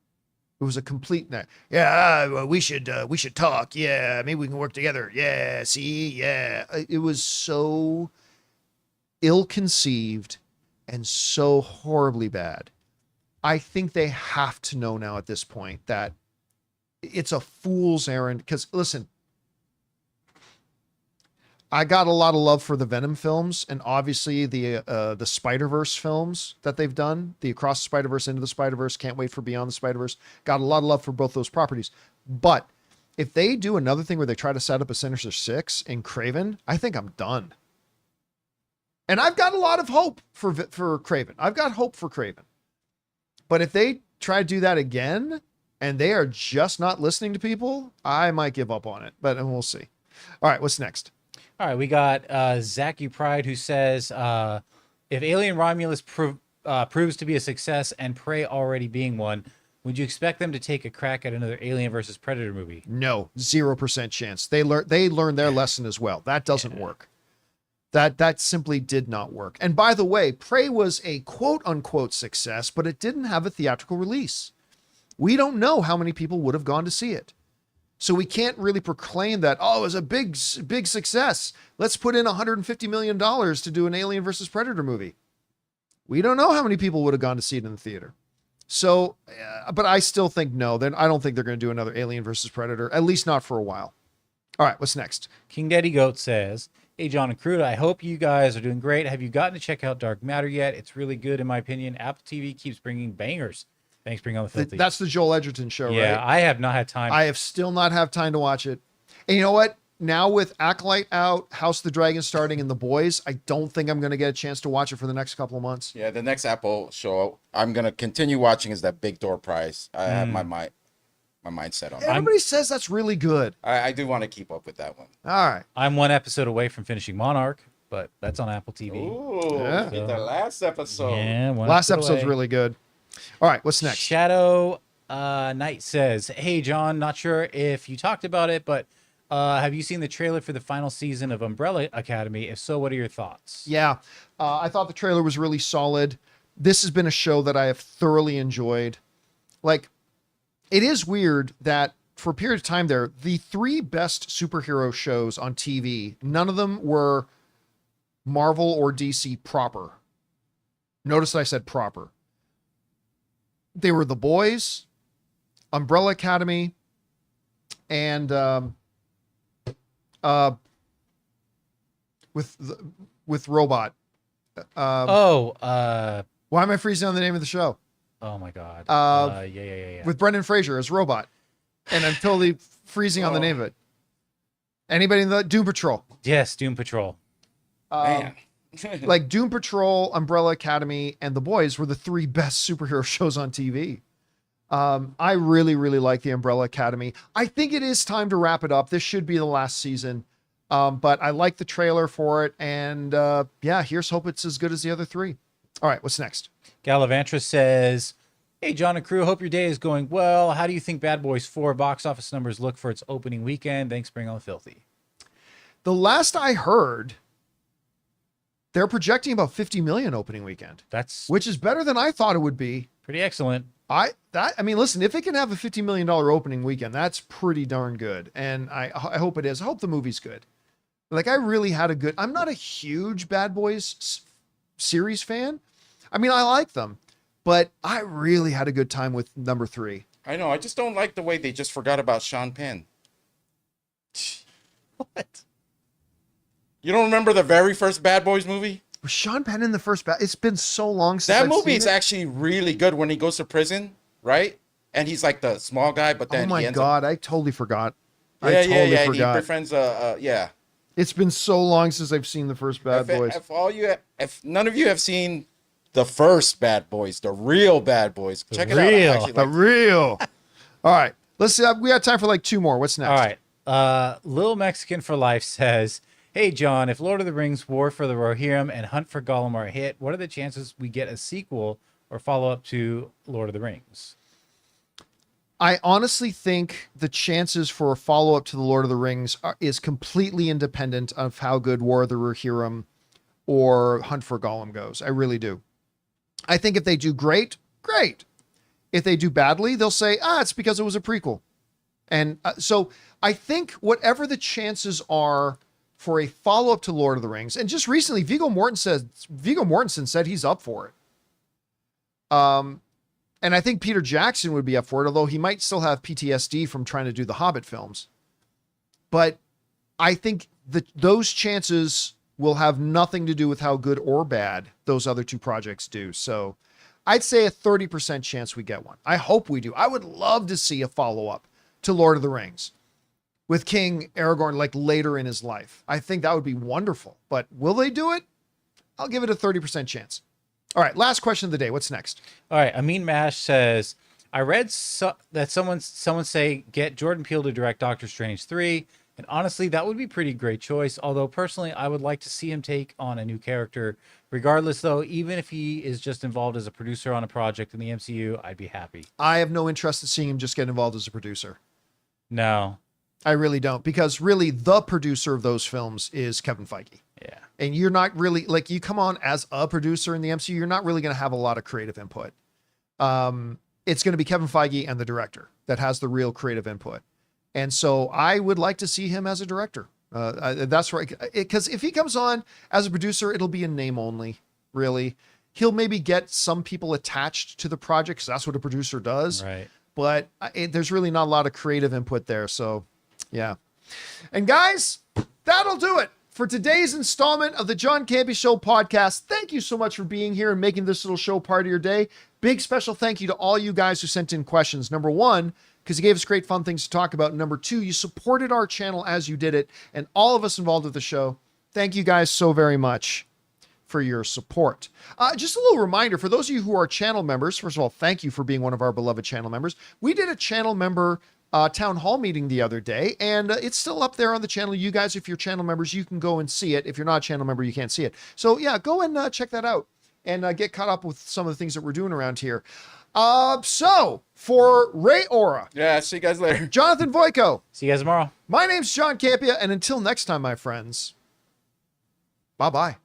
It was a complete net. Yeah, we should talk. Yeah, maybe we can work together. Yeah, see, yeah. It was so ill-conceived and so horribly bad. I think they have to know now at this point that it's a fool's errand. Because listen, I got a lot of love for the Venom films, and obviously the Spider-Verse films that they've done, the Across the Spider-Verse, Into the Spider-Verse, Can't Wait for Beyond the Spider-Verse. Got a lot of love for both those properties. But if they do another thing where they try to set up a Sinister Six in Craven, I think I'm done. And I've got a lot of hope for Craven. I've got hope for Craven. But if they try to do that again, and they are just not listening to people, I might give up on it. But we'll see. All right, what's next? All right, we got Zach U. Pride, who says, if Alien Romulus proves to be a success and Prey already being one, would you expect them to take a crack at another Alien versus Predator movie? No, 0% chance. They learned their lesson as well. That doesn't work. That simply did not work. And by the way, Prey was a quote-unquote success, but it didn't have a theatrical release. We don't know how many people would have gone to see it. So we can't really proclaim that, oh, it was a big success. Let's put in $150 million to do an Alien versus Predator movie. We don't know how many people would have gone to see it in the theater. So, but I still think no. Then I don't think they're going to do another Alien versus Predator, at least not for a while. All right, what's next? King Daddy Goat says, hey, John and Cruda, I hope you guys are doing great. Have you gotten to check out Dark Matter yet? It's really good, in my opinion. Apple TV keeps bringing bangers. Thanks, Bring on the Filthy. That's the Joel Edgerton show, right? Yeah, I have not had time. I have still not had time to watch it. And you know what? Now with Acolyte out, House of the Dragon starting, and The Boys, I don't think I'm going to get a chance to watch it for the next couple of months. Yeah, the next Apple show I'm going to continue watching is that Big Door Prize. I have my mindset on that. Everybody says that's really good. I do want to keep up with that one. All right. I'm one episode away from finishing Monarch, but that's on Apple TV. Ooh, Yeah. get the last episode. Yeah, Last episode's really good. All right, what's next? Shadow Knight says, hey, John, not sure if you talked about it, but have you seen the trailer for the final season of Umbrella Academy? If so, what are your thoughts? Yeah, I thought the trailer was really solid. This has been a show that I have thoroughly enjoyed. Like, it is weird that for a period of time there, the 3 best superhero shows on TV, none of them were Marvel or DC proper. Notice I said proper. They were The Boys, Umbrella Academy, and with Robot. Yeah. Why am I freezing on the name of the show? Oh my God. Yeah. Yeah. With Brendan Fraser as Robot. and I'm totally freezing on the name of it. Anybody in the Doom Patrol? Yes, Doom Patrol. Man. Like Doom Patrol, Umbrella Academy, and The Boys were the 3 best superhero shows on TV. I really, really like the Umbrella Academy. I think it is time to wrap it up. This should be the last season. But I like the trailer for it. And yeah, here's hope it's as good as the other 3. All right, what's next? Galavantra says, hey, John and crew, hope your day is going well. How do you think Bad Boys 4 box office numbers look for its opening weekend? Thanks, Bring on the Filthy. The last I heard, they're projecting about 50 million opening weekend. Which is better than I thought it would be. Pretty excellent. I mean, listen, if it can have a $50 million opening weekend, that's pretty darn good. And I hope it is. I hope the movie's good. Like, I really had a good, I'm not a huge Bad Boys series fan. I mean, I like them, but I really had a good time with number 3. I know. I just don't like the way they just forgot about Sean Penn. What? You don't remember the very first Bad Boys movie? Was Sean Penn in the first It's been so long since That I've movie seen is it. actually really good when he goes to prison, right? And he's like the small guy, but then Oh my he ends God, I totally forgot. up... I totally He forgot. befriends yeah. It's been so long since I've seen the first Bad Boys. If none of you have seen the first Bad Boys, the real Bad Boys, check it out. I real. actually The like real. All right, let's see. We got time for like 2 more. What's next? All right. Lil Mexican for Life says, hey, John, if Lord of the Rings, War for the Rohirrim, and Hunt for Gollum are a hit, what are the chances we get a sequel or follow-up to Lord of the Rings? I honestly think the chances for a follow-up to the Lord of the Rings is completely independent of how good War of the Rohirrim or Hunt for Gollum goes. I really do. I think if they do great, great. If they do badly, they'll say, it's because it was a prequel. And so I think whatever the chances are for a follow-up to Lord of the Rings, and just recently, Viggo Mortensen said he's up for it. And I think Peter Jackson would be up for it, although he might still have PTSD from trying to do the Hobbit films. But I think that those chances will have nothing to do with how good or bad those other 2 projects do. So I'd say a 30% chance we get one. I hope we do. I would love to see a follow-up to Lord of the Rings with King Aragorn like later in his life. I think that would be wonderful. But will they do it? I'll give it a 30% chance. All right, last question of the day. What's next? All right, Amin Mash says, I read that someone say get Jordan Peele to direct Doctor Strange 3, and honestly, that would be pretty great choice, although personally, I would like to see him take on a new character. Regardless, though, even if he is just involved as a producer on a project in the MCU, I'd be happy. I have no interest in seeing him just get involved as a producer. No. I really don't, because really the producer of those films is Kevin Feige. Yeah. And you're not really, like, you come on as a producer in the MCU, you're not really going to have a lot of creative input. It's going to be Kevin Feige and the director that has the real creative input. And so I would like to see him as a director. That's right. Because if he comes on as a producer, it'll be in name only, really. He'll maybe get some people attached to the project because that's what a producer does. Right. But there's really not a lot of creative input there. So, yeah. And guys, that'll do it for today's installment of the John Campea Show podcast. Thank you so much for being here and making this little show part of your day. Big special thank you to all you guys who sent in questions. Number 1, because you gave us great fun things to talk about. Number 2, you supported our channel as you did it, and all of us involved with the show. Thank you guys so very much for your support. Just a little reminder for those of you who are channel members. First of all, thank you for being one of our beloved channel members. We did a channel member town hall meeting the other day, and it's still up there on the channel. You guys, if you're channel members, you can go and see it. If you're not a channel member, you can't see it. So yeah, go and check that out and get caught up with some of the things that we're doing around here. So for Ray Ora, Yeah, see you guys later. Jonathan Voico, See you guys tomorrow. my name's John Campea, and until next time, my friends, bye-bye.